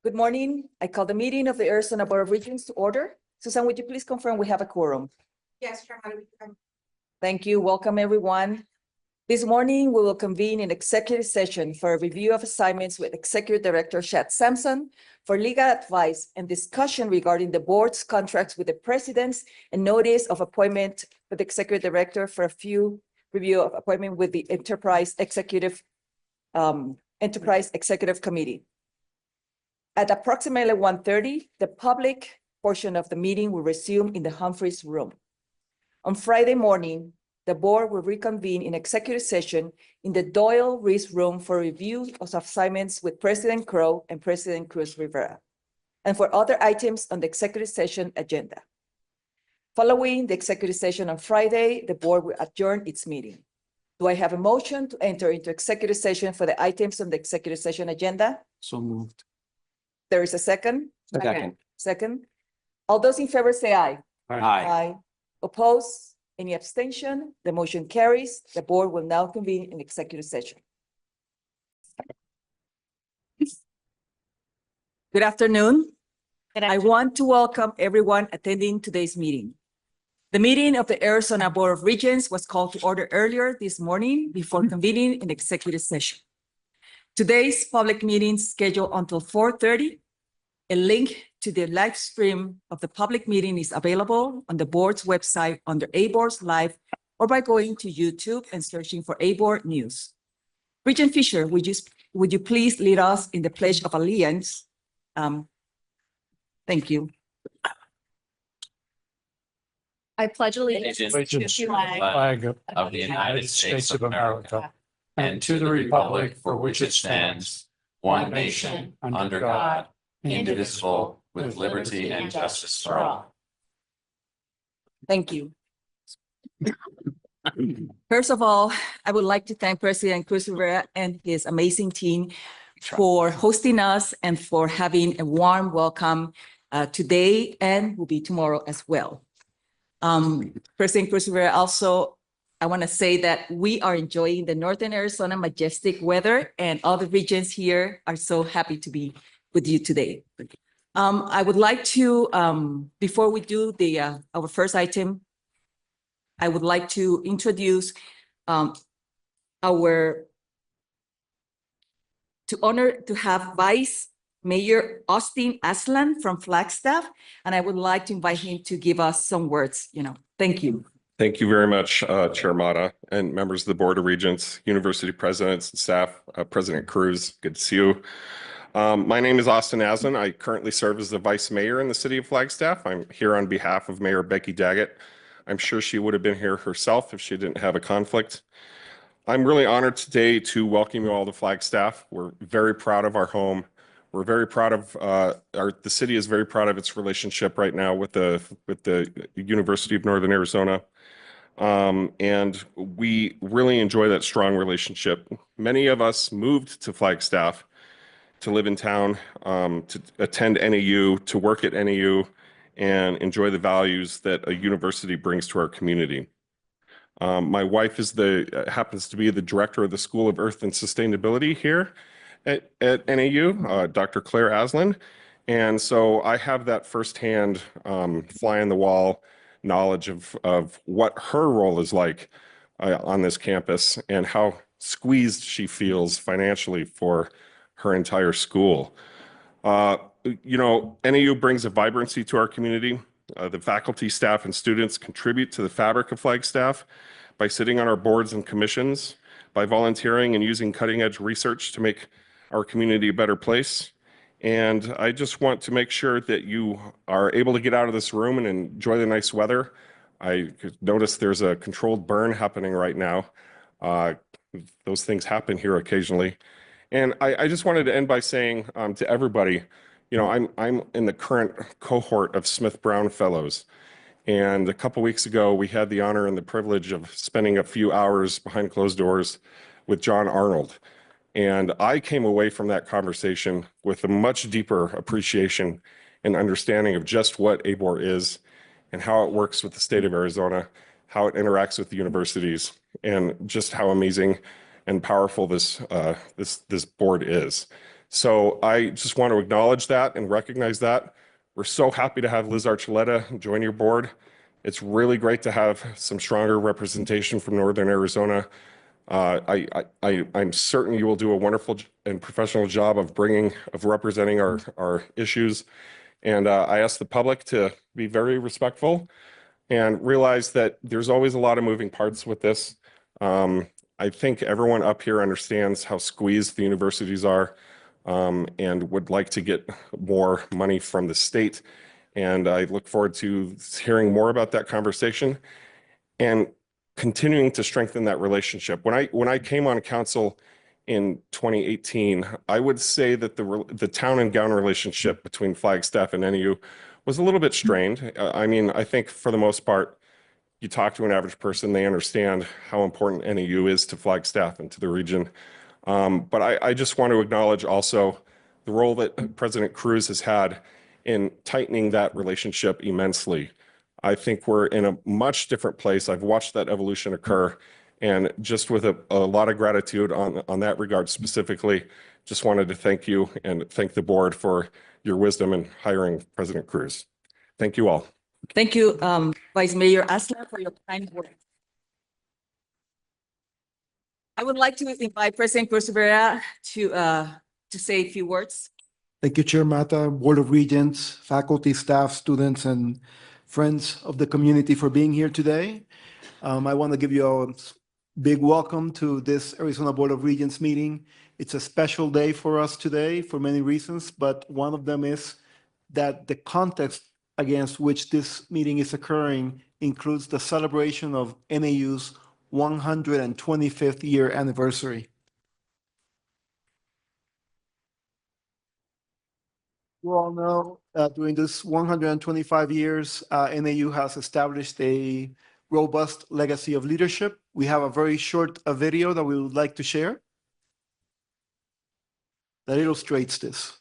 Good morning. I call the meeting of the Arizona Board of Regents to order. Susan, would you please confirm we have a quorum? Yes, Chairman. Thank you. Welcome, everyone. This morning, we will convene an executive session for a review of assignments with Executive Director Chad Sampson for legal advice and discussion regarding the board's contracts with the presidents and notice of appointment with the Executive Director for a few review of appointment with the Enterprise Executive Committee. At approximately 1:30, the public portion of the meeting will resume in the Humphreys Room. On Friday morning, the board will reconvene in executive session in the Doyle Reese Room for review of assignments with President Crow and President Cruz Rivera, and for other items on the executive session agenda. Following the executive session on Friday, the board will adjourn its meeting. Do I have a motion to enter into executive session for the items on the executive session agenda? So moved. There is a second? Second. Second. All those in favor say aye. Aye. Oppose? Any abstention? The motion carries. The board will now convene in executive session. Good afternoon. I want to welcome everyone attending today's meeting. The meeting of the Arizona Board of Regents was called to order earlier this morning before convening an executive session. Today's public meeting is scheduled until 4:30. A link to the live stream of the public meeting is available on the board's website under A-Boards Live or by going to YouTube and searching for A-Board News. Regent Fisher, would you please lead us in the Pledge of Allegiance? Thank you. I pledge allegiance to the Flag of the United States of America and to the republic for which it stands, one nation, under God, indivisible, with liberty and justice for all. Thank you. First of all, I would like to thank President Cruz Rivera and his amazing team for hosting us and for having a warm welcome today and will be tomorrow as well. President Cruz Rivera, also, I want to say that we are enjoying the Northern Arizona majestic weather, and all the regions here are so happy to be with you today. I would like to, before we do our first item, I would like to introduce to have Vice Mayor Austin Aslan from Flagstaff, and I would like to invite him to give us some words. Thank you. Thank you very much, Chair Mata and members of the Board of Regents, University Presidents and staff, President Cruz, good to see you. My name is Austin Aslan. I currently serve as the Vice Mayor in the City of Flagstaff. I'm here on behalf of Mayor Becky Daggett. I'm sure she would have been here herself if she didn't have a conflict. I'm really honored today to welcome you all to Flagstaff. We're very proud of our home. We're very proud of the city is very proud of its relationship right now with the University of Northern Arizona. And we really enjoy that strong relationship. Many of us moved to Flagstaff to live in town, to attend NAU, to work at NAU, and enjoy the values that a university brings to our community. My wife happens to be the director of the School of Earth and Sustainability here at NAU, Dr. Claire Aslan. And so I have that firsthand fly on the wall knowledge of what her role is like on this campus and how squeezed she feels financially for her entire school. NAU brings a vibrancy to our community. The faculty, staff, and students contribute to the fabric of Flagstaff by sitting on our boards and commissions, by volunteering and using cutting-edge research to make our community a better place. And I just want to make sure that you are able to get out of this room and enjoy the nice weather. I noticed there's a controlled burn happening right now. Those things happen here occasionally. And I just wanted to end by saying to everybody, I'm in the current cohort of Smith Brown Fellows. And a couple weeks ago, we had the honor and the privilege of spending a few hours behind closed doors with John Arnold. And I came away from that conversation with a much deeper appreciation and understanding of just what ABOR is and how it works with the state of Arizona, how it interacts with the universities, and just how amazing and powerful this board is. So I just want to acknowledge that and recognize that. We're so happy to have Liz Archuleta join your board. It's really great to have some stronger representation from Northern Arizona. I'm certain you will do a wonderful and professional job of representing our issues. And I ask the public to be very respectful and realize that there's always a lot of moving parts with this. I think everyone up here understands how squeezed the universities are and would like to get more money from the state. And I look forward to hearing more about that conversation and continuing to strengthen that relationship. When I came on council in 2018, I would say that the town and gown relationship between Flagstaff and NAU was a little bit strained. I mean, I think for the most part, you talk to an average person, they understand how important NAU is to Flagstaff and to the region. But I just want to acknowledge also the role that President Cruz has had in tightening that relationship immensely. I think we're in a much different place. I've watched that evolution occur, and just with a lot of gratitude on that regard specifically, just wanted to thank you and thank the board for your wisdom in hiring President Cruz. Thank you all. Thank you, Vice Mayor Asler, for your kind words. I would like to invite President Cruz Rivera to say a few words. Thank you, Chair Mata, Board of Regents, faculty, staff, students, and friends of the community for being here today. I want to give you a big welcome to this Arizona Board of Regents meeting. It's a special day for us today for many reasons, but one of them is that the context against which this meeting is occurring includes the celebration of NAU's 125th year anniversary. You all know during this 125 years, NAU has established a robust legacy of leadership. We have a very short video that we would like to share that illustrates this.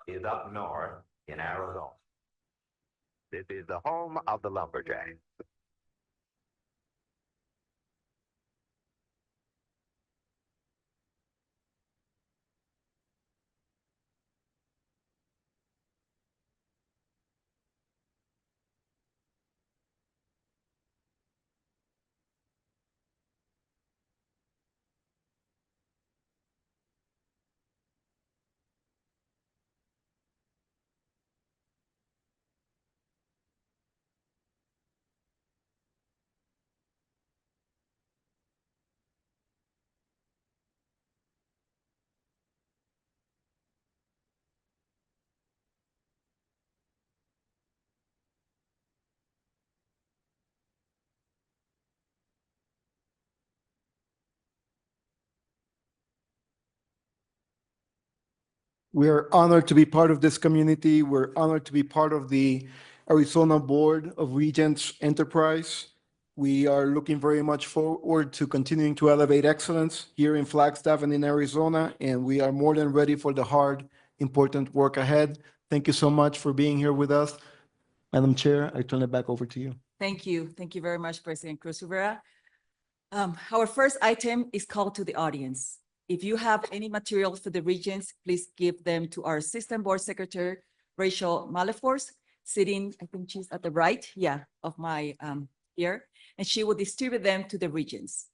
Is up north in Arizona. This is the home of the lumberjacks. We're honored to be part of this community. We're honored to be part of the Arizona Board of Regents enterprise. We are looking very much forward to continuing to elevate excellence here in Flagstaff and in Arizona, and we are more than ready for the hard, important work ahead. Thank you so much for being here with us. Madam Chair, I turn it back over to you. Thank you. Thank you very much, President Cruz Rivera. Our first item is call to the audience. If you have any materials for the regents, please give them to our Assistant Board Secretary, Rachel Malefors, sitting, I think she's at the right, of my here, and she will distribute them to the regents.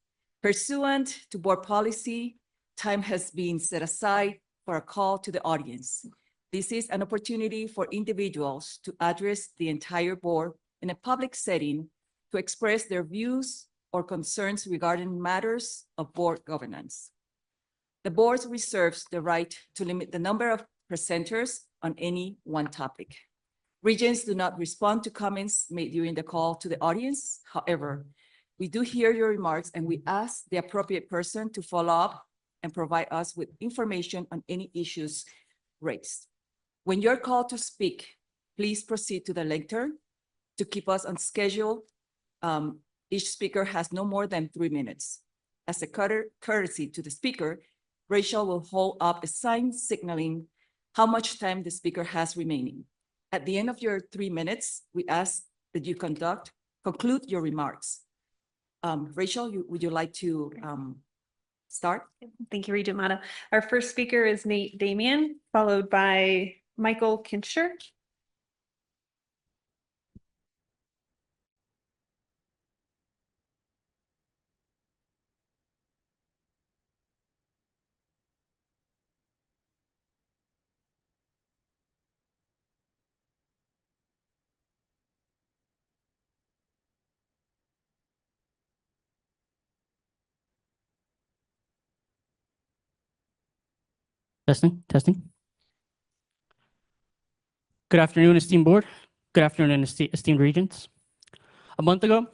Pursuant to board policy, time has been set aside for a call to the audience. This is an opportunity for individuals to address the entire board in a public setting to express their views or concerns regarding matters of board governance. The board reserves the right to limit the number of presenters on any one topic. Regents do not respond to comments made during the call to the audience. However, we do hear your remarks and we ask the appropriate person to follow up and provide us with information on any issues raised. When you're called to speak, please proceed to the lectern. To keep us on schedule, each speaker has no more than 3 minutes. As a courtesy to the speaker, Rachel will hold up a sign signaling how much time the speaker has remaining. At the end of your 3 minutes, we ask that you conclude your remarks. Rachel, would you like to Start. Thank you, Regent Mata. Our first speaker is Nate Damian, followed by Michael Kincher. Testing, testing. Good afternoon, esteemed board. Good afternoon, esteemed regents. A month ago,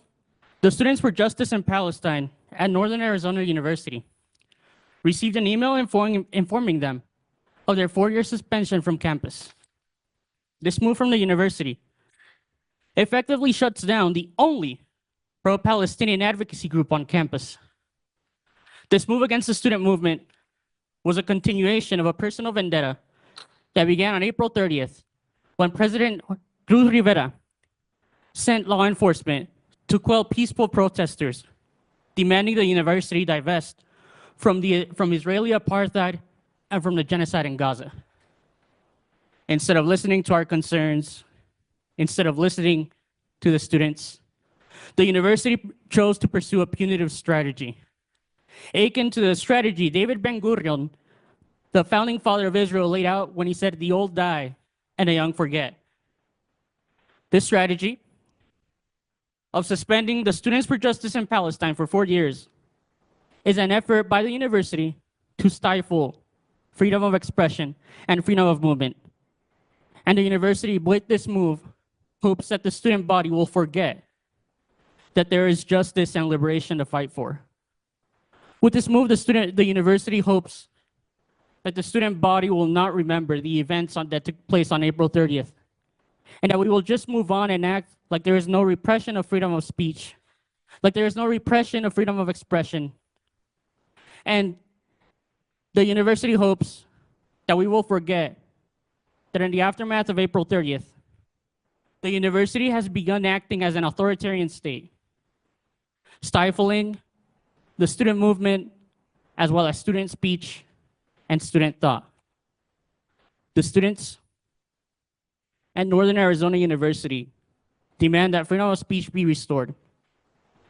the Students for Justice in Palestine at Northern Arizona University received an email informing them of their 4-year suspension from campus. This move from the university effectively shuts down the only pro-Palestinian advocacy group on campus. This move against the student movement was a continuation of a personal vendetta that began on April 30th when President Cruz Rivera sent law enforcement to quell peaceful protesters demanding the university divest from Israeli apartheid and from the genocide in Gaza. Instead of listening to our concerns, instead of listening to the students, the university chose to pursue a punitive strategy. Akin to the strategy David Ben-Gurion, the founding father of Israel, laid out when he said, "The old die and the young forget." This strategy of suspending the Students for Justice in Palestine for 4 years is an effort by the university to stifle freedom of expression and freedom of movement. And the university, with this move, hopes that the student body will forget that there is justice and liberation to fight for. With this move, the university hopes that the student body will not remember the events that took place on April 30th, and that we will just move on and act like there is no repression of freedom of speech, like there is no repression of freedom of expression. And the university hopes that we will forget that in the aftermath of April 30th, the university has begun acting as an authoritarian state, stifling the student movement as well as student speech and student thought. The students at Northern Arizona University demand that freedom of speech be restored,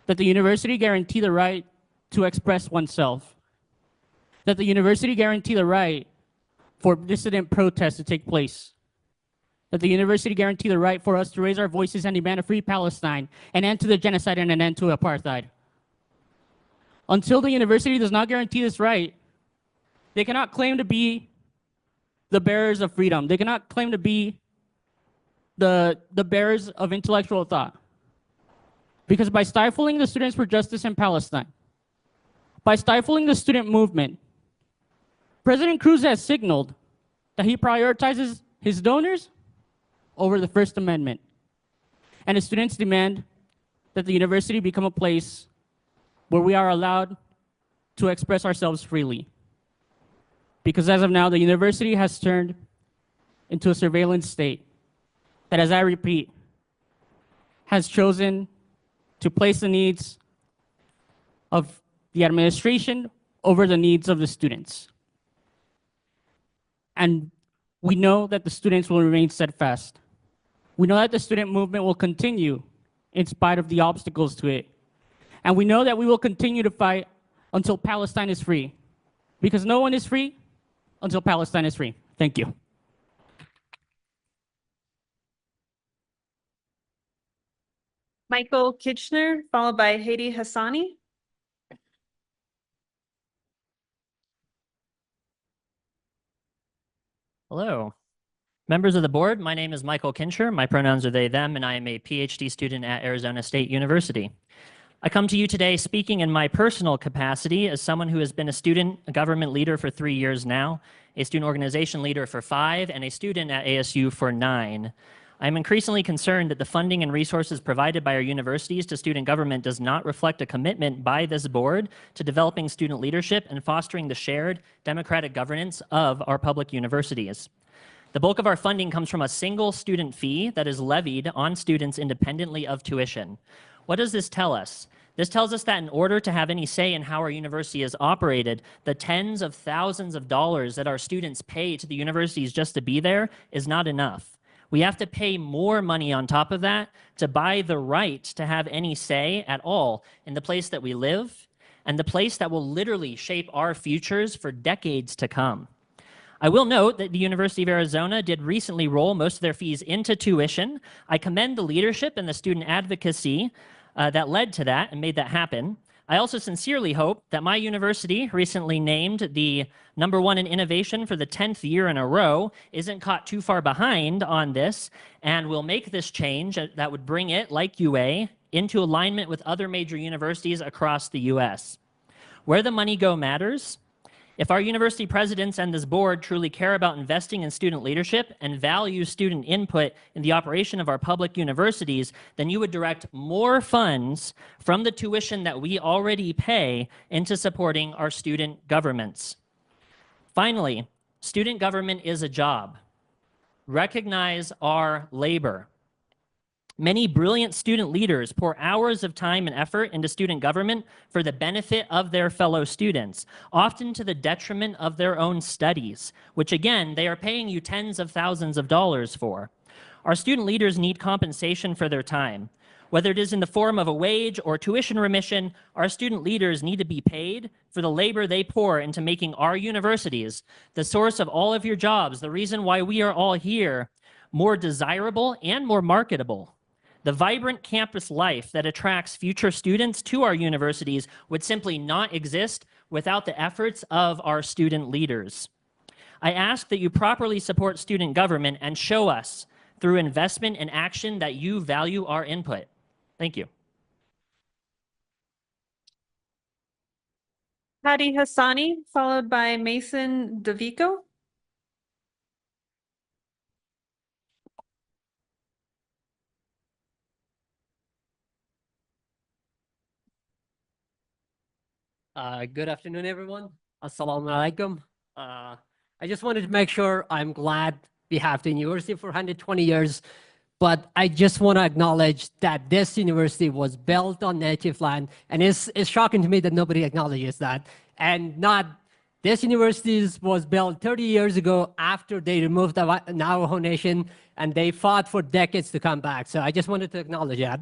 that the university guarantee the right to express oneself, that the university guarantee the right for dissident protests to take place, that the university guarantee the right for us to raise our voices and demand a free Palestine, an end to the genocide and an end to apartheid. Until the university does not guarantee this right, they cannot claim to be the bearers of freedom. They cannot claim to be the bearers of intellectual thought. Because by stifling the Students for Justice in Palestine, by stifling the student movement, President Cruz has signaled that he prioritizes his donors over the First Amendment. And the students demand that the university become a place where we are allowed to express ourselves freely. Because as of now, the university has turned into a surveillance state that, as I repeat, has chosen to place the needs of the administration over the needs of the students. And we know that the students will remain steadfast. We know that the student movement will continue in spite of the obstacles to it. And we know that we will continue to fight until Palestine is free. Because no one is free until Palestine is free. Thank you. Michael Kitchener, followed by Haiti Hassani. Hello. Members of the board, my name is Michael Kincher. My pronouns are they, them, and I am a PhD student at Arizona State University. I come to you today speaking in my personal capacity as someone who has been a student, a government leader for 3 years now, a student organization leader for 5, and a student at ASU for 9. I'm increasingly concerned that the funding and resources provided by our universities to student government does not reflect a commitment by this board to developing student leadership and fostering the shared democratic governance of our public universities. The bulk of our funding comes from a single student fee that is levied on students independently of tuition. What does this tell us? This tells us that in order to have any say in how our university is operated, the tens of thousands of dollars that our students pay to the universities just to be there is not enough. We have to pay more money on top of that to buy the right to have any say at all in the place that we live and the place that will literally shape our futures for decades to come. I will note that the University of Arizona did recently roll most of their fees into tuition. I commend the leadership and the student advocacy that led to that and made that happen. I also sincerely hope that my university, recently named the #1 in innovation for the 10th year in a row, isn't caught too far behind on this and will make this change that would bring it, like UA, into alignment with other major universities across the US. Where the money go matters. If our university presidents and this board truly care about investing in student leadership and value student input in the operation of our public universities, then you would direct more funds from the tuition that we already pay into supporting our student governments. Finally, student government is a job. Recognize our labor. Many brilliant student leaders pour hours of time and effort into student government for the benefit of their fellow students, often to the detriment of their own studies, which again, they are paying you tens of thousands of dollars for. Our student leaders need compensation for their time. Whether it is in the form of a wage or tuition remission, our student leaders need to be paid for the labor they pour into making our universities, the source of all of your jobs, the reason why we are all here, more desirable and more marketable. The vibrant campus life that attracts future students to our universities would simply not exist without the efforts of our student leaders. I ask that you properly support student government and show us through investment and action that you value our input. Thank you. Hadi Hassani, followed by Mason DeVico. Good afternoon, everyone. Assalamu alaikum. I just wanted to make sure I'm glad we have the university for 120 years, but I just want to acknowledge that this university was built on native land, and it's shocking to me that nobody acknowledges that. And this university was built 30 years ago after they removed the Navajo Nation, and they fought for decades to come back. So I just wanted to acknowledge that.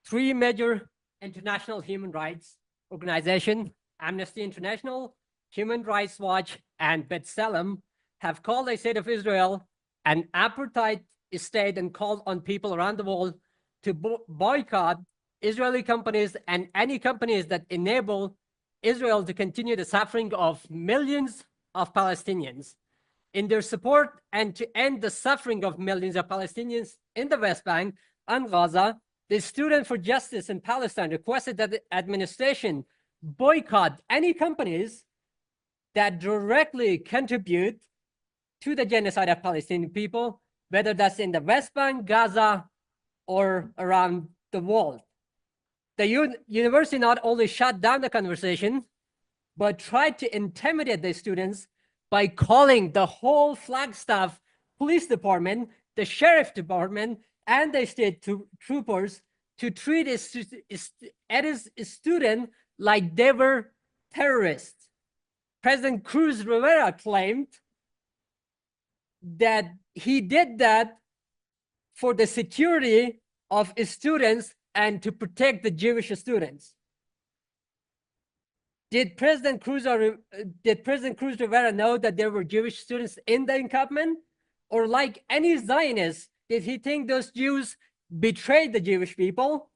3 major international human rights organizations, Amnesty International, Human Rights Watch, and B'Tselem, have called the state of Israel an apartheid state and called on people around the world to boycott Israeli companies and any companies that enable Israel to continue the suffering of millions of Palestinians. In their support and to end the suffering of millions of Palestinians in the West Bank and Gaza, the Students for Justice in Palestine requested that the administration boycott any companies that directly contribute to the genocide of Palestinian people, whether that's in the West Bank, Gaza, or around the world. The university not only shut down the conversation, but tried to intimidate the students by calling the whole Flagstaff Police Department, the Sheriff Department, and the state troopers to treat a student like they were terrorists. President Cruz Rivera claimed that he did that for the security of his students and to protect the Jewish students. Did President Cruz Rivera know that there were Jewish students in the encampment? Or like any Zionist, did he think those Jews betrayed the Jewish people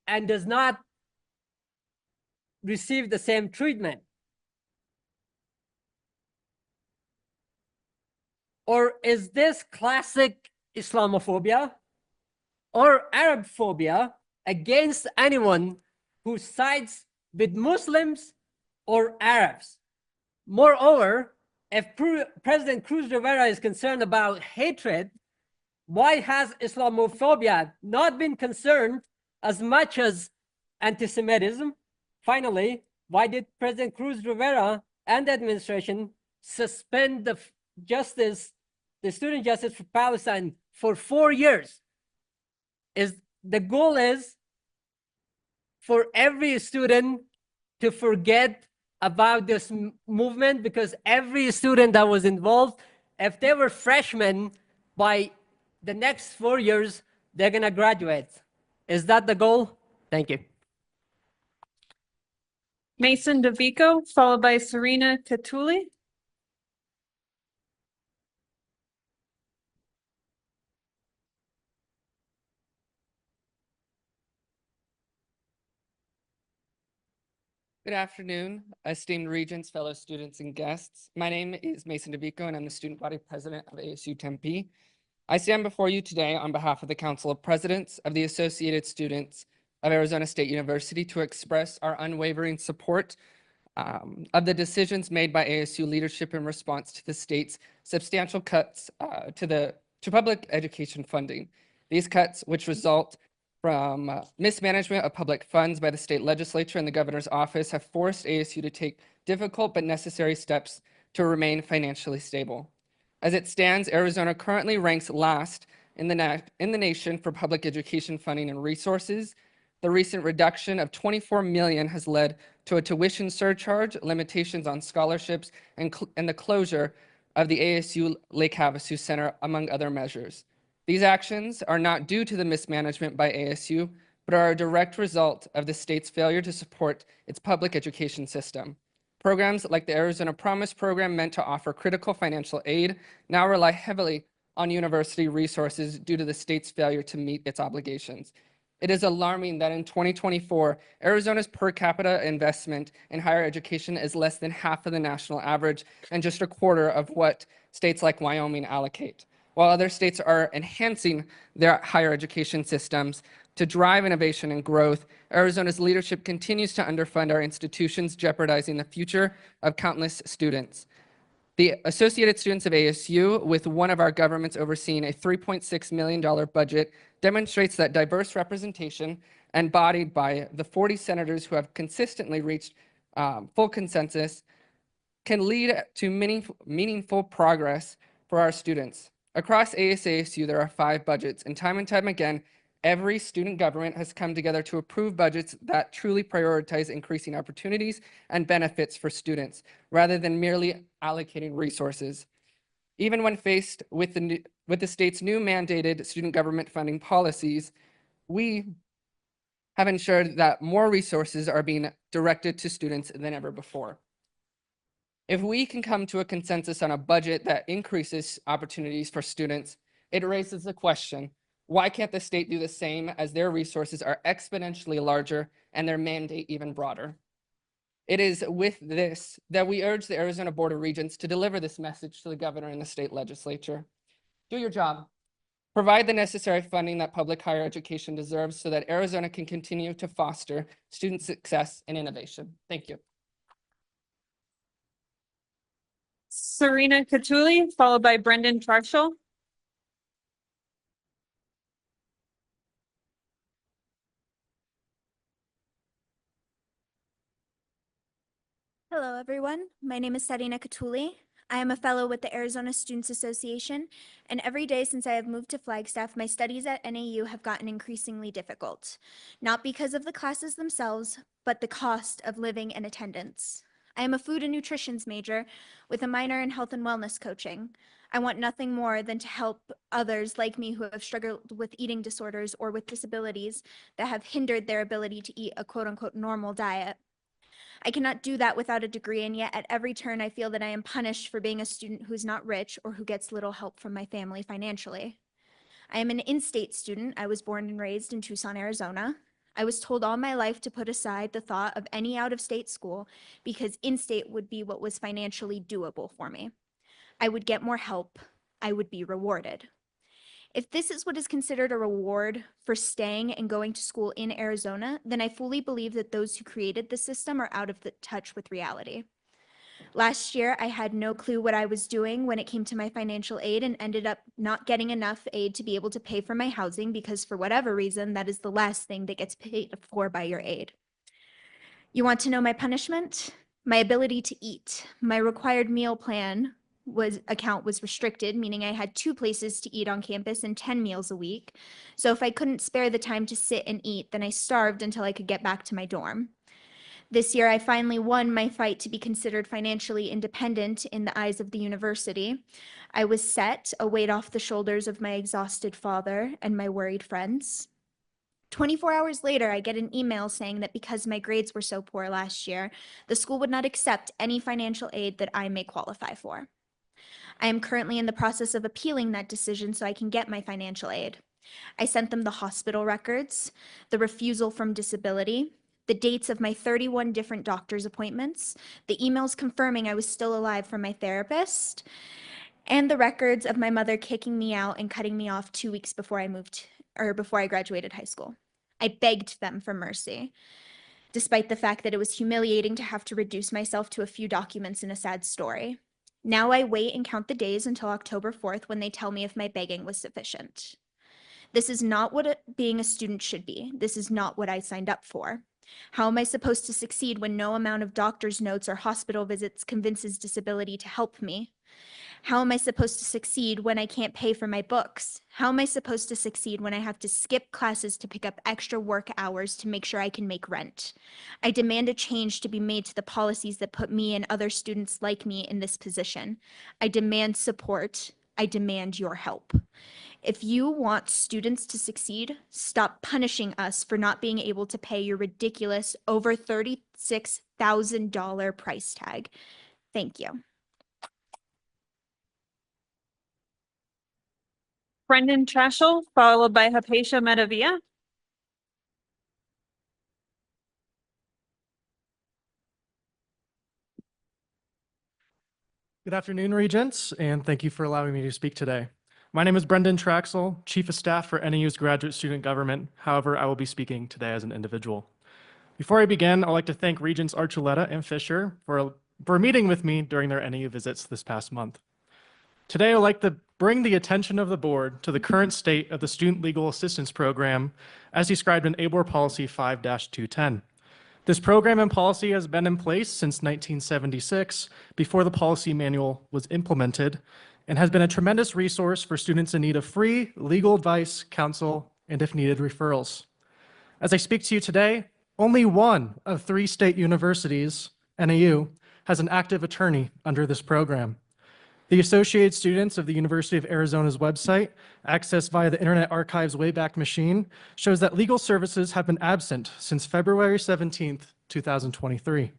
and does not receive the same treatment? Or is this classic Islamophobia or Arab phobia against anyone who sides with Muslims or Arabs? Moreover, if President Cruz Rivera is concerned about hatred, why has Islamophobia not been concerned as much as anti-Semitism? Finally, why did President Cruz Rivera and the administration suspend the student justice for Palestine for 4 years? The goal is for every student to forget about this movement, because every student that was involved, if they were freshmen, by the next 4 years, they're going to graduate. Is that the goal? Thank you. Mason DeVico, followed by Serena Catuli. Good afternoon, esteemed regents, fellow students, and guests. My name is Mason DeVico, and I'm the student body president of ASU Tempe. I stand before you today on behalf of the Council of Presidents of the Associated Students of Arizona State University to express our unwavering support of the decisions made by ASU leadership in response to the state's substantial cuts to public education funding. These cuts, which result from mismanagement of public funds by the state legislature and the governor's office, have forced ASU to take difficult but necessary steps to remain financially stable. As it stands, Arizona currently ranks last in the nation for public education funding and resources. The recent reduction of $24 million has led to a tuition surcharge, limitations on scholarships, and the closure of the ASU Lake Havasu Center, among other measures. These actions are not due to the mismanagement by ASU, but are a direct result of the state's failure to support its public education system. Programs like the Arizona Promise program, meant to offer critical financial aid, now rely heavily on university resources due to the state's failure to meet its obligations. It is alarming that in 2024, Arizona's per capita investment in higher education is less than half of the national average and just a quarter of what states like Wyoming allocate. While other states are enhancing their higher education systems to drive innovation and growth, Arizona's leadership continues to underfund our institutions, jeopardizing the future of countless students. The Associated Students of ASU, with one of our governments overseeing a $3.6 million budget, demonstrates that diverse representation, embodied by the 40 senators who have consistently reached full consensus, can lead to meaningful progress for our students. Across ASU, there are 5 budgets, and time again, every student government has come together to approve budgets that truly prioritize increasing opportunities and benefits for students, rather than merely allocating resources. Even when faced with the state's new mandated student government funding policies, we have ensured that more resources are being directed to students than ever before. If we can come to a consensus on a budget that increases opportunities for students, it raises the question, why can't the state do the same, as their resources are exponentially larger and their mandate even broader? It is with this that we urge the Arizona Board of Regents to deliver this message to the governor and the state legislature. Do your job. Provide the necessary funding that public higher education deserves so that Arizona can continue to foster student success and innovation. Thank you. Serena Catuli, followed by Brendan Trachel. Hello, everyone. My name is Serena Catuli. I am a fellow with the Arizona Students Association, and every day since I have moved to Flagstaff, my studies at NAU have gotten increasingly difficult, not because of the classes themselves, but the cost of living and attendance. I am a food and nutrition major with a minor in health and wellness coaching. I want nothing more than to help others like me who have struggled with eating disorders or with disabilities that have hindered their ability to eat a quote-unquote normal diet. I cannot do that without a degree, and yet at every turn I feel that I am punished for being a student who is not rich or who gets little help from my family financially. I am an in-state student. I was born and raised in Tucson, Arizona. I was told all my life to put aside the thought of any out-of-state school because in-state would be what was financially doable for me. I would get more help. I would be rewarded. If this is what is considered a reward for staying and going to school in Arizona, then I fully believe that those who created the system are out of touch with reality. Last year, I had no clue what I was doing when it came to my financial aid and ended up not getting enough aid to be able to pay for my housing because for whatever reason, that is the last thing that gets paid for by your aid. You want to know my punishment? My ability to eat, my required meal plan account was restricted, meaning I had 2 places to eat on campus and 10 meals a week. So if I couldn't spare the time to sit and eat, then I starved until I could get back to my dorm. This year, I finally won my fight to be considered financially independent in the eyes of the university. I was set, a weight off the shoulders of my exhausted father and my worried friends. 24 hours later, I get an email saying that because my grades were so poor last year, the school would not accept any financial aid that I may qualify for. I am currently in the process of appealing that decision so I can get my financial aid. I sent them the hospital records, the refusal from disability, the dates of my 31 different doctor's appointments, the emails confirming I was still alive from my therapist, and the records of my mother kicking me out and cutting me off 2 weeks before I graduated high school. I begged them for mercy, despite the fact that it was humiliating to have to reduce myself to a few documents in a sad story. Now I wait and count the days until October 4th when they tell me if my begging was sufficient. This is not what being a student should be. This is not what I signed up for. How am I supposed to succeed when no amount of doctor's notes or hospital visits convinces disability to help me? How am I supposed to succeed when I can't pay for my books? How am I supposed to succeed when I have to skip classes to pick up extra work hours to make sure I can make rent? I demand a change to be made to the policies that put me and other students like me in this position. I demand support. I demand your help. If you want students to succeed, stop punishing us for not being able to pay your ridiculous over $36,000 price tag. Thank you. Brendan Trashel, followed by Hypatia Medavia. Good afternoon, Regents, and thank you for allowing me to speak today. My name is Brendan Traxel, Chief of Staff for NAU's Graduate Student Government. However, I will be speaking today as an individual. Before I begin, I'd like to thank Regents Archuleta and Fisher for meeting with me during their NAU visits this past month. Today, I'd like to bring the attention of the board to the current state of the Student Legal Assistance Program as described in ABOR Policy 5-210. This program and policy has been in place since 1976, before the policy manual was implemented, and has been a tremendous resource for students in need of free legal advice, counsel, and if needed, referrals. As I speak to you today, only 1 of 3 state universities, NAU, has an active attorney under this program. The Associated Students of the University of Arizona's website, accessed via the Internet Archive's Wayback Machine, shows that legal services have been absent since February 17th, 2023.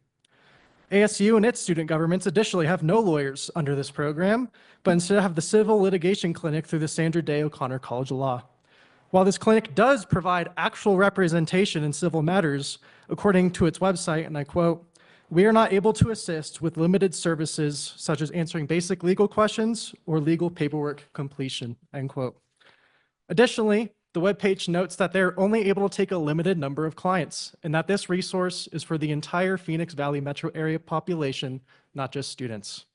ASU and its student governments additionally have no lawyers under this program, but instead have the Civil Litigation Clinic through the Sandra Day O'Connor College of Law. While this clinic does provide actual representation in civil matters, according to its website, and I quote, "We are not able to assist with limited services such as answering basic legal questions or legal paperwork completion," end quote. Additionally, the webpage notes that they're only able to take a limited number of clients and that this resource is for the entire Phoenix Valley metro area population, not just students.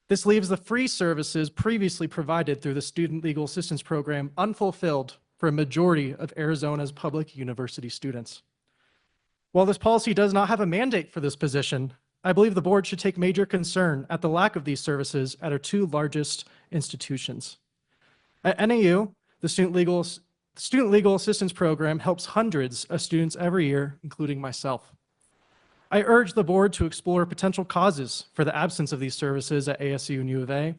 This leaves the free services previously provided through the Student Legal Assistance Program unfulfilled for a majority of Arizona's public university students. While this policy does not have a mandate for this position, I believe the board should take major concern at the lack of these services at our 2 largest institutions. At NAU, the Student Legal Assistance Program helps hundreds of students every year, including myself. I urge the board to explore potential causes for the absence of these services at ASU and U of A,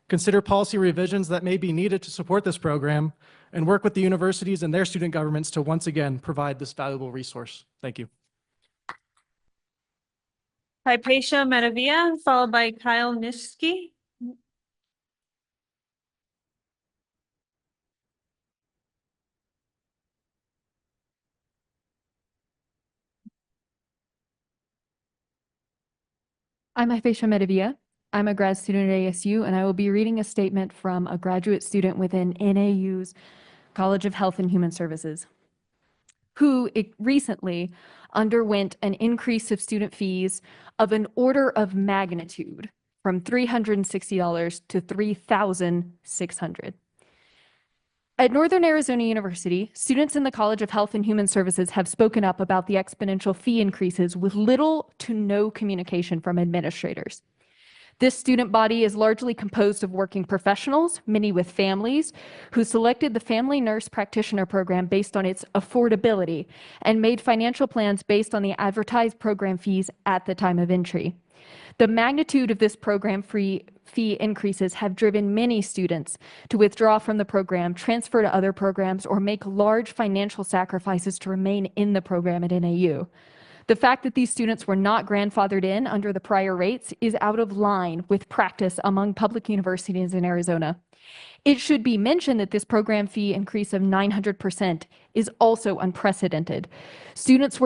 consider policy revisions that may be needed to support this program, and work with the universities and their student governments to once again provide this valuable resource. Thank you. Hypatia Medavia, followed by Kyle Nischke. I'm Hypatia Medavia. I'm a grad student at ASU, and I will be reading a statement from a graduate student within NAU's College of Health and Human Services, who recently underwent an increase of student fees of an order of magnitude from $360 to $3,600. At Northern Arizona University, students in the College of Health and Human Services have spoken up about the exponential fee increases with little to no communication from administrators. This student body is largely composed of working professionals, many with families, who selected the Family Nurse Practitioner program based on its affordability and made financial plans based on the advertised program fees at the time of entry. The magnitude of this program fee increases have driven many students to withdraw from the program, transfer to other programs, or make large financial sacrifices to remain in the program at NAU. The fact that these students were not grandfathered in under the prior rates is out of line with practice among public universities in Arizona. It should be mentioned that this program fee increase of 900% is also unprecedented. Students who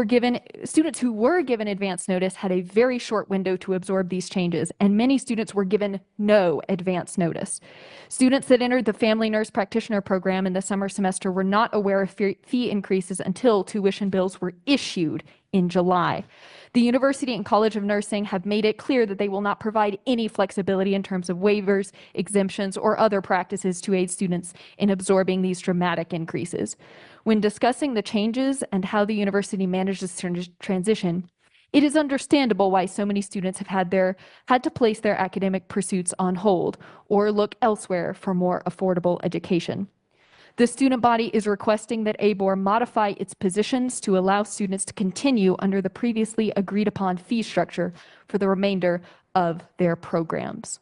were given advance notice had a very short window to absorb these changes, and many students were given no advance notice. Students that entered the Family Nurse Practitioner program in the summer semester were not aware of fee increases until tuition bills were issued in July. The University and College of Nursing have made it clear that they will not provide any flexibility in terms of waivers, exemptions, or other practices to aid students in absorbing these dramatic increases. When discussing the changes and how the university managed this transition, it is understandable why so many students have had to place their academic pursuits on hold or look elsewhere for more affordable education. The student body is requesting that ABOR modify its positions to allow students to continue under the previously agreed upon fee structure for the remainder of their programs.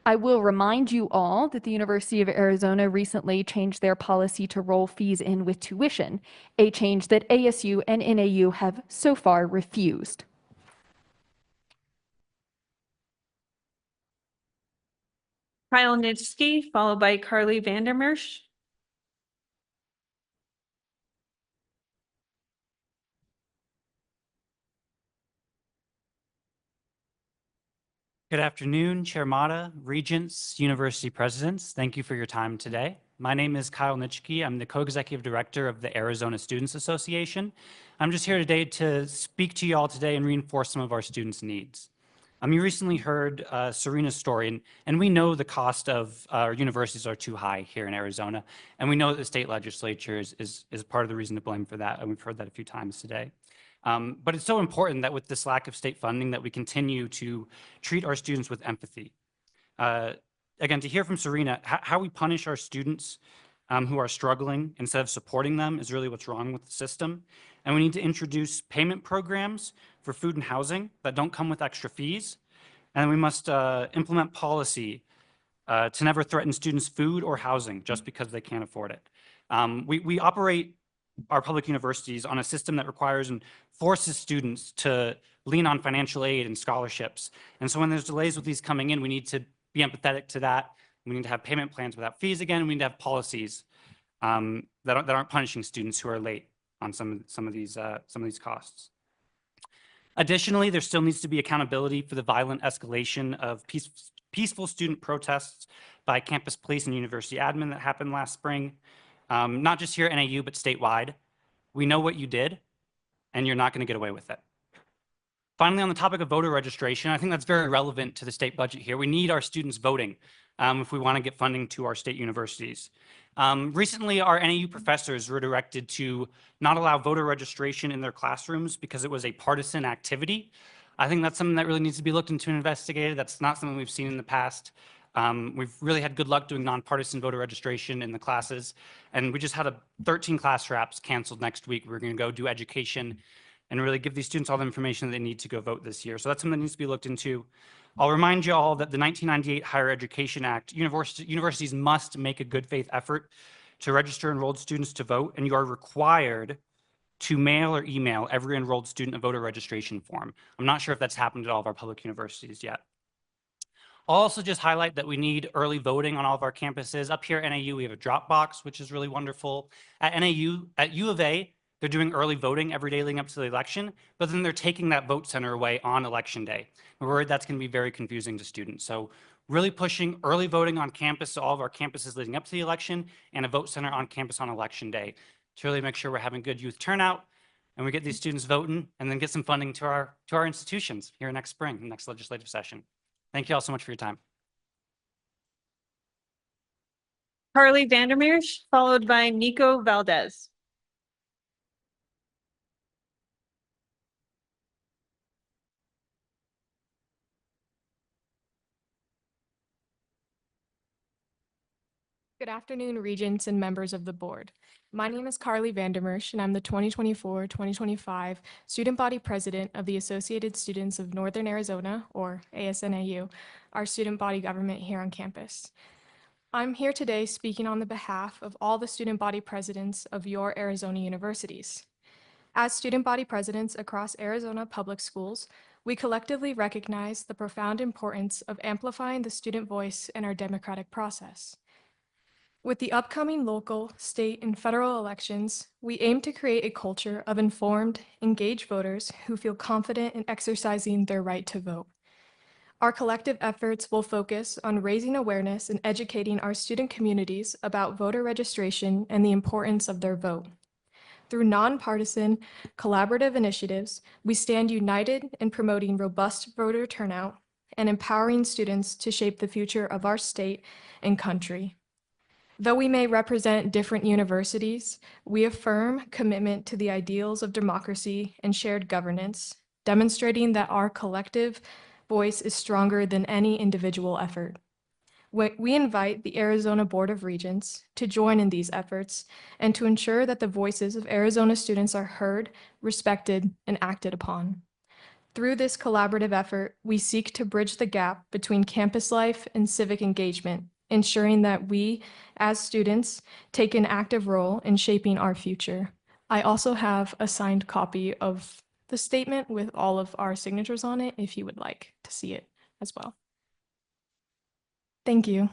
I will remind you all that the University of Arizona recently changed their policy to roll fees in with tuition, a change that ASU and NAU have so far refused. Kyle Nitsky, followed by Carly Vandermeersch. Good afternoon, Chair Mata, Regents, University Presidents. Thank you for your time today. My name is Kyle Nitschke. I'm the Co-Executive Director of the Arizona Students Association. I'm just here today to speak to you all today and reinforce some of our students' needs. You recently heard Serena's story, and we know the cost of our universities are too high here in Arizona, and we know that the state legislature is part of the reason to blame for that, and we've heard that a few times today. But it's so important that with this lack of state funding that we continue to treat our students with empathy. Again, to hear from Serena, how we punish our students who are struggling instead of supporting them is really what's wrong with the system. And we need to introduce payment programs for food and housing that don't come with extra fees. And we must implement policy to never threaten students' food or housing just because they can't afford it. We operate our public universities on a system that requires and forces students to lean on financial aid and scholarships. And so when there's delays with these coming in, we need to be empathetic to that. We need to have payment plans without fees again. And we need to have policies that aren't punishing students who are late on some of these costs. Additionally, there still needs to be accountability for the violent escalation of peaceful student protests by campus police and university admin that happened last spring. Not just here at NAU, but statewide. We know what you did, and you're not going to get away with it. Finally, on the topic of voter registration, I think that's very relevant to the state budget here. We need our students voting if we want to get funding to our state universities. Recently, our NAU professors were directed to not allow voter registration in their classrooms because it was a partisan activity. I think that's something that really needs to be looked into and investigated. That's not something we've seen in the past. We've really had good luck doing nonpartisan voter registration in the classes, and we just had 13 class wraps canceled next week. We're going to go do education and really give these students all the information they need to go vote this year. So that's something that needs to be looked into. I'll remind you all that the 1998 Higher Education Act, universities must make a good faith effort to register enrolled students to vote, and you are required to mail or email every enrolled student a voter registration form. I'm not sure if that's happened at all of our public universities yet. I'll also just highlight that we need early voting on all of our campuses. Up here at NAU, we have a drop box, which is really wonderful. At U of A, they're doing early voting every day leading up to the election, but then they're taking that vote center away on election day. We're worried that's going to be very confusing to students. So really pushing early voting on campus, so all of our campuses leading up to the election, and a vote center on campus on election day to really make sure we're having good youth turnout and we get these students voting and then get some funding to our institutions here next spring, next legislative session. Thank you all so much for your time. Carly Vandermeersch, followed by Nico Valdez. Good afternoon, Regents and members of the board. My name is Carly Vandermersch, and I'm the 2024-2025 Student Body President of the Associated Students of Northern Arizona, or ASNAU, our student body government here on campus. I'm here today speaking on the behalf of all the student body presidents of your Arizona universities. As student body presidents across Arizona public schools, we collectively recognize the profound importance of amplifying the student voice in our democratic process. With the upcoming local, state, and federal elections, we aim to create a culture of informed, engaged voters who feel confident in exercising their right to vote. Our collective efforts will focus on raising awareness and educating our student communities about voter registration and the importance of their vote. Through nonpartisan, collaborative initiatives, we stand united in promoting robust voter turnout and empowering students to shape the future of our state and country. Though we may represent different universities, we affirm commitment to the ideals of democracy and shared governance, demonstrating that our collective voice is stronger than any individual effort. We invite the Arizona Board of Regents to join in these efforts and to ensure that the voices of Arizona students are heard, respected, and acted upon. Through this collaborative effort, we seek to bridge the gap between campus life and civic engagement, ensuring that we, as students, take an active role in shaping our future. I also have a signed copy of the statement with all of our signatures on it if you would like to see it as well. Thank you.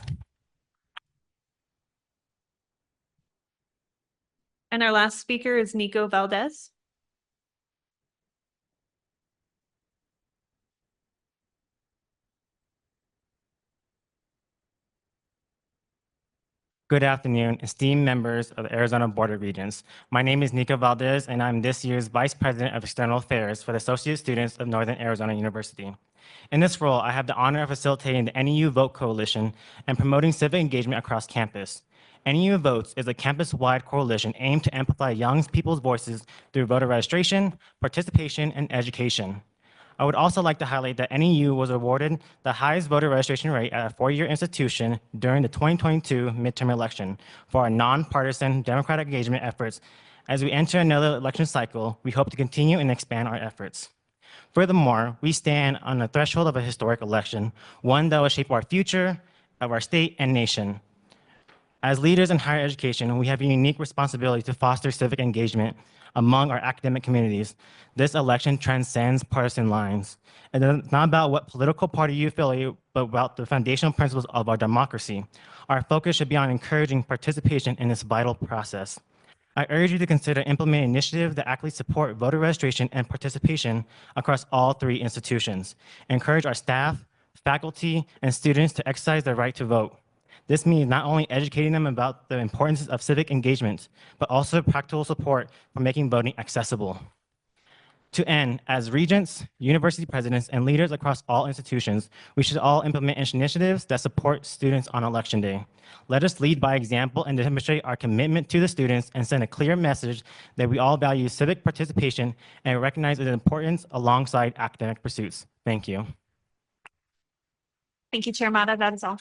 And our last speaker is Nico Valdez. Good afternoon, esteemed members of the Arizona Board of Regents. My name is Nico Valdez, and I'm this year's Vice President of External Affairs for the Associate Students of Northern Arizona University. In this role, I have the honor of facilitating the NEU Vote Coalition and promoting civic engagement across campus. NEU Votes is a campus-wide coalition aimed to amplify young people's voices through voter registration, participation, and education. I would also like to highlight that NEU was awarded the highest voter registration rate at a four-year institution during the 2022 midterm election for our nonpartisan democratic engagement efforts. As we enter another election cycle, we hope to continue and expand our efforts. Furthermore, we stand on the threshold of a historic election, one that will shape our future, of our state and nation. As leaders in higher education, we have a unique responsibility to foster civic engagement among our academic communities. This election transcends partisan lines. It's not about what political party you affiliate, but about the foundational principles of our democracy. Our focus should be on encouraging participation in this vital process. I urge you to consider implementing initiatives that actively support voter registration and participation across all three institutions. Encourage our staff, faculty, and students to exercise their right to vote. This means not only educating them about the importance of civic engagement, but also practical support for making voting accessible. To end, as regents, university presidents, and leaders across all institutions, we should all implement initiatives that support students on election day. Let us lead by example and demonstrate our commitment to the students and send a clear message that we all value civic participation and recognize its importance alongside academic pursuits. Thank you. Thank you, Chair Mata. That is all.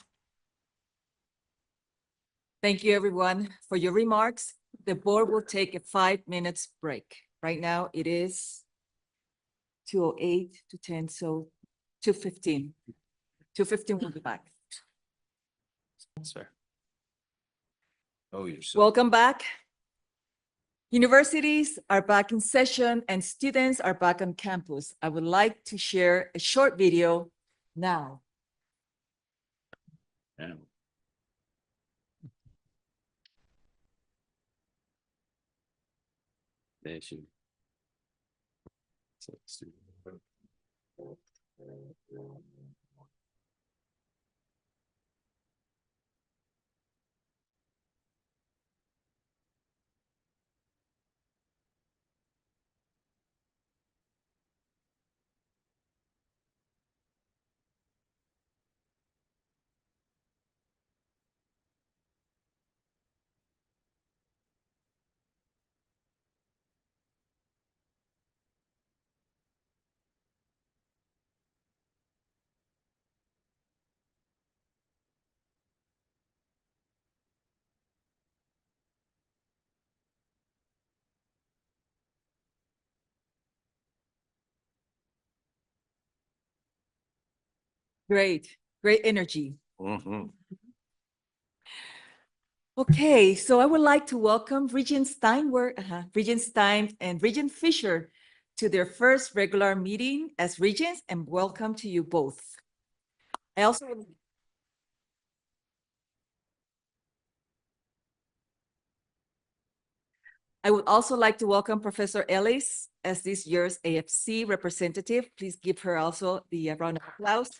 Thank you, everyone, for your remarks. The board will take a 5 minutes break. Right now, it is 2:08 to 10, so 2:15. 2:15, we'll be back. Sir. Oh, you're so. Welcome back. Universities are back in session and students are back on campus. I would like to share a short video now. Yeah. There she. Great, great energy. Mhm. Okay, so I would like to welcome Regent Regent Stein and Regent Fisher to their first regular meeting as regents, and welcome to you both. I also I would also like to welcome Professor Ellis as this year's AFC representative. Please give her also the round of applause.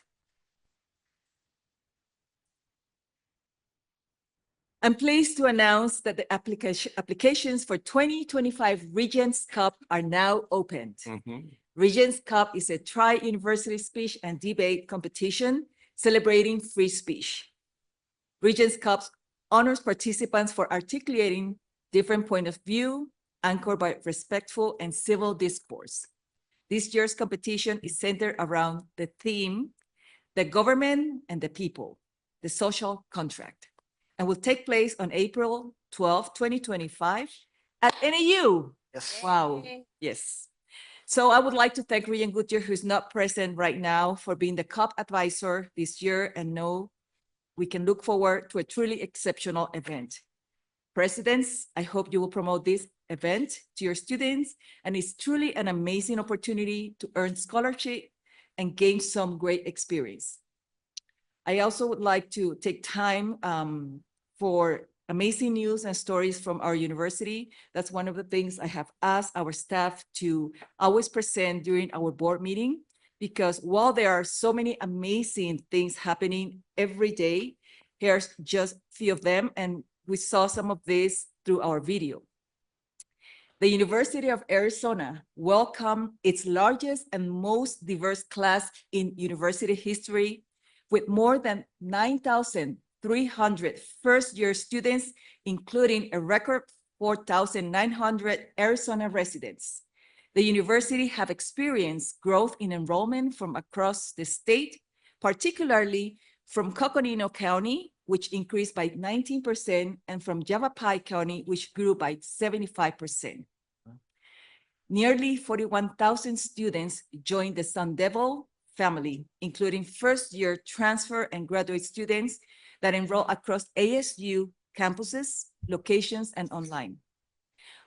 I'm pleased to announce that the applications for 2025 Regents Cup are now opened. Regents Cup is a tri-university speech and debate competition celebrating free speech. Regents Cup honors participants for articulating different point of view, anchored by respectful and civil discourse. This year's competition is centered around the theme, the government and the people, the social contract, and will take place on April 12, 2025 at NAU. Yes. Wow, yes. So I would like to thank Regent Goodyear, who's not present right now, for being the COP advisor this year, and know we can look forward to a truly exceptional event. Presidents, I hope you will promote this event to your students, and it's truly an amazing opportunity to earn scholarship and gain some great experience. I also would like to take time for amazing news and stories from our university. That's one of the things I have asked our staff to always present during our board meeting, because while there are so many amazing things happening every day, here's just a few of them, and we saw some of this through our video. The University of Arizona welcomed its largest and most diverse class in university history, with more than 9,300 first-year students, including a record 4,900 Arizona residents. The university have experienced growth in enrollment from across the state, particularly from Coconino County, which increased by 19%, and from Yavapai County, which grew by 75%. Nearly 41,000 students joined the Sun Devil family, including first-year transfer and graduate students that enroll across ASU campuses, locations, and online.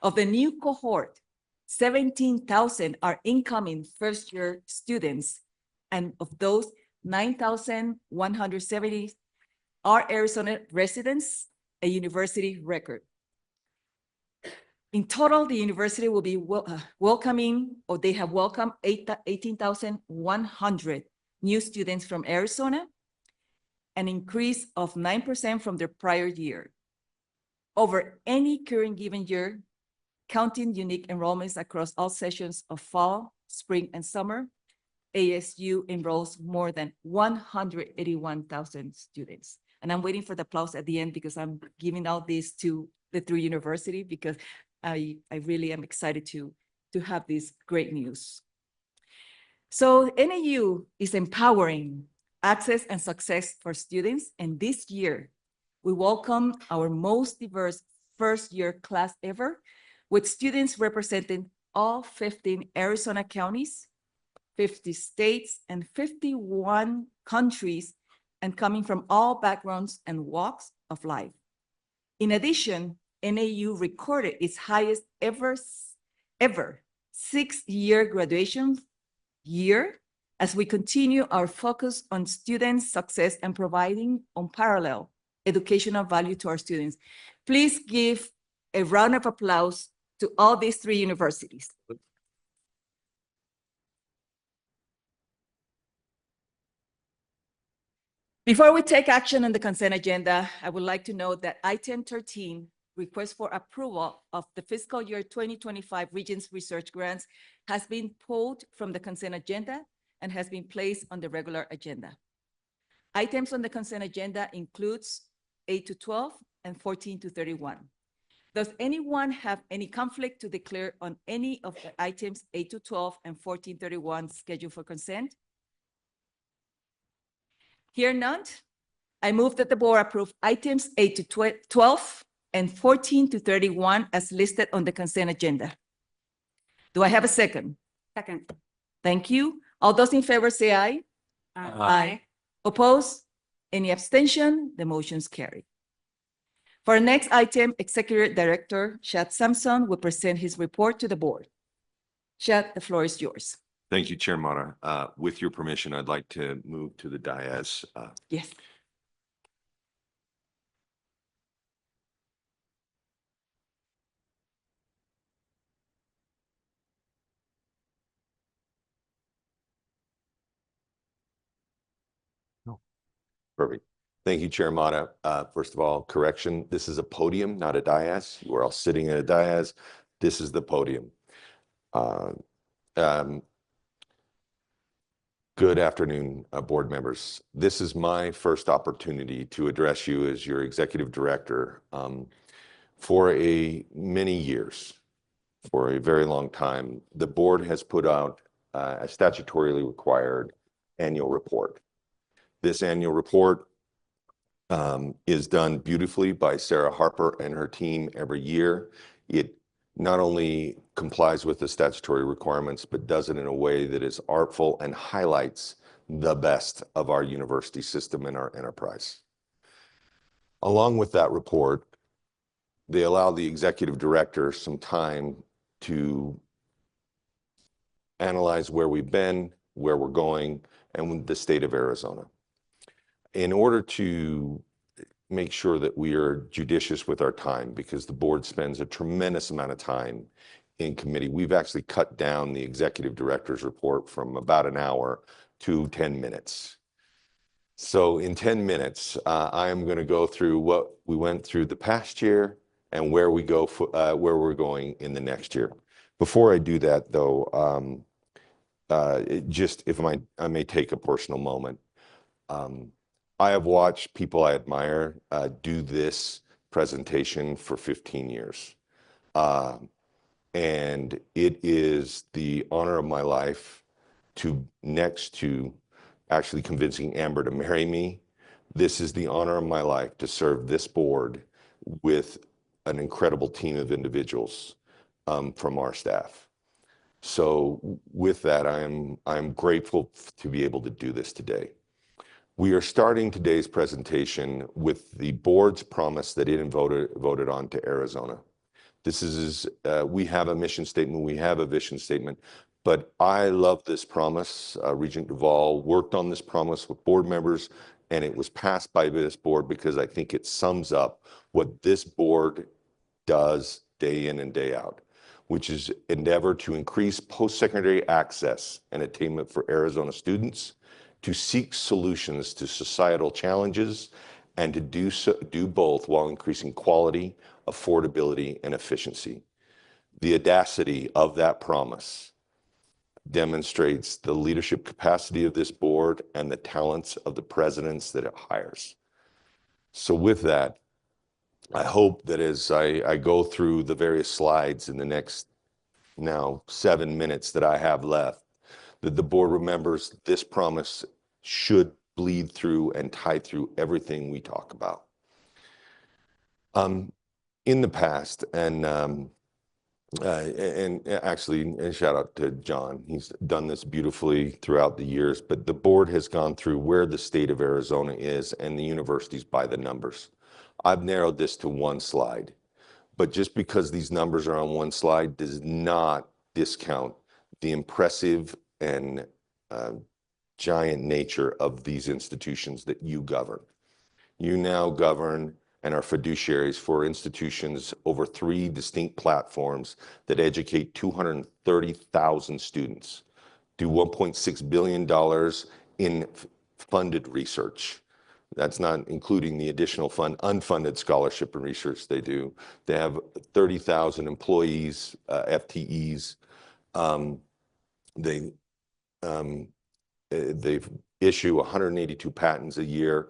Of the new cohort, 17,000 are incoming first-year students, and of those, 9,170 are Arizona residents, a university record. In total, the university will be welcoming, or they have welcomed 18,100 new students from Arizona, an increase of 9% from the prior year. Over any current given year, counting unique enrollments across all sessions of fall, spring, and summer, ASU enrolls more than 181,000 students. And I'm waiting for the applause at the end, because I'm giving out this to the three university, because I really am excited to have this great news. So NAU is empowering access and success for students, and this year we welcome our most diverse first-year class ever, with students representing all 15 Arizona counties, 50 states, and 51 countries, and coming from all backgrounds and walks of life. In addition, NAU recorded its highest ever 6-year graduation year, as we continue our focus on student success and providing unparalleled educational value to our students. Please give a round of applause to all these three universities. Before we take action on the consent agenda, I would like to note that item 13, request for approval of the fiscal year 2025 Regents Research Grants, has been pulled from the consent agenda and has been placed on the regular agenda. Items on the consent agenda includes 8 to 12 and 14 to 31. Does anyone have any conflict to declare on any of the items 8 to 12 and 1431 scheduled for consent? Here none, I move that the board approve items 8 to 12 and 14 to 31 as listed on the consent agenda. Do I have a second? Second. Thank you. All those in favor say aye. Aye. Opposed? Any abstention? The motion's carried. For our next item, Executive Director Chad Sampson will present his report to the board. Chad, the floor is yours. Thank you, Chair Mata. With your permission, I'd like to move to the dais. Yes. Perfect. Thank you, Chair Mata. First of all, correction, this is a podium, not a dais. You are all sitting at a dais. This is the podium. Good afternoon, board members. This is my first opportunity to address you as your executive director for many years, for a very long time. The board has put out a statutorily required annual report. This annual report is done beautifully by Sarah Harper and her team every year. It not only complies with the statutory requirements, but does it in a way that is artful and highlights the best of our university system and our enterprise. Along with that report, they allow the executive director some time to analyze where we've been, where we're going, and the state of Arizona. In order to make sure that we are judicious with our time, because the board spends a tremendous amount of time in committee. We've actually cut down the executive director's report from about an hour to 10 minutes. So in 10 minutes, I am going to go through what we went through the past year and where we go, where we're going in the next year. Before I do that, though, if I may take a personal moment. I have watched people I admire do this presentation for 15 years. And it is the honor of my life next to actually convincing Amber to marry me. This is the honor of my life to serve this board with an incredible team of individuals from our staff. So with that, I'm grateful to be able to do this today. We are starting today's presentation with the board's promise that it voted on to Arizona. This is, we have a mission statement, we have a vision statement, but I love this promise. Regent Duvall worked on this promise with board members, and it was passed by this board because I think it sums up what this board does day in and day out, which is endeavor to increase post-secondary access and attainment for Arizona students, to seek solutions to societal challenges, and to do both while increasing quality, affordability, and efficiency. The audacity of that promise demonstrates the leadership capacity of this board and the talents of the presidents that it hires. So with that, I hope that as I go through the various slides in the next now 7 minutes that I have left, that the board remembers this promise should bleed through and tie through everything we talk about. In the past, and actually, a shout out to John, he's done this beautifully throughout the years, but the board has gone through where the state of Arizona is and the universities by the numbers. I've narrowed this to one slide, but just because these numbers are on one slide does not discount the impressive and giant nature of these institutions that you govern. You now govern and are fiduciaries for institutions over 3 distinct platforms that educate 230,000 students, do $1.6 billion in funded research. That's not including the additional unfunded scholarship and research they do. They have 30,000 employees, FTEs. They issue 182 patents a year,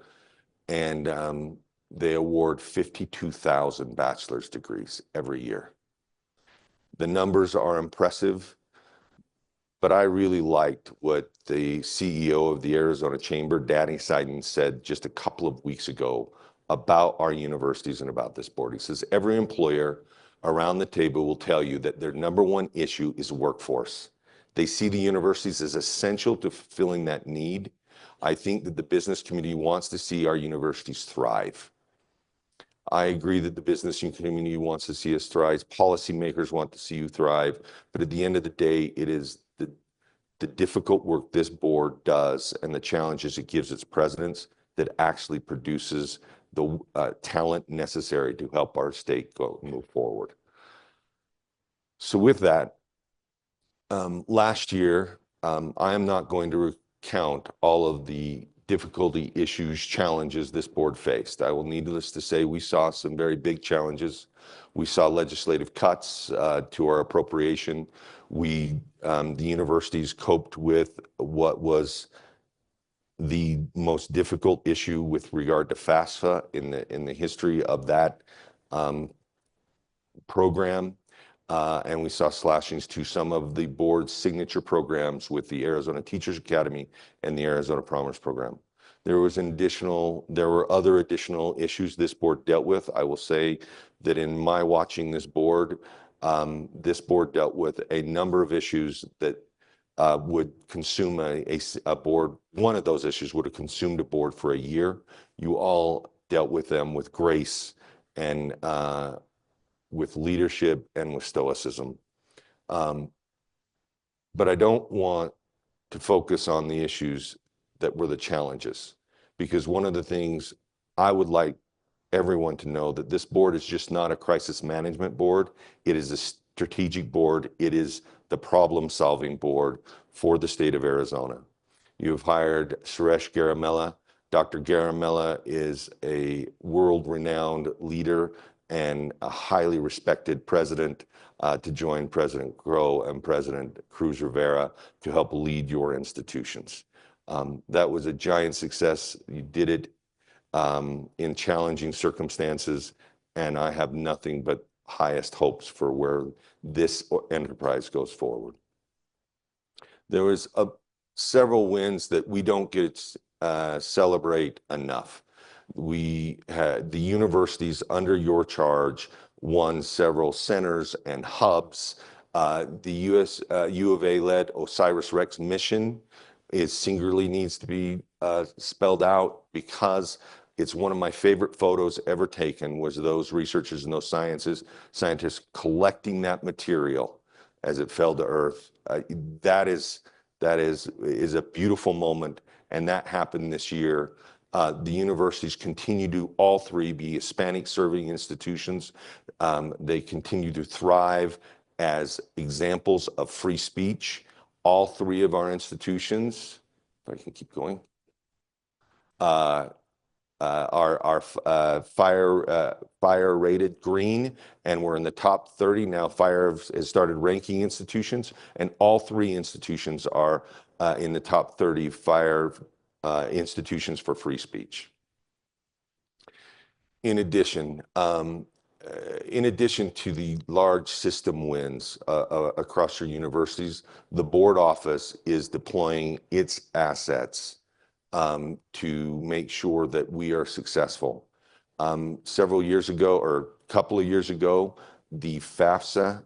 and they award 52,000 bachelor's degrees every year. The numbers are impressive, but I really liked what the CEO of the Arizona Chamber, Danny Seiden, said just a couple of weeks ago about our universities and about this board. He says, every employer around the table will tell you that their #1 issue is workforce. They see the universities as essential to fulfilling that need. I think that the business community wants to see our universities thrive. I agree that the business community wants to see us thrive. Policymakers want to see you thrive. But at the end of the day, it is the difficult work this board does and the challenges it gives its presidents that actually produces the talent necessary to help our state move forward. So with that, last year, I am not going to recount all of the difficulty, issues, challenges this board faced. I will needless to say, we saw some very big challenges. We saw legislative cuts to our appropriation. The universities coped with what was the most difficult issue with regard to FAFSA in the history of that program. And we saw slashings to some of the board's signature programs with the Arizona Teachers Academy and the Arizona Promise Program. There were other additional issues this board dealt with. I will say that in my watching this board dealt with a number of issues that would consume a board. One of those issues would have consumed a board for a year. You all dealt with them with grace and with leadership and with stoicism. But I don't want to focus on the issues that were the challenges, because one of the things I would like everyone to know that this board is just not a crisis management board. It is a strategic board. It is the problem-solving board for the state of Arizona. You've hired Suresh Garamella. Dr. Garamella is a world-renowned leader and a highly respected president to join President Crow and President Cruz Rivera to help lead your institutions. That was a giant success. You did it in challenging circumstances, and I have nothing but highest hopes for where this enterprise goes forward. There was several wins that we don't get celebrate enough. We had the universities under your charge won several centers and hubs. The U of A-led OSIRIS-REx mission singularly needs to be spelled out, because it's one of my favorite photos ever taken was those researchers and those scientists collecting that material as it fell to earth. That is a beautiful moment, and that happened this year. The universities continue to all three be Hispanic serving institutions. They continue to thrive as examples of free speech. All three of our institutions, if I can keep going, are fire rated green, and we're in the top 30 now. Fire has started ranking institutions, and all three institutions are in the top 30 fire institutions for free speech. In addition to the large system wins across your universities, the board office is deploying its assets to make sure that we are successful. Several years ago, or a couple of years ago, the FAFSA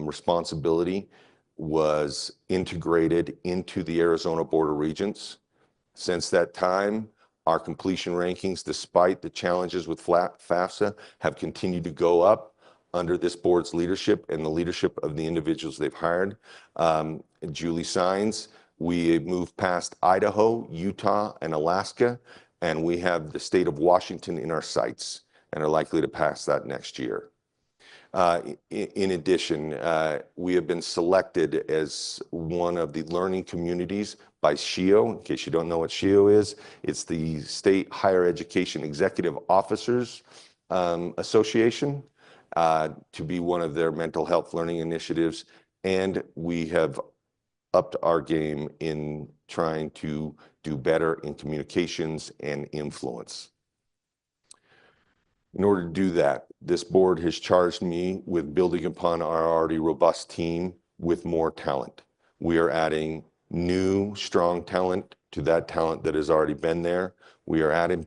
responsibility was integrated into the Arizona Board of Regents. Since that time, our completion rankings, despite the challenges with FAFSA, have continued to go up under this board's leadership and the leadership of the individuals they've hired. Julie Signs, we moved past Idaho, Utah, and Alaska, and we have the state of Washington in our sights and are likely to pass that next year. In addition, we have been selected as one of the learning communities by SHEO. In case you don't know what SHEO is, it's the State Higher Education Executive Officers Association, to be one of their mental health learning initiatives. And we have upped our game in trying to do better in communications and influence. In order to do that, this board has charged me with building upon our already robust team with more talent. We are adding new, strong talent to that talent that has already been there. We are adding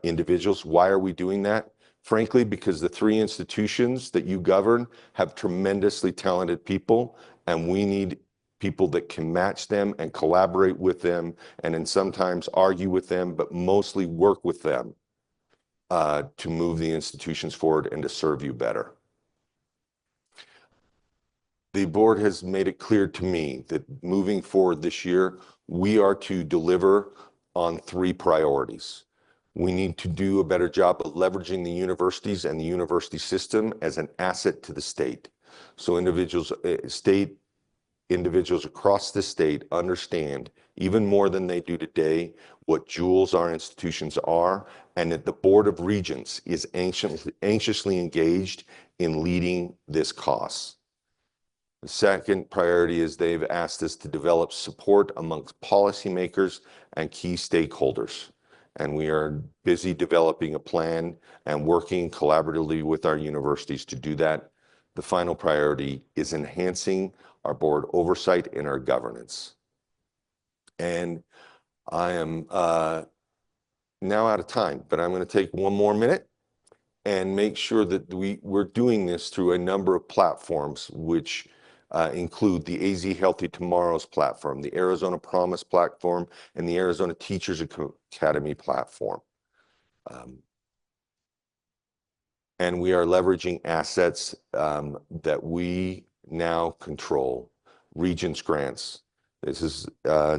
individuals. Why are we doing that? Frankly, because the three institutions that you govern have tremendously talented people, and we need people that can match them and collaborate with them, and then sometimes argue with them, but mostly work with them to move the institutions forward and to serve you better. The board has made it clear to me that moving forward this year, we are to deliver on 3 priorities. We need to do a better job of leveraging the universities and the university system as an asset to the state. So individuals across the state understand, even more than they do today, what jewels our institutions are, and that the Board of Regents is anxiously engaged in leading this cause. The second priority is they've asked us to develop support amongst policymakers and key stakeholders. And we are busy developing a plan and working collaboratively with our universities to do that. The final priority is enhancing our board oversight and our governance. And I am now out of time, but I'm going to take one more minute and make sure that we're doing this through a number of platforms, which include the AZ Healthy Tomorrows platform, the Arizona Promise platform, and the Arizona Teachers Academy platform. And we are leveraging assets that we now control, Regents grants. This is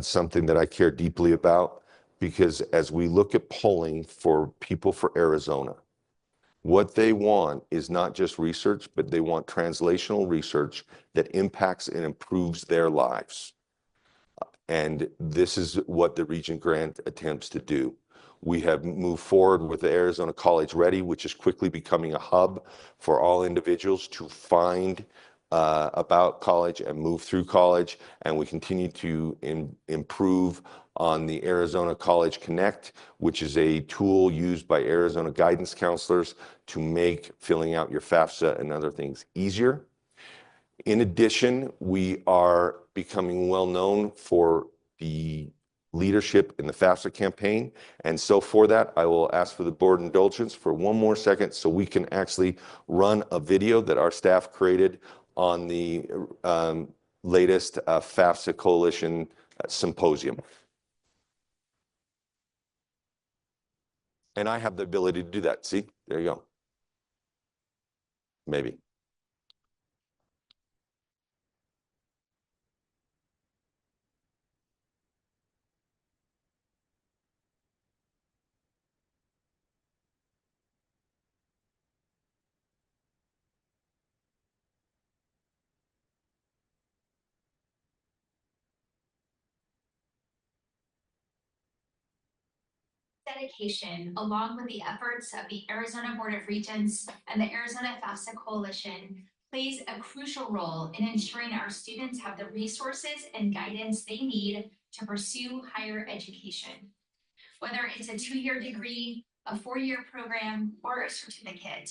something that I care deeply about, because as we look at polling for people for Arizona, what they want is not just research, but they want translational research that impacts and improves their lives. And this is what the Regent Grant attempts to do. We have moved forward with the Arizona College Ready, which is quickly becoming a hub for all individuals to find about college and move through college. And we continue to improve on the Arizona College Connect, which is a tool used by Arizona guidance counselors to make filling out your FAFSA and other things easier. In addition, we are becoming well known for the leadership in the FAFSA campaign. And so for that, I will ask for the board indulgence for one more second so we can actually run a video that our staff created on the latest FAFSA Coalition Symposium. And I have the ability to do that. See, there you go. Maybe. Dedication, along with the efforts of the Arizona Board of Regents and the Arizona FAFSA Coalition, plays a crucial role in ensuring our students have the resources and guidance they need to pursue higher education. Whether it's a 2-year degree, a 4-year program, or a certificate,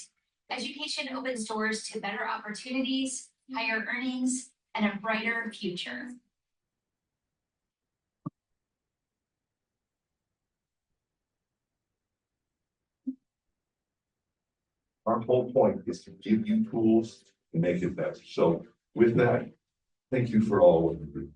education opens doors to better opportunities, higher earnings, and a brighter future. Our whole point is to give you tools to make it better. So with that, thank you for all what you do.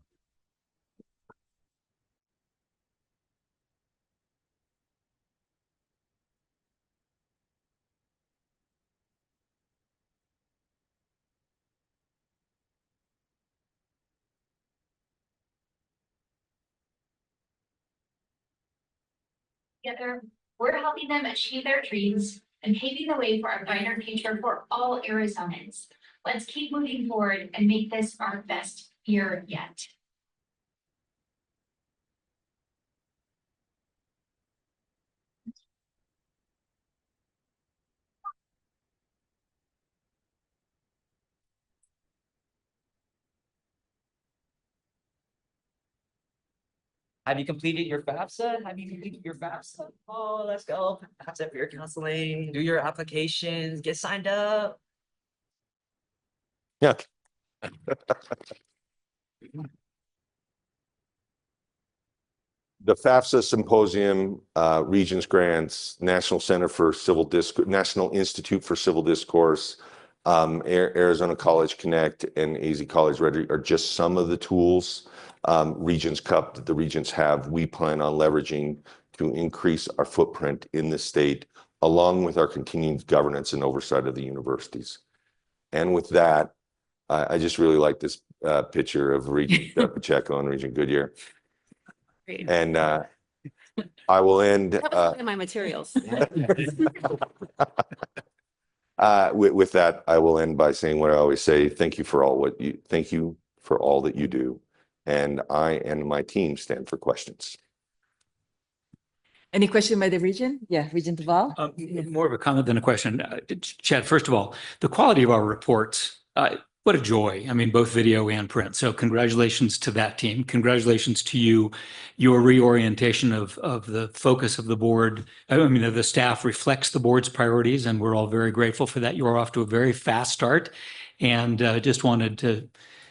Together, we're helping them achieve their dreams and paving the way for a brighter future for all Arizonans. Let's keep moving forward and make this our best year yet. Have you completed your FAFSA? Have you completed your FAFSA? Oh, let's go. FAFSA peer counseling, do your applications, get signed up. Yeah. The FAFSA Symposium, Regents Grants, National Institute for Civil Discourse, Arizona College Connect and AZ College Ready are just some of the tools. Regents Cup that the regents have, we plan on leveraging to increase our footprint in the state, along with our continued governance and oversight of the universities. And with that, I just really like this picture of Regent Pacheco and Regent Goodyear. Great. And I will end. That was one of my materials. With that, I will end by saying what I always say: thank you for all that you do, and I and my team stand for questions. Any question by the region? Yeah, Regent Duval. More of a comment than a question. Chad, first of all, the quality of our reports, what a joy. I mean, both video and print. So congratulations to that team. Congratulations to you. Your reorientation of the focus of the board, I mean, of the staff reflects the board's priorities, and we're all very grateful for that. You're off to a very fast start. And just wanted to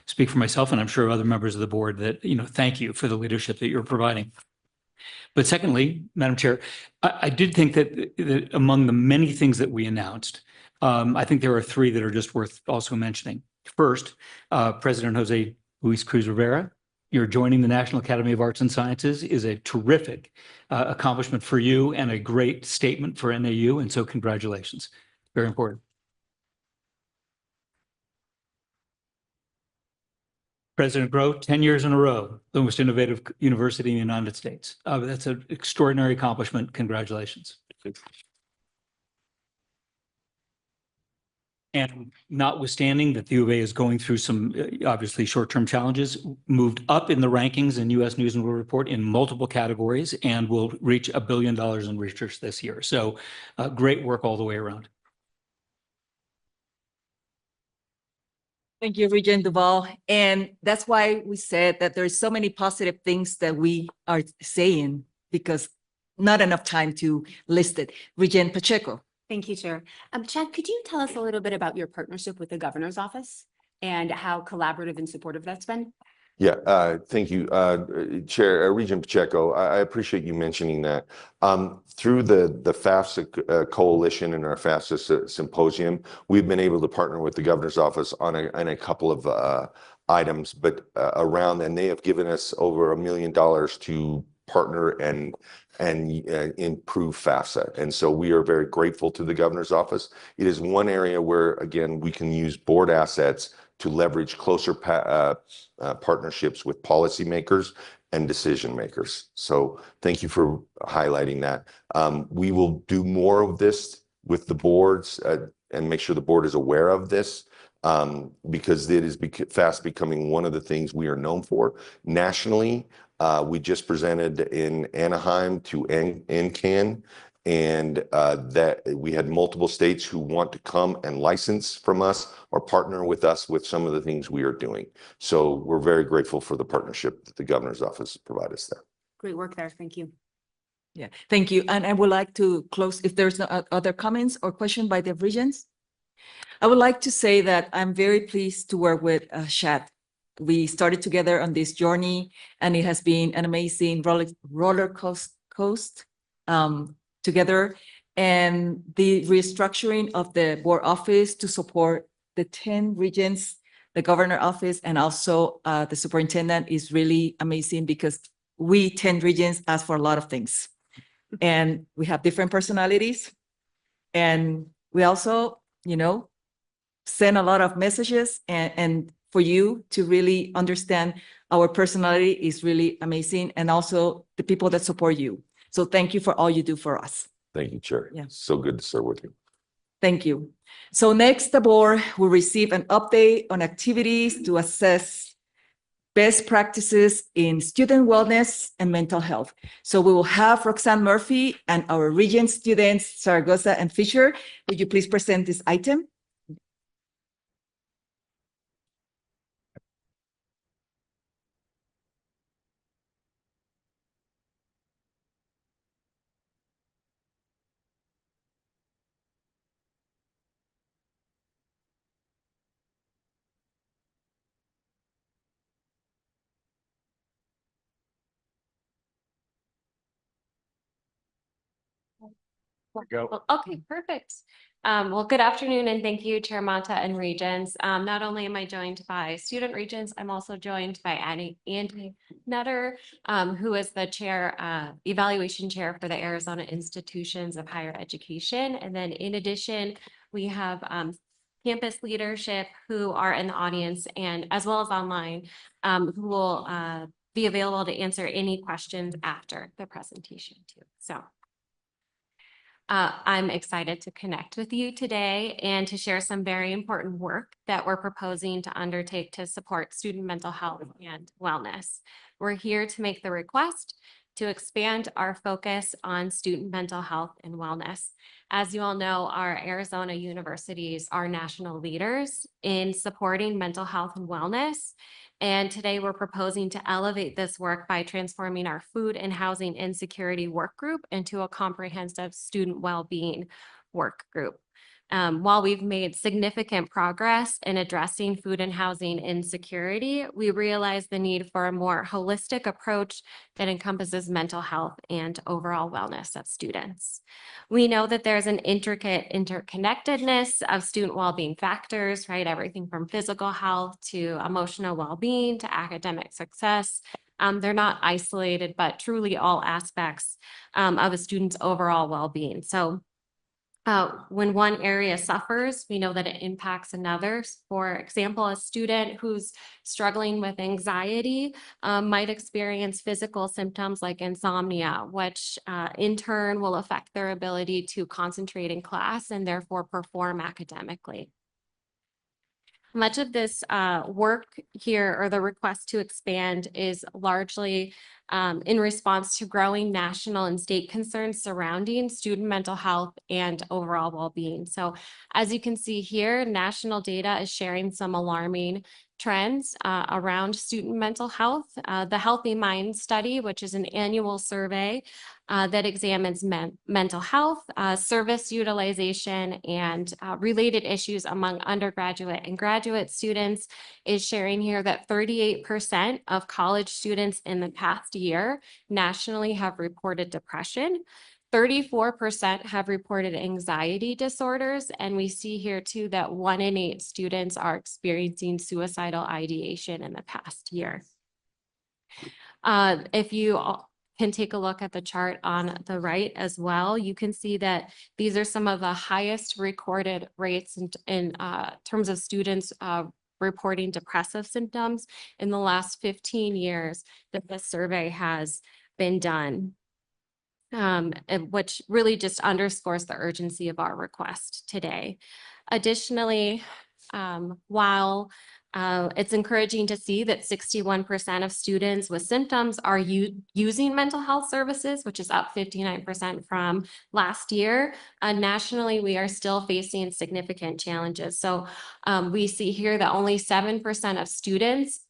speak for myself, and I'm sure other members of the board, that, thank you for the leadership that you're providing. But secondly, Madam Chair, I did think that among the many things that we announced, I think there are three that are just worth also mentioning. First, President Jose Luis Cruz Rivera, you're joining the National Academy of Arts and Sciences is a terrific accomplishment for you and a great statement for NAU. And so congratulations. Very important. President Grow, 10 years in a row, the most innovative university in the United States. That's an extraordinary accomplishment. Congratulations. And notwithstanding that the U of A is going through some obviously short-term challenges, moved up in the rankings in U.S. News and World Report in multiple categories and will reach $1 billion in research this year. So great work all the way around. Thank you, Regent Duval. And that's why we said that there's so many positive things that we are saying, because not enough time to list it. Regent Pacheco. Thank you, Chair. Chad, could you tell us a little bit about your partnership with the governor's office and how collaborative and supportive that's been? Yeah, thank you, Chair Regent Pacheco. I appreciate you mentioning that. Through the FAFSA coalition and our FAFSA symposium, we've been able to partner with the governor's office on a couple of items, but and they have given us over $1 million to partner and improve FAFSA. And so we are very grateful to the governor's office. It is one area where, again, we can use board assets to leverage closer partnerships with policymakers and decision makers. So thank you for highlighting that. We will do more of this with the boards and make sure the board is aware of this, because it is fast becoming one of the things we are known for nationally. We just presented in Anaheim to NCAN, and that we had multiple states who want to come and license from us or partner with us with some of the things we are doing. So we're very grateful for the partnership that the governor's office provided us there. Great work there. Thank you. Yeah, thank you. And I would like to close, if there's no other comments or question by the regents. I would like to say that I'm very pleased to work with Chad. We started together on this journey, and it has been an amazing roller coaster together. And the restructuring of the board office to support the 10 regions, the governor office, and also the superintendent is really amazing, because we 10 regions ask for a lot of things. And we have different personalities. And we also, send a lot of messages, and for you to really understand our personality is really amazing, and also the people that support you. So thank you for all you do for us. Thank you, Chair. Yeah. So good to serve with you. Thank you. So next, the board will receive an update on activities to assess best practices in student wellness and mental health. So we will have Roxanne Murphy and our Regent students, Zaragoza and Fisher. Would you please present this item? Go. Well, okay, perfect. Well, good afternoon and thank you, Chair Mata and Regents. Not only am I joined by student regents, I'm also joined by Andy Nutter, who is the chair, evaluation chair for the Arizona Institutions of Higher Education. And then in addition, we have campus leadership who are in the audience and as well as online, who will be available to answer any questions after the presentation too. So I'm excited to connect with you today and to share some very important work that we're proposing to undertake to support student mental health and wellness. We're here to make the request to expand our focus on student mental health and wellness. As you all know, our Arizona universities are national leaders in supporting mental health and wellness. And today we're proposing to elevate this work by transforming our food and housing insecurity work group into a comprehensive student well-being work group. While we've made significant progress in addressing food and housing insecurity, we realize the need for a more holistic approach that encompasses mental health and overall wellness of students. We know that there's an intricate interconnectedness of student well-being factors, right? Everything from physical health to emotional well-being to academic success. They're not isolated, but truly all aspects of a student's overall well-being. So when one area suffers, we know that it impacts another. For example, a student who's struggling with anxiety might experience physical symptoms like insomnia, which in turn will affect their ability to concentrate in class and therefore perform academically. Much of this work here, or the request to expand, is largely in response to growing national and state concerns surrounding student mental health and overall well-being. So as you can see here, national data is sharing some alarming trends around student mental health. The Healthy Mind Study, which is an annual survey that examines mental health, service utilization, and related issues among undergraduate and graduate students, is sharing here that 38% of college students in the past year nationally have reported depression. 34% have reported anxiety disorders, and we see here too that 1 in 8 students are experiencing suicidal ideation in the past year. If you can take a look at the chart on the right as well, you can see that these are some of the highest recorded rates in terms of students reporting depressive symptoms in the last 15 years that this survey has been done. Which really just underscores the urgency of our request today. Additionally, while it's encouraging to see that 61% of students with symptoms are using mental health services, which is up 59% from last year. Nationally, we are still facing significant challenges. So we see here that only 7% of students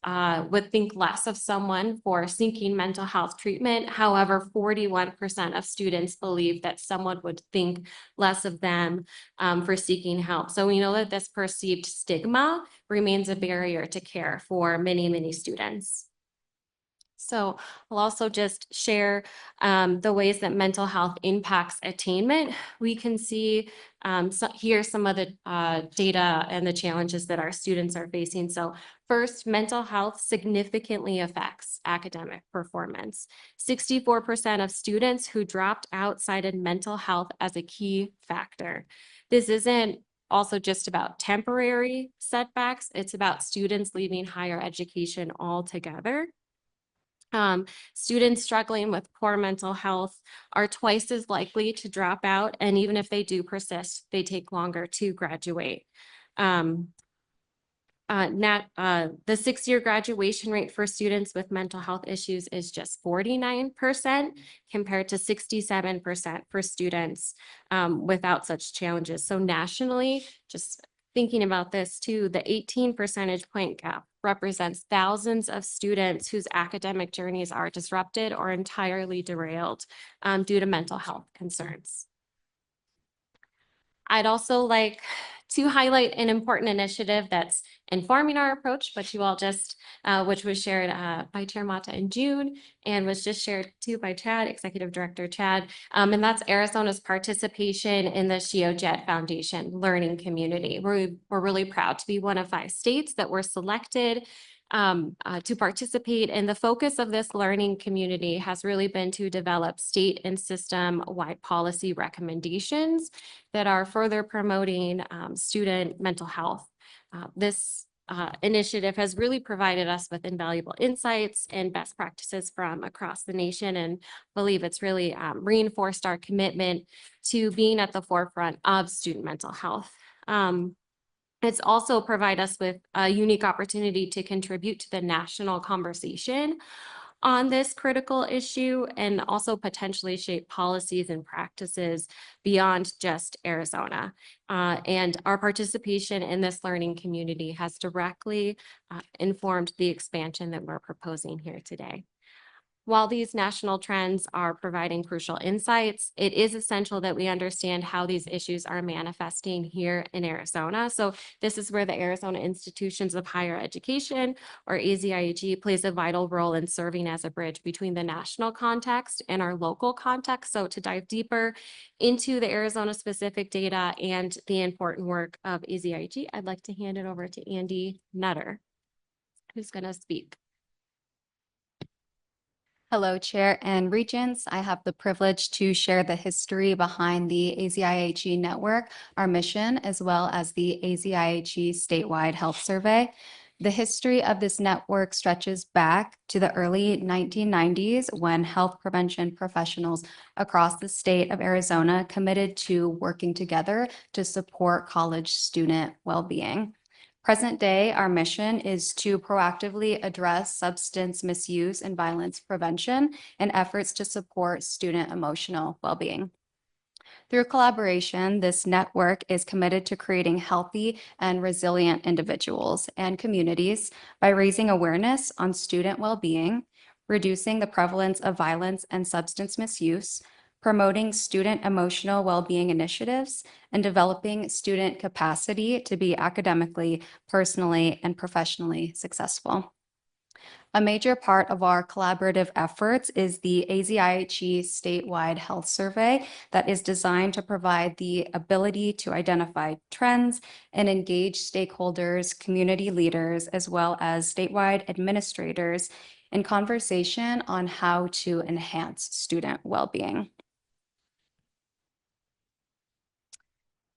would think less of someone for seeking mental health treatment. However, 41% of students believe that someone would think less of them for seeking help. So we know that this perceived stigma remains a barrier to care for many, many students. So I'll also just share the ways that mental health impacts attainment. We can see here some of the data and the challenges that our students are facing. So first, mental health significantly affects academic performance. 64% of students who dropped out cited mental health as a key factor. This isn't also just about temporary setbacks. It's about students leaving higher education altogether. Students struggling with poor mental health are twice as likely to drop out, and even if they do persist, they take longer to graduate. The 6-year graduation rate for students with mental health issues is just 49% compared to 67% for students without such challenges. So nationally, just thinking about this too, the 18 percentage point gap represents thousands of students whose academic journeys are disrupted or entirely derailed due to mental health concerns. I'd also like to highlight an important initiative that's informing our approach, but you all just, which was shared by Chair Mata in June and was just shared too by Chad, Executive Director Chad, and that's Arizona's participation in the ShioJet Foundation Learning Community. We're really proud to be one of 5 states that were selected to participate. And the focus of this learning community has really been to develop state and system-wide policy recommendations that are further promoting student mental health. This initiative has really provided us with invaluable insights and best practices from across the nation, and believe it's really reinforced our commitment to being at the forefront of student mental health. It's also provide us with a unique opportunity to contribute to the national conversation on this critical issue and also potentially shape policies and practices beyond just Arizona. And our participation in this learning community has directly informed the expansion that we're proposing here today. While these national trends are providing crucial insights, it is essential that we understand how these issues are manifesting here in Arizona. So this is where the Arizona Institutions of Higher Education, or AZIAG, plays a vital role in serving as a bridge between the national context and our local context. So to dive deeper into the Arizona-specific data and the important work of AZIAG, I'd like to hand it over to Andy Nutter, who's going to speak. Hello, Chair and Regents. I have the privilege to share the history behind the AZIAG network, our mission, as well as the AZIAG statewide health survey. The history of this network stretches back to the early 1990s when health prevention professionals across the state of Arizona committed to working together to support college student well-being. Present day, our mission is to proactively address substance misuse and violence prevention and efforts to support student emotional well-being. Through collaboration, this network is committed to creating healthy and resilient individuals and communities by raising awareness on student well-being, reducing the prevalence of violence and substance misuse, promoting student emotional well-being initiatives, and developing student capacity to be academically, personally, and professionally successful. A major part of our collaborative efforts is the AZIAG statewide health survey that is designed to provide the ability to identify trends and engage stakeholders, community leaders, as well as statewide administrators in conversation on how to enhance student well-being.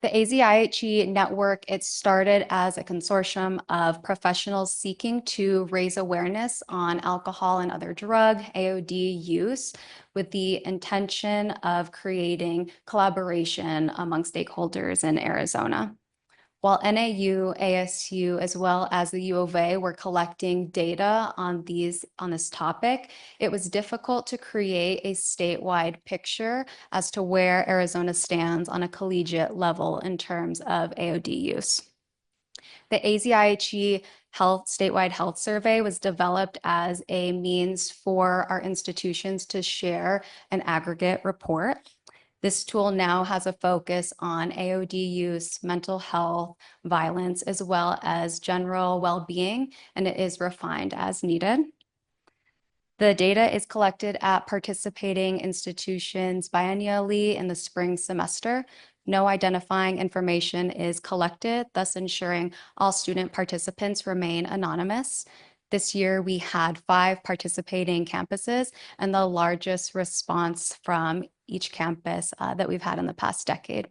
The AZIAG network, it started as a consortium of professionals seeking to raise awareness on alcohol and other drug AOD use with the intention of creating collaboration among stakeholders in Arizona. While NAU, ASU, as well as the U of A were collecting data on this topic, it was difficult to create a statewide picture as to where Arizona stands on a collegiate level in terms of AOD use. The AZIAG statewide health survey was developed as a means for our institutions to share an aggregate report. This tool now has a focus on AOD use, mental health, violence, as well as general well-being, and it is refined as needed. The data is collected at participating institutions biennially in the spring semester. No identifying information is collected, thus ensuring all student participants remain anonymous. This year, we had 5 participating campuses and the largest response from each campus that we've had in the past decade.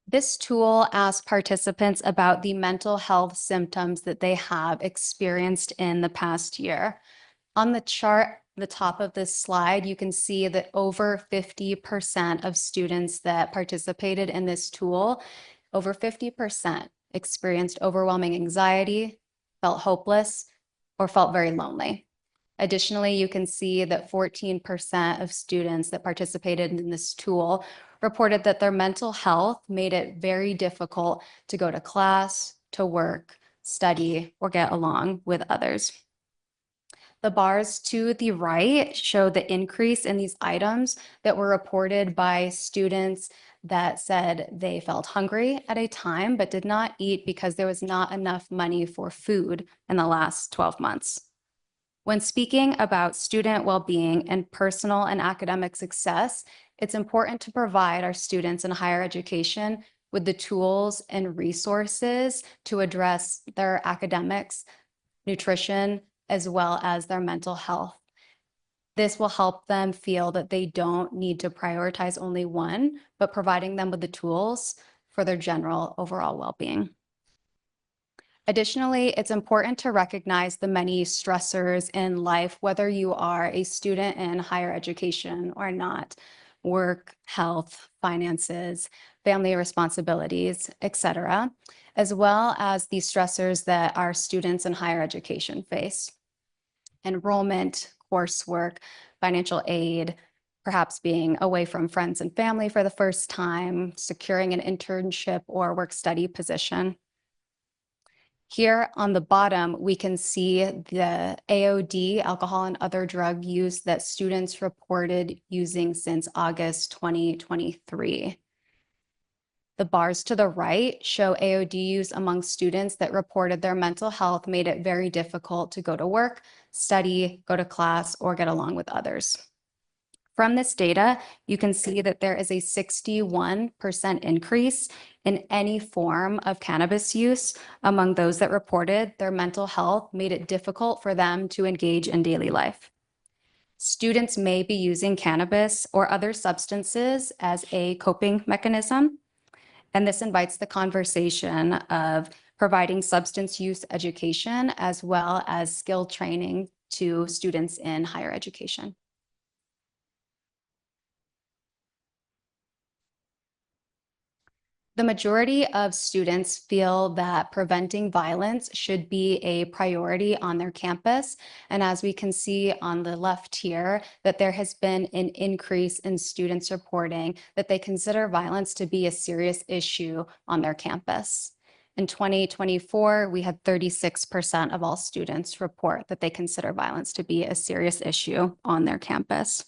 This tool asks participants about the mental health symptoms that they have experienced in the past year. On the chart, the top of this slide, you can see that over 50% of students that participated in this tool, over 50% experienced overwhelming anxiety, felt hopeless, or felt very lonely. Additionally, you can see that 14% of students that participated in this tool reported that their mental health made it very difficult to go to class, to work, study, or get along with others. The bars to the right show the increase in these items that were reported by students that said they felt hungry at a time but did not eat because there was not enough money for food in the last 12 months. When speaking about student well-being and personal and academic success, it's important to provide our students in higher education with the tools and resources to address their academics, nutrition, as well as their mental health. This will help them feel that they don't need to prioritize only one, but providing them with the tools for their general overall well-being. Additionally, it's important to recognize the many stressors in life, whether you are a student in higher education or not: work, health, finances, family responsibilities, etc., as well as the stressors that our students in higher education face: enrollment, coursework, financial aid, perhaps being away from friends and family for the first time, securing an internship or work-study position. Here on the bottom, we can see the AOD, alcohol and other drug use, that students reported using since August 2023. The bars to the right show AOD use among students that reported their mental health made it very difficult to go to work, study, go to class, or get along with others. From this data, you can see that there is a 61% increase in any form of cannabis use among those that reported their mental health made it difficult for them to engage in daily life. Students may be using cannabis or other substances as a coping mechanism, and this invites the conversation of providing substance use education as well as skill training to students in higher education. The majority of students feel that preventing violence should be a priority on their campus. And as we can see on the left here, that there has been an increase in students reporting that they consider violence to be a serious issue on their campus. In 2024, we had 36% of all students report that they consider violence to be a serious issue on their campus.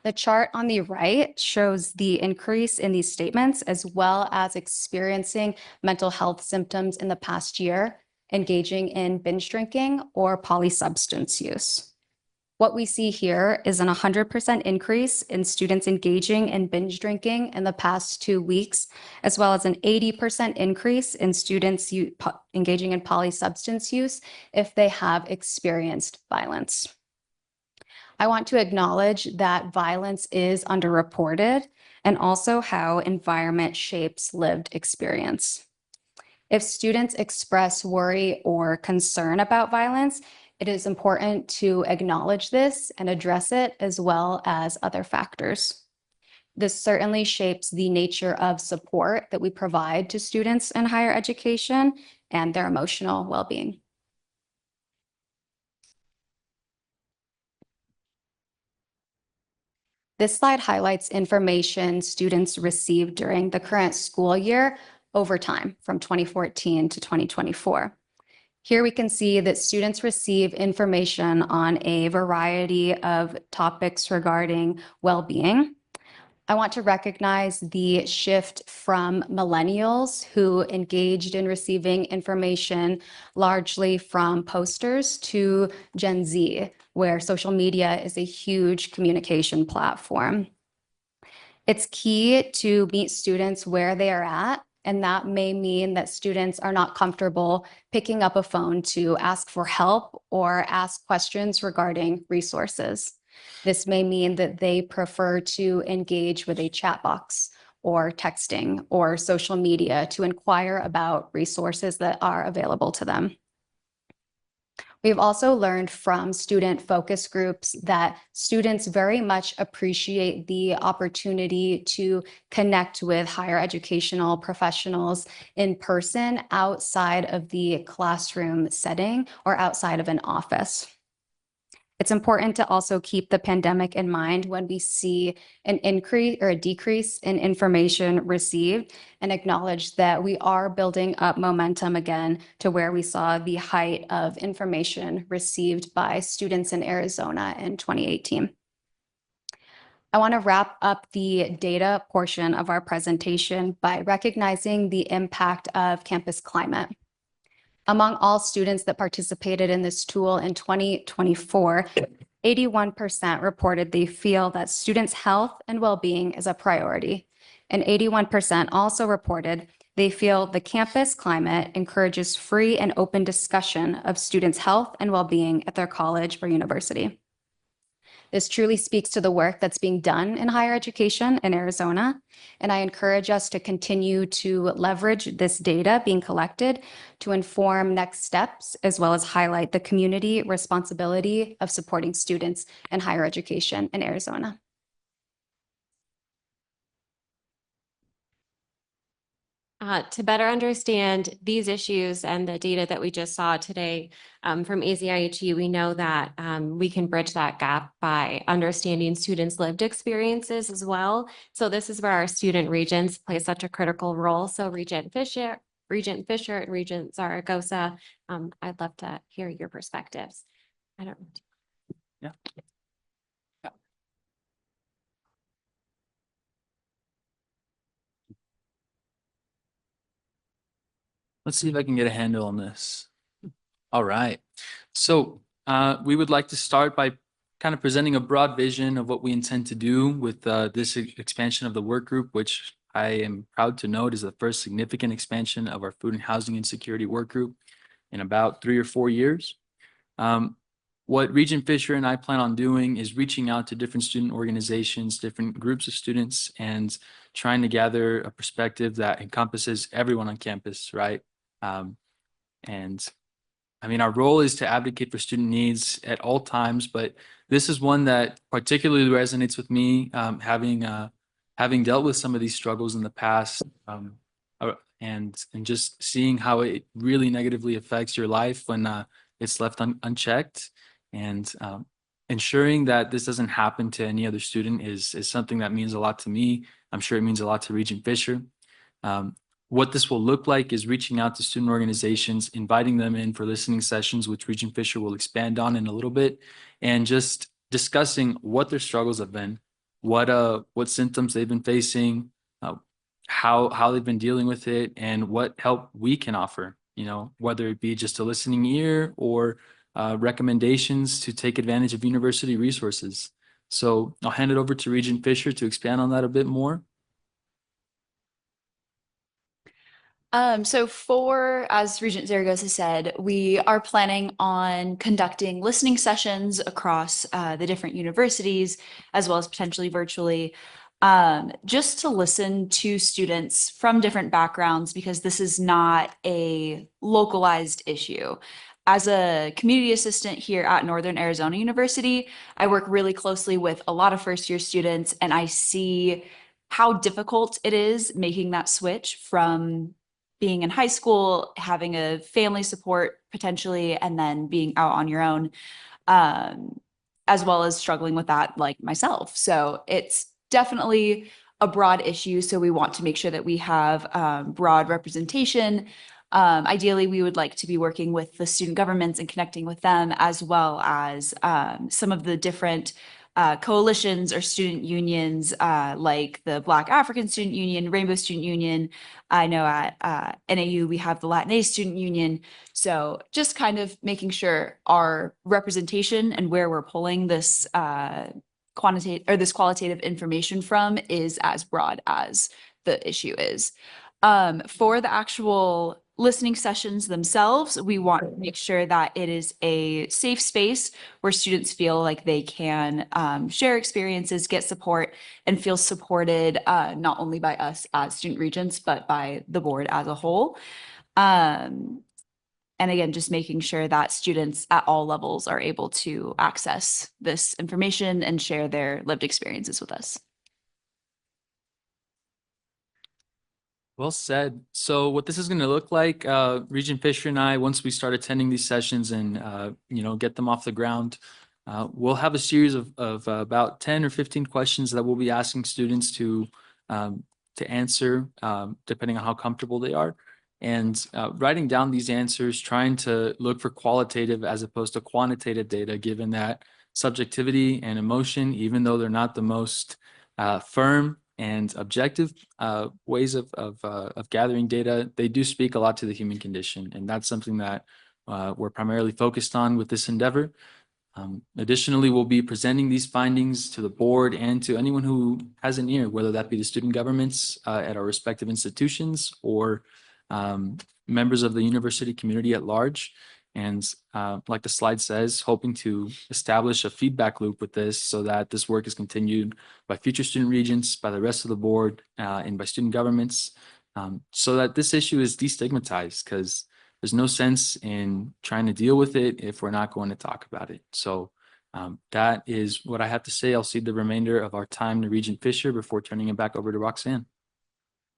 The chart on the right shows the increase in these statements, as well as experiencing mental health symptoms in the past year, engaging in binge drinking or polysubstance use. What we see here is an 100% increase in students engaging in binge drinking in the past 2 weeks, as well as an 80% increase in students engaging in polysubstance use if they have experienced violence. I want to acknowledge that violence is underreported and also how environment shapes lived experience. If students express worry or concern about violence, it is important to acknowledge this and address it as well as other factors. This certainly shapes the nature of support that we provide to students in higher education and their emotional well-being. This slide highlights information students received during the current school year over time from 2014 to 2024. Here we can see that students receive information on a variety of topics regarding well-being. I want to recognize the shift from millennials who engaged in receiving information largely from posters to Gen Z, where social media is a huge communication platform. It's key to meet students where they are at, and that may mean that students are not comfortable picking up a phone to ask for help or ask questions regarding resources. This may mean that they prefer to engage with a chat box or texting or social media to inquire about resources that are available to them. We've also learned from student focus groups that students very much appreciate the opportunity to connect with higher educational professionals in person outside of the classroom setting or outside of an office. It's important to also keep the pandemic in mind when we see an increase or a decrease in information received, and acknowledge that we are building up momentum again to where we saw the height of information received by students in Arizona in 2018. I want to wrap up the data portion of our presentation by recognizing the impact of campus climate. Among all students that participated in this tool in 2024, 81% reported they feel that students' health and well-being is a priority. And 81% also reported they feel the campus climate encourages free and open discussion of students' health and well-being at their college or university. This truly speaks to the work that's being done in higher education in Arizona, and I encourage us to continue to leverage this data being collected to inform next steps, as well as highlight the community responsibility of supporting students in higher education in Arizona. To better understand these issues and the data that we just saw today from AZIHE, we know that we can bridge that gap by understanding students' lived experiences as well. So this is where our student regents play such a critical role. So Regent Fisher, and Regent Zaragoza, I'd love to hear your perspectives. I don't. Yeah. Let's see if I can get a handle on this. All right. So we would like to start by kind of presenting a broad vision of what we intend to do with this expansion of the work group, which I am proud to note is the first significant expansion of our food and housing insecurity work group in about 3 or 4 years. What Regent Fisher and I plan on doing is reaching out to different student organizations, different groups of students, and trying to gather a perspective that encompasses everyone on campus, right? And I mean, our role is to advocate for student needs at all times, but this is one that particularly resonates with me, having dealt with some of these struggles in the past, and just seeing how it really negatively affects your life when it's left unchecked, and ensuring that this doesn't happen to any other student is something that means a lot to me. I'm sure it means a lot to Regent Fisher. What this will look like is reaching out to student organizations, inviting them in for listening sessions, which Regent Fisher will expand on in a little bit, and just discussing what their struggles have been, what symptoms they've been facing, how they've been dealing with it, and what help we can offer, you know, whether it be just a listening ear or recommendations to take advantage of university resources. So I'll hand it over to Regent Fisher to expand on that a bit more. As Regent Zaragoza said, we are planning on conducting listening sessions across the different universities, as well as potentially virtually, just to listen to students from different backgrounds, because this is not a localized issue. As a community assistant here at Northern Arizona University, I work really closely with a lot of first-year students, and I see how difficult it is making that switch from being in high school, having a family support potentially, and then being out on your own, as well as struggling with that like myself. So it's definitely a broad issue. So we want to make sure that we have broad representation. Ideally, we would like to be working with the student governments and connecting with them, as well as some of the different coalitions or student unions, like the Black African Student Union, Rainbow Student Union. I know at NAU we have the Latinx Student Union. So just kind of making sure our representation and where we're pulling this qualitative information from is as broad as the issue is. For the actual listening sessions themselves, we want to make sure that it is a safe space where students feel like they can share experiences, get support, and feel supported not only by us as student regents, but by the board as a whole. And again, just making sure that students at all levels are able to access this information and share their lived experiences with us. Well said. So what this is going to look like, Regent Fisher and I, once we start attending these sessions and, get them off the ground, We'll have a series of about 10 or 15 questions that we'll be asking students to answer, depending on how comfortable they are. And writing down these answers, trying to look for qualitative as opposed to quantitative data, given that subjectivity and emotion, even though they're not the most firm and objective ways of gathering data, they do speak a lot to the human condition. And that's something that we're primarily focused on with this endeavor. Additionally, we'll be presenting these findings to the board and to anyone who has an ear, whether that be the student governments at our respective institutions or members of the university community at large. And like the slide says, hoping to establish a feedback loop with this so that this work is continued by future student regents, by the rest of the board, and by student governments, so that this issue is destigmatized, because there's no sense in trying to deal with it if we're not going to talk about it. So that is what I have to say. I'll cede the remainder of our time to Regent Fisher before turning it back over to Roxanne.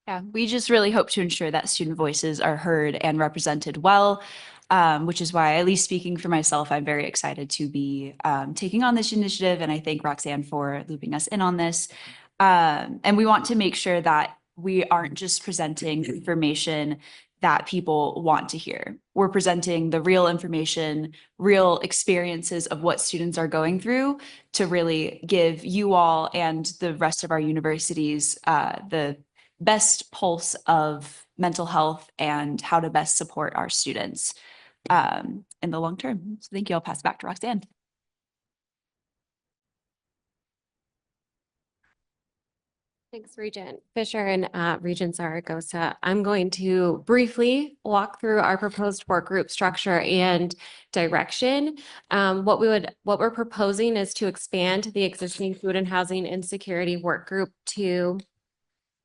Yeah, we just really hope to ensure that student voices are heard and represented well, which is why, at least speaking for myself, I'm very excited to be taking on this initiative. And I thank Roxanne for looping us in on this. And we want to make sure that we aren't just presenting information that people want to hear. We're presenting the real information, real experiences of what students are going through to really give you all and the rest of our universities the best pulse of mental health and how to best support our students in the long term. So thank you. I'll pass it back to Roxanne. Thanks, Regent Fisher and Regent Zaragoza. I'm going to briefly walk through our proposed work group structure and direction. What we're proposing is to expand the existing food and housing insecurity work group to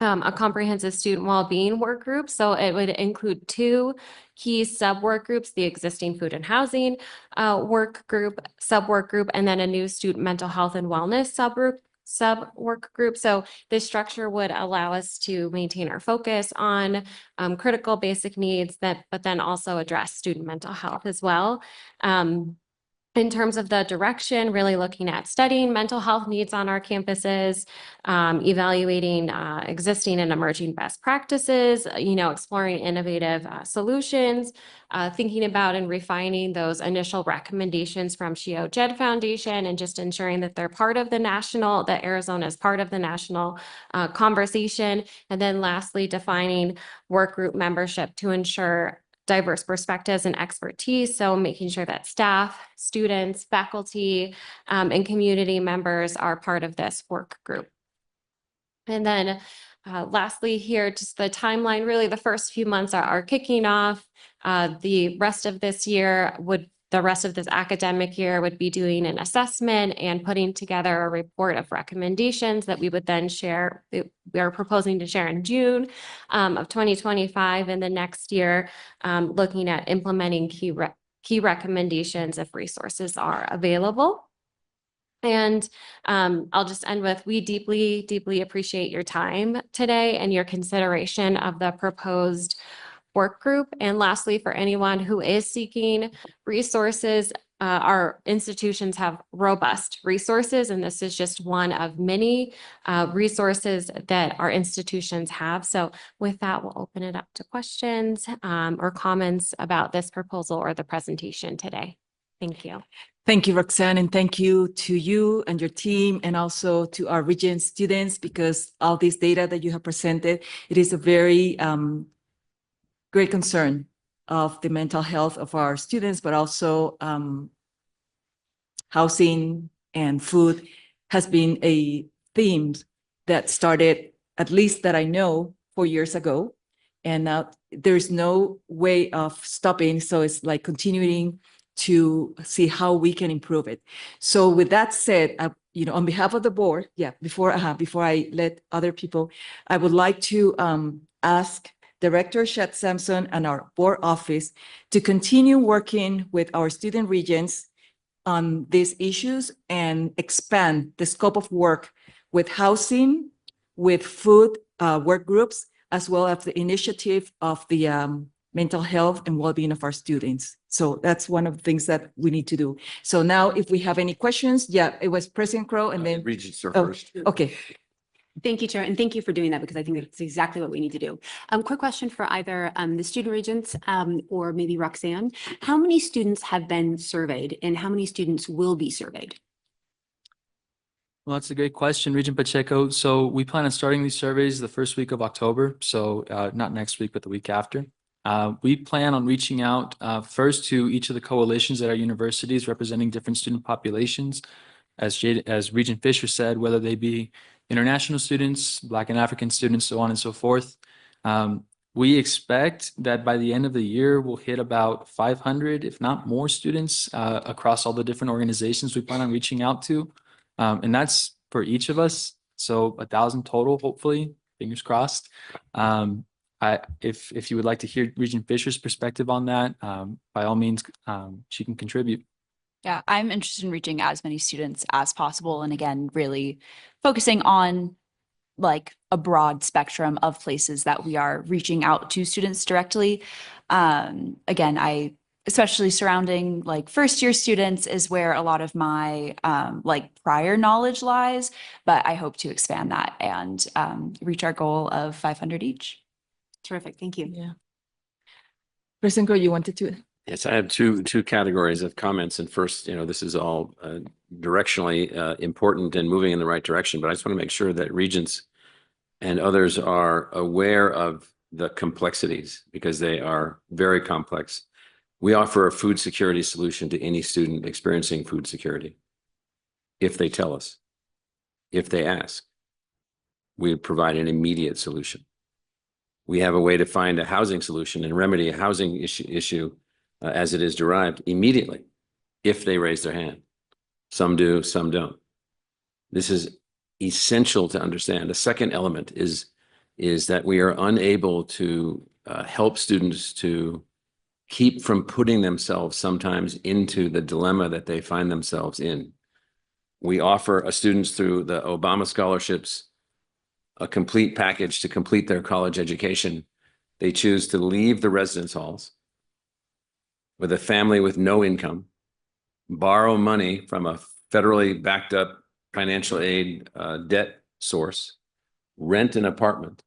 a comprehensive student well-being work group. So it would include two key sub-work groups, the existing food and housing work group, sub-work group, and then a new student mental health and wellness sub-work group. So this structure would allow us to maintain our focus on critical basic needs, but then also address student mental health as well. In terms of the direction, really looking at studying mental health needs on our campuses, evaluating existing and emerging best practices, exploring innovative solutions, thinking about and refining those initial recommendations from SHIO JED Foundation, and just ensuring that they're part of that Arizona is part of the national conversation. And then lastly, defining work group membership to ensure diverse perspectives and expertise. So making sure that staff, students, faculty, and community members are part of this work group. And then lastly here, just the timeline, really the first few months are kicking off. The rest of this academic year would be doing an assessment and putting together a report of recommendations that we would then share. We are proposing to share in June of 2025, and the next year looking at implementing key recommendations if resources are available. And I'll just end with, we deeply, deeply appreciate your time today and your consideration of the proposed work group. And lastly, for anyone who is seeking resources, our institutions have robust resources, and this is just one of many resources that our institutions have. So with that, we'll open it up to questions or comments about this proposal or the presentation today. Thank you. Thank you, Roxanne, and thank you to you and your team, and also to our Regent students, because all this data that you have presented, it is a very great concern of the mental health of our students, but also housing and food has been a theme that started, at least that I know, 4 years ago. And now there's no way of stopping. So it's like continuing to see how we can improve it. So with that said, on behalf of the board, before I let other people, I would like to ask Director Chet Sampson and our board office to continue working with our student regents on these issues and expand the scope of work with housing, with food work groups, as well as the initiative of the mental health and well-being of our students. So that's one of the things that we need to do. So now if we have any questions, yeah, it was President Crow and then. Regents are Oh, first. Okay. Thank you, Chair, and thank you for doing that because I think that's exactly what we need to do. Quick question for either the student regents or maybe Roxanne. How many students have been surveyed and how many students will be surveyed? Well, that's a great question, Regent Pacheco. So we plan on starting these surveys the first week of October. So not next week, but the week after. We plan on reaching out first to each of the coalitions at our universities representing different student populations. As Regent Fisher said, whether they be international students, Black and African students, so on and so forth. We expect that by the end of the year, we'll hit about 500, if not more students across all the different organizations we plan on reaching out to. And that's for each of us. So 1,000 total, hopefully, fingers crossed. If you would like to hear Regent Fisher's perspective on that, by all means, she can contribute. Yeah, I'm interested in reaching as many students as possible. And again, really focusing on like a broad spectrum of places that we are reaching out to students directly. Again, especially surrounding like first year students is where a lot of my like prior knowledge lies, but I hope to expand that and reach our goal of 500 each. Terrific, thank you. Yeah. President Crow, you wanted to? Yes, I have two categories of comments. And first, this is all directionally important and moving in the right direction. But I just want to make sure that regents and others are aware of the complexities because they are very complex. We offer a food security solution to any student experiencing food security. If they tell us, if they ask, we provide an immediate solution. We have a way to find a housing solution and remedy a housing issue as it is derived immediately if they raise their hand. Some do, some don't. This is essential to understand. The second element is that we are unable to help students to keep from putting themselves sometimes into the dilemma that they find themselves in. We offer students through the Obama scholarships a complete package to complete their college education. They choose to leave the residence halls with a family with no income, borrow money from a federally backed up financial aid debt source, rent an apartment,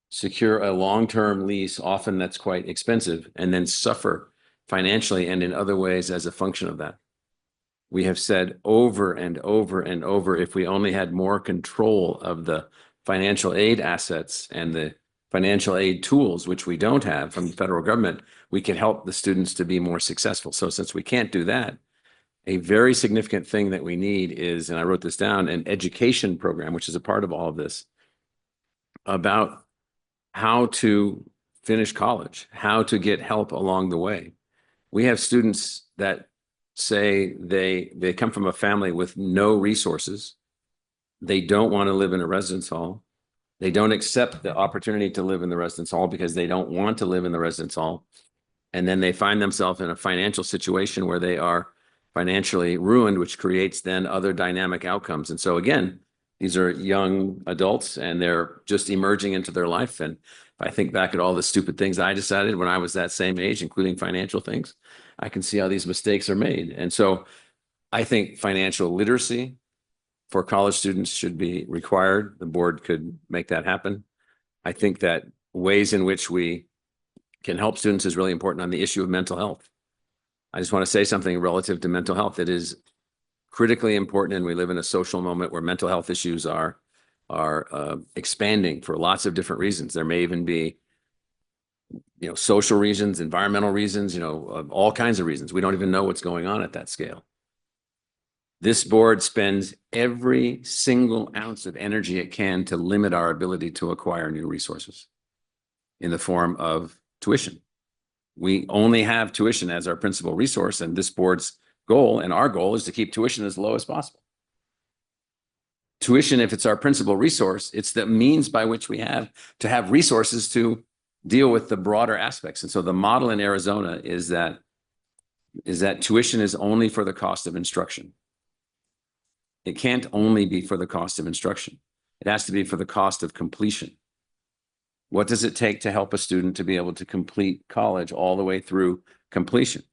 secure a long-term lease, often that's quite expensive, and then suffer financially and in other ways as a function of that. We have said over and over and over, if we only had more control of the financial aid assets and the financial aid tools, which we don't have from the federal government, we can help the students to be more successful. So since we can't do that, a very significant thing that we need is, and I wrote this down, an education program, which is a part of all of this, about how to finish college, how to get help along the way. We have students that say they come from a family with no resources. They don't want to live in a residence hall. They don't accept the opportunity to live in the residence hall because they don't want to live in the residence hall. And then they find themselves in a financial situation where they are financially ruined, which creates then other dynamic outcomes. And so again, these are young adults and they're just emerging into their life. And if I think back at all the stupid things I decided when I was that same age, including financial things, I can see how these mistakes are made. And so I think financial literacy for college students should be required. The board could make that happen. I think that ways in which we can help students is really important on the issue of mental health. I just want to say something relative to mental health. It is critically important, and we live in a social moment where mental health issues are expanding for lots of different reasons. There may even be, social reasons, environmental reasons, all kinds of reasons. We don't even know what's going on at that scale. This board spends every single ounce of energy it can to limit our ability to acquire new resources in the form of tuition. We only have tuition as our principal resource, and this board's goal and our goal is to keep tuition as low as possible. Tuition, if it's our principal resource, it's the means by which we have to have resources to deal with the broader aspects. And so the model in Arizona is that tuition is only for the cost of instruction. It can't only be for the cost of instruction. It has to be for the cost of completion. What does it take to help a student to be able to complete college all the way through completion?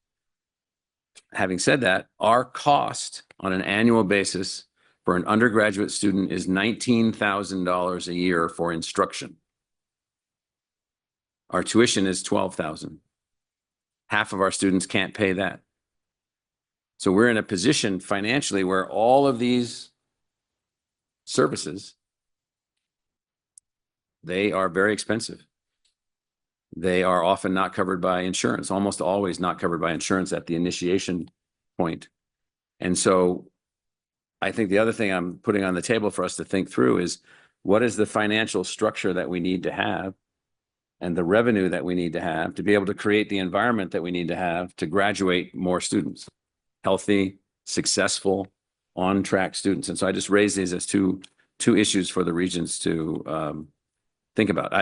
Having said that, our cost on an annual basis for an undergraduate student is $19,000 a year for instruction. Our tuition is $12,000. Half of our students can't pay that. So we're in a position financially where all of these services, they are very expensive. They are often not covered by insurance, almost always not covered by insurance at the initiation point. And so I think the other thing I'm putting on the table for us to think through is what is the financial structure that we need to have and the revenue that we need to have to be able to create the environment that we need to have to graduate more students, healthy, successful, on-track students. And so I just raised these as two issues for the regents to think about.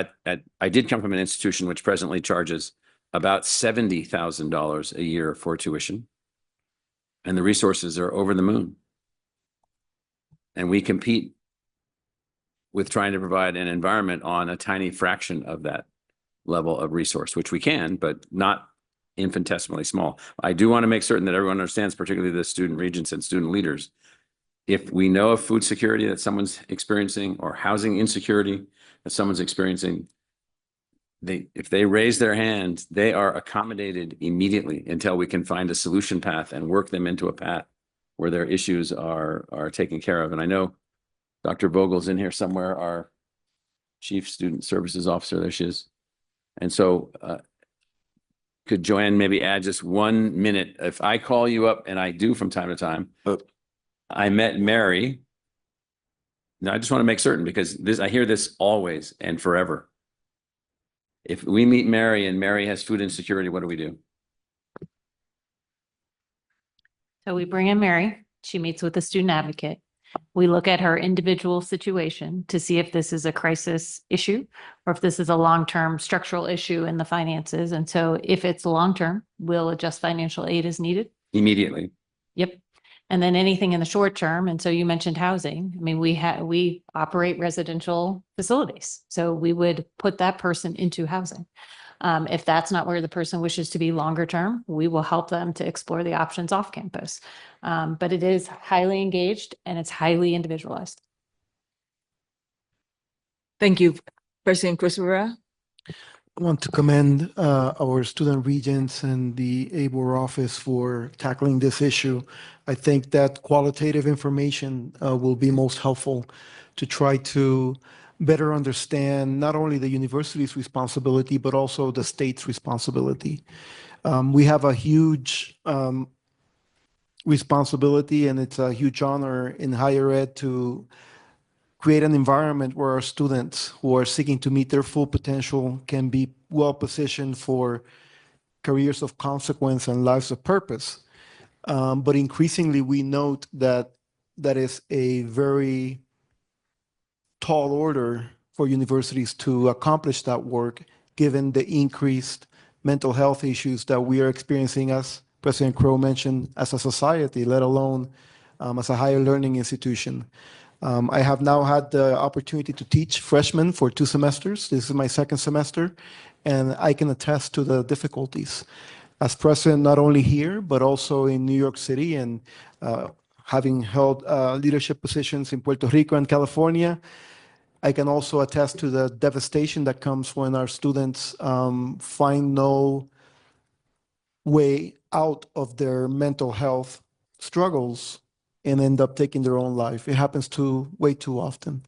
I did come from an institution which presently charges about $70,000 a year for tuition, and the resources are over the moon. And we compete with trying to provide an environment on a tiny fraction of that level of resource, which we can, but not infinitesimally small. I do want to make certain that everyone understands, particularly the student regents and student leaders, if we know of food security that someone's experiencing or housing insecurity that someone's experiencing, if they raise their hand, they are accommodated immediately until we can find a solution path and work them into a path where their issues are taken care of. And I know Dr. Vogel's in here somewhere, our Chief Student Services Officer, there she is. And so could Joanne maybe add just 1 minute? If I call you up, and I do from time to time, I met Mary. Now, I just want to make certain because I hear this always and forever. If we meet Mary and Mary has food insecurity, what do we do? So we bring in Mary. She meets with the student advocate. We look at her individual situation to see if this is a crisis issue or if this is a long-term structural issue in the finances. And so if it's long-term, we'll adjust financial aid as needed. Immediately. Yep. And then anything in the short term. And so you mentioned housing. I mean, we operate residential facilities. So we would put that person into housing. If that's not where the person wishes to be longer term, we will help them to explore the options off campus. But it is highly engaged and it's highly individualized. Thank you, President Cruz Rivera. I want to commend our student regents and the ABOR office for tackling this issue. I think that qualitative information will be most helpful to try to better understand not only the university's responsibility, but also the state's responsibility. We have a huge responsibility, and it's a huge honor in higher ed to create an environment where our students who are seeking to meet their full potential can be well positioned for careers of consequence and lives of purpose. But increasingly, we note that that is a very tall order for universities to accomplish that work, given the increased mental health issues that we are experiencing, as President Crow mentioned, as a society, let alone as a higher learning institution. I have now had the opportunity to teach freshmen for 2 semesters. This is my 2nd semester, and I can attest to the difficulties. As president, not only here, but also in New York City, and having held leadership positions in Puerto Rico and California, I can also attest to the devastation that comes when our students find no way out of their mental health struggles and end up taking their own life. It happens way too often.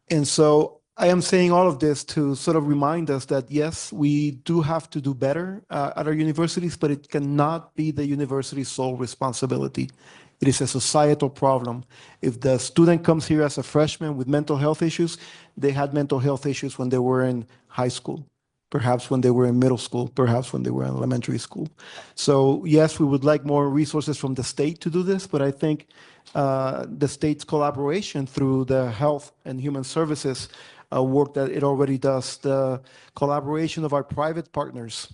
And so I am saying all of this to sort of remind us that, yes, we do have to do better at our universities, but it cannot be the university's sole responsibility. It is a societal problem. If the student comes here as a freshman with mental health issues, they had mental health issues when they were in high school, perhaps when they were in middle school, perhaps when they were in elementary school. So yes, we would like more resources from the state to do this, but I think the state's collaboration through the health and human services work that it already does, the collaboration of our private partners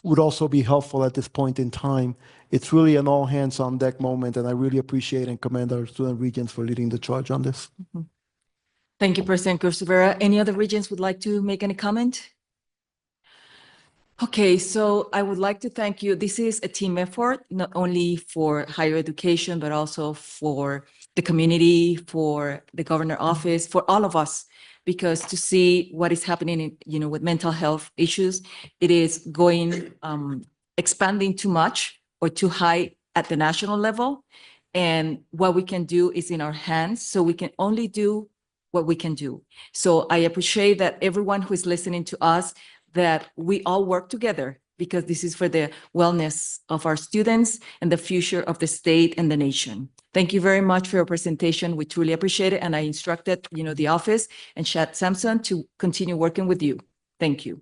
would also be helpful at this point in time. It's really an all hands on deck moment, and I really appreciate and commend our student regents for leading the charge on this. Thank you, President Cruz Rivera. Any other regions would like to make any comment? Okay, so I would like to thank you. This is a team effort, not only for higher education, but also for the community, for the governor office, for all of us, because to see what is happening with mental health issues, it is going, expanding too much or too high at the national level. And what we can do is in our hands, so we can only do what we can do. So I appreciate that everyone who is listening to us, that we all work together, because this is for the wellness of our students and the future of the state and the nation. Thank you very much for your presentation. We truly appreciate it. And I instructed, the office and Chad Sampson to continue working with you. Thank you.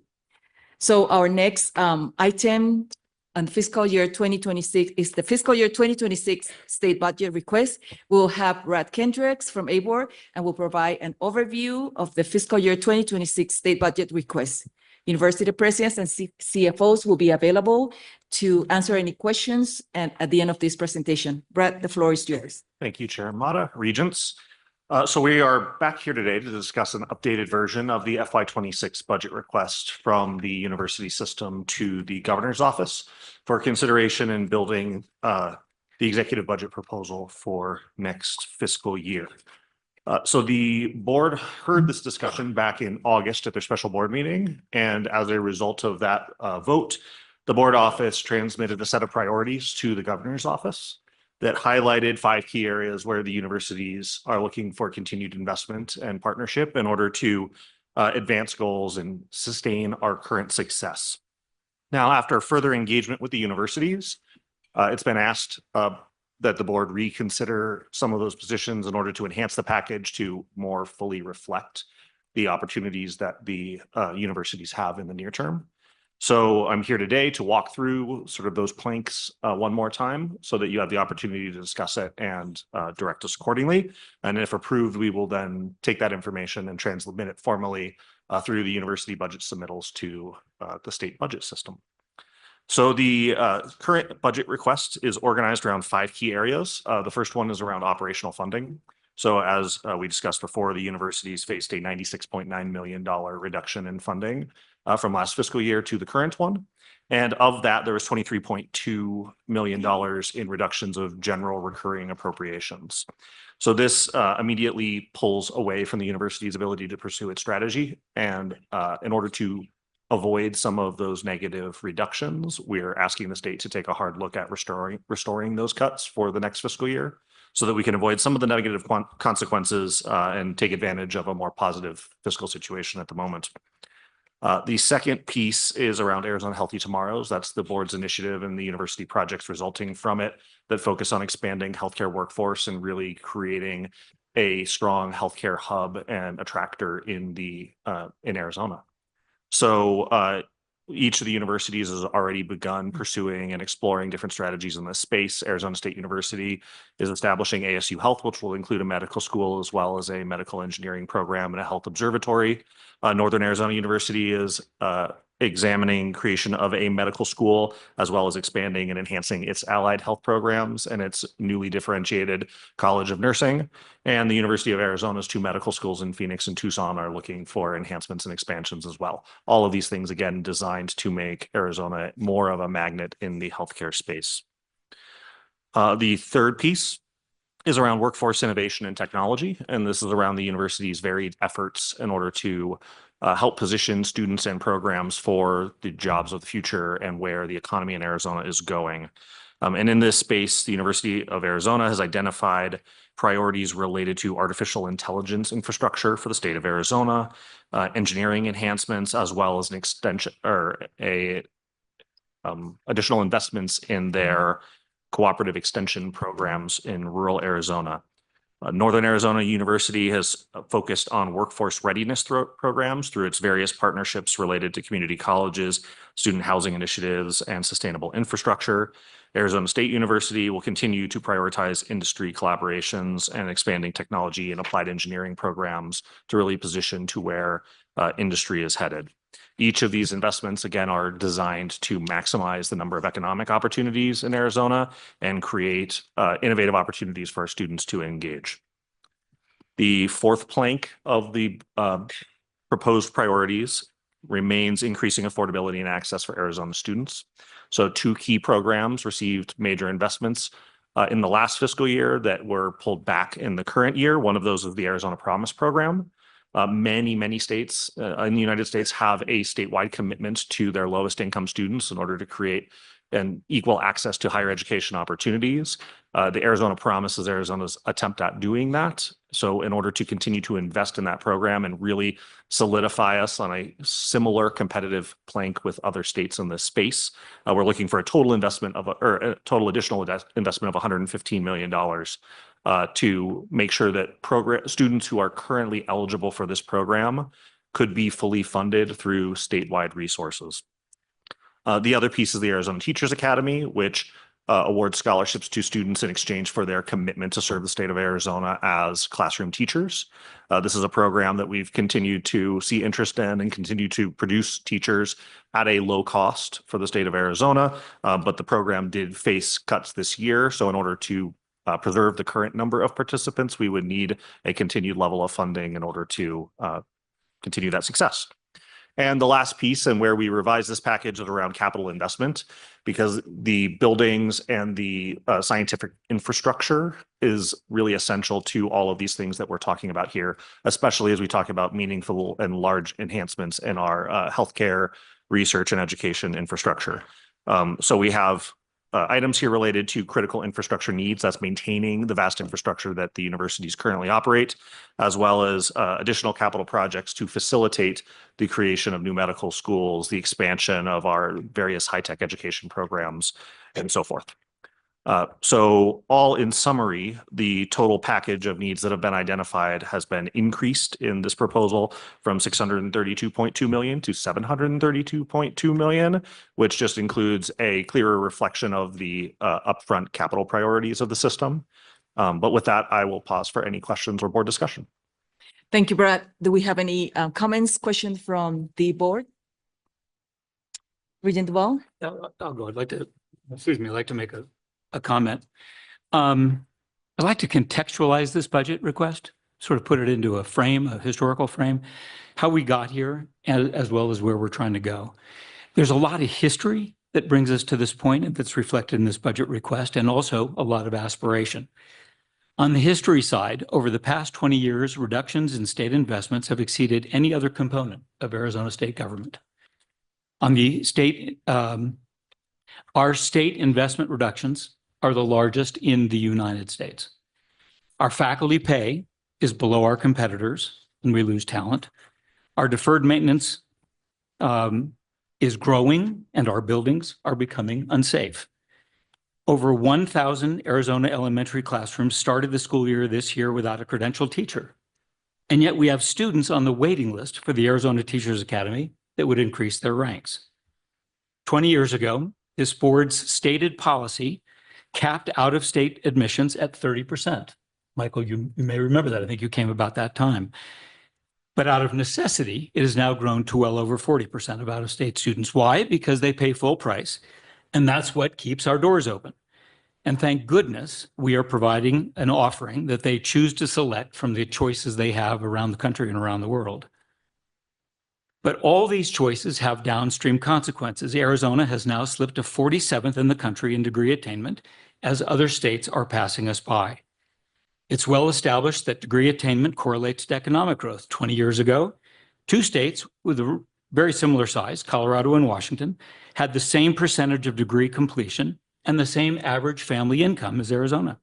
So our next item on fiscal year 2026 is the fiscal year 2026 state budget request. We'll have Brad Kendricks from ABOR and will provide an overview of the fiscal year 2026 state budget request. University presidents and CFOs will be available to answer any questions and at the end of this presentation. Brad, the floor is yours. Thank you, Chair Mata, Regents. So we are back here today to discuss an updated version of the FY26 budget request from the university system to the governor's office for consideration in building the executive budget proposal for next fiscal year. So the board heard this discussion back in August at their special board meeting, and as a result of that vote, the board office transmitted a set of priorities to the governor's office that highlighted 5 key areas where the universities are looking for continued investment and partnership in order to advance goals and sustain our current success. Now, after further engagement with the universities, it's been asked that the board reconsider some of those positions in order to enhance the package to more fully reflect the opportunities that the universities have in the near term. So I'm here today to walk through sort of those planks one more time so that you have the opportunity to discuss it and direct us accordingly. And if approved, we will then take that information and transmit it formally through the university budget submittals to the state budget system. So the current budget request is organized around 5 key areas. The first one is around operational funding. So as we discussed before, the universities faced a $96.9 million reduction in funding from last fiscal year to the current one. And of that, there was $23.2 million in reductions of general recurring appropriations. So this immediately pulls away from the university's ability to pursue its strategy. And in order to avoid some of those negative reductions, we're asking the state to take a hard look at restoring those cuts for the next fiscal year so that we can avoid some of the negative consequences and take advantage of a more positive fiscal situation at the moment. The second piece is around Arizona Healthy Tomorrows. That's the board's initiative and the university projects resulting from it that focus on expanding healthcare workforce and really creating a strong healthcare hub and attractor in Arizona. So each of the universities has already begun pursuing and exploring different strategies in this space. Arizona State University is establishing ASU Health, which will include a medical school as well as a medical engineering program and a health observatory. Northern Arizona University is examining creation of a medical school, as well as expanding and enhancing its allied health programs and its newly differentiated College of Nursing. And the University of Arizona's 2 medical schools in Phoenix and Tucson are looking for enhancements and expansions as well. All of these things, again, designed to make Arizona more of a magnet in the healthcare space. The third piece is around workforce innovation and technology. And this is around the university's varied efforts in order to help position students and programs for the jobs of the future and where the economy in Arizona is going. And in this space, the University of Arizona has identified priorities related to artificial intelligence infrastructure for the state of Arizona, engineering enhancements, as well as an extension or additional investments in their cooperative extension programs in rural Arizona. Northern Arizona University has focused on workforce readiness programs through its various partnerships related to community colleges, student housing initiatives, and sustainable infrastructure. Arizona State University will continue to prioritize industry collaborations and expanding technology and applied engineering programs to really position to where industry is headed. Each of these investments, again, are designed to maximize the number of economic opportunities in Arizona and create innovative opportunities for our students to engage. The fourth plank of the proposed priorities remains increasing affordability and access for Arizona students. So two key programs received major investments in the last fiscal year that were pulled back in the current year. One of those is the Arizona Promise Program. Many states in the United States have a statewide commitment to their lowest income students in order to create an equal access to higher education opportunities. The Arizona Promise is Arizona's attempt at doing that. So in order to continue to invest in that program and really solidify us on a similar competitive plank with other states in this space, we're looking for a total investment of or a total additional investment of $115 million to make sure that students who are currently eligible for this program could be fully funded through statewide resources. The other piece is the Arizona Teachers Academy, which awards scholarships to students in exchange for their commitment to serve the state of Arizona as classroom teachers. This is a program that we've continued to see interest in and continue to produce teachers at a low cost for the state of Arizona, but the program did face cuts this year. So in order to preserve the current number of participants, we would need a continued level of funding in order to continue that success. And the last piece, and where we revised this package, is around capital investment, because the buildings and the scientific infrastructure is really essential to all of these things that we're talking about here, especially as we talk about meaningful and large enhancements in our healthcare, research, and education infrastructure. So we have items here related to critical infrastructure needs. That's maintaining the vast infrastructure that the universities currently operate, as well as additional capital projects to facilitate the creation of new medical schools, the expansion of our various high-tech education programs, and so forth. So all in summary, the total package of needs that have been identified has been increased in this proposal from $632.2 million to $732.2 million, which just includes a clearer reflection of the upfront capital priorities of the system. But with that, I will pause for any questions or board discussion. Thank you, Brad. Do we have any comments, questions from the board? Regent Duvall? I'll go. I'd like to make a comment. I'd like to contextualize this budget request, sort of put it into a frame, a historical frame, how we got here, as well as where we're trying to go. There's a lot of history that brings us to this point, and that's reflected in this budget request, and also a lot of aspiration. On the history side, over the past 20 years, reductions in state investments have exceeded any other component of Arizona state government. On the state, our state investment reductions are the largest in the United States. Our faculty pay is below our competitors, and we lose talent. Our deferred maintenance is growing, and our buildings are becoming unsafe. Over 1,000 Arizona elementary classrooms started the school year this year without a credentialed teacher. And yet we have students on the waiting list for the Arizona Teachers Academy that would increase their ranks. 20 years ago, this board's stated policy capped out-of-state admissions at 30%. Michael, you may remember that. I think you came about that time. But out of necessity, it has now grown to well over 40% of out-of-state students. Why? Because they pay full price, and that's what keeps our doors open. And thank goodness we are providing an offering that they choose to select from the choices they have around the country and around the world. But all these choices have downstream consequences. Arizona has now slipped to 47th in the country in degree attainment, as other states are passing us by. It's well established that degree attainment correlates to economic growth. 20 years ago, two states with a very similar size, Colorado and Washington, had the same percentage of degree completion and the same average family income as Arizona.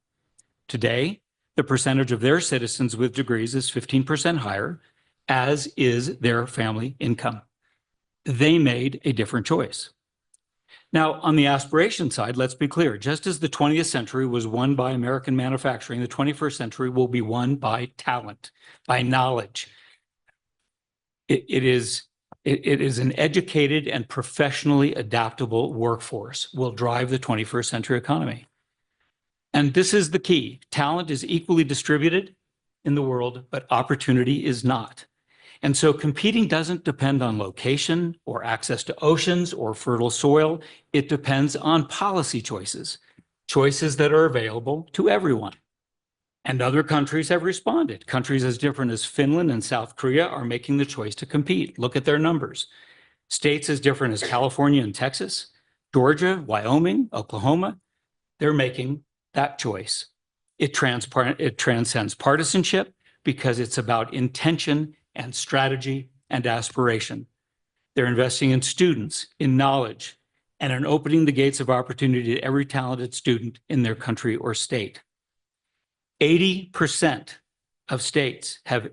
Today, the percentage of their citizens with degrees is 15% higher, as is their family income. They made a different choice. Now, on the aspiration side, let's be clear. Just as the 20th century was won by American manufacturing, the 21st century will be won by talent, by knowledge. It is an educated and professionally adaptable workforce will drive the 21st century economy. And this is the key. Talent is equally distributed in the world, but opportunity is not. And so competing doesn't depend on location or access to oceans or fertile soil. It depends on policy choices, choices that are available to everyone. And other countries have responded. Countries as different as Finland and South Korea are making the choice to compete. Look at their numbers. States as different as California and Texas, Georgia, Wyoming, Oklahoma, they're making that choice. It transcends partisanship because it's about intention and strategy and aspiration. They're investing in students, in knowledge, and in opening the gates of opportunity to every talented student in their country or state. 80% of states have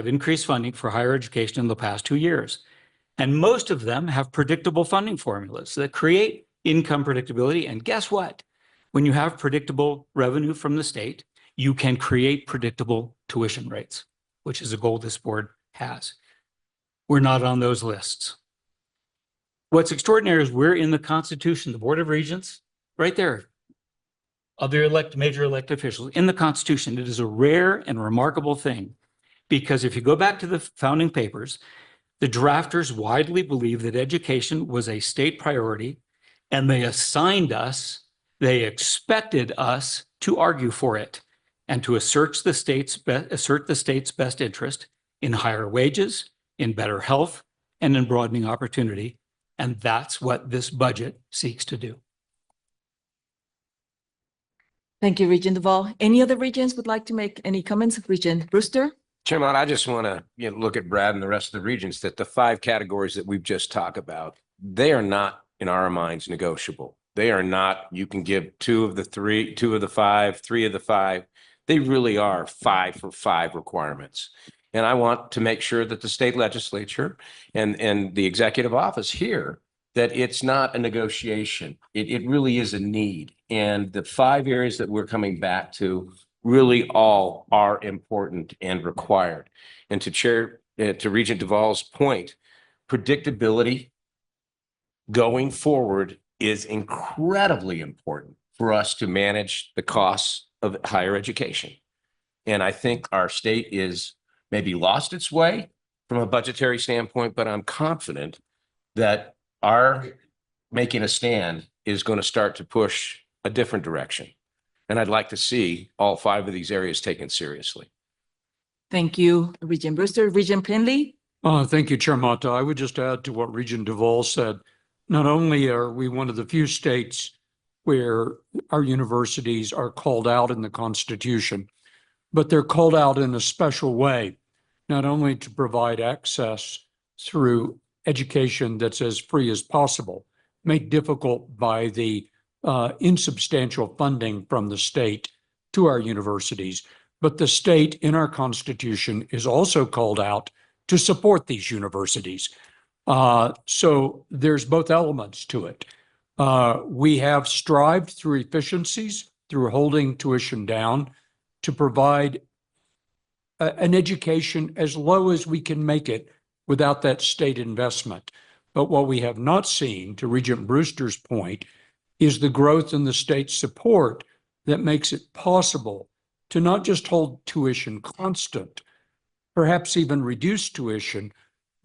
increased funding for higher education in the past 2 years. And most of them have predictable funding formulas that create income predictability. And guess what? When you have predictable revenue from the state, you can create predictable tuition rates, which is a goal this board has. We're not on those lists. What's extraordinary is we're in the Constitution, the Board of Regents, right there, other major elected officials in the Constitution. It is a rare and remarkable thing because if you go back to the founding papers, the drafters widely believed that education was a state priority, and they expected us to argue for it and to assert the state's best interest in higher wages, in better health, and in broadening opportunity. And that's what this budget seeks to do. Thank you, Regent Duvall. Any other regents would like to make any comments? Regent Brewster? Chairman, I just want to look at Brad and the rest of the regents that the 5 categories that we've just talked about, they are not in our minds negotiable. They are not, you can give 2 of the 3, 2 of the 5, 3 of the 5. They really are 5 for 5 requirements. And I want to make sure that the state legislature and the executive office here that it's not a negotiation. It really is a need. And the 5 areas that we're coming back to really all are important and required. And to Regent Duvall's point, predictability going forward is incredibly important for us to manage the costs of higher education. And I think our state is maybe lost its way from a budgetary standpoint, but I'm confident that our making a stand is going to start to push a different direction. And I'd like to see all 5 of these areas taken seriously. Thank you, Regent Brewster. Regent Penley? Thank you, Chair Mata. I would just add to what Regent Duvall said. Not only are we one of the few states where our universities are called out in the Constitution, but they're called out in a special way, not only to provide access through education that's as free as possible, made difficult by the insubstantial funding from the state to our universities, but the state in our Constitution is also called out to support these universities. So there's both elements to it. We have strived through efficiencies, through holding tuition down, to provide an education as low as we can make it without that state investment. But what we have not seen, to Regent Brewster's point, is the growth in the state support that makes it possible to not just hold tuition constant, perhaps even reduce tuition,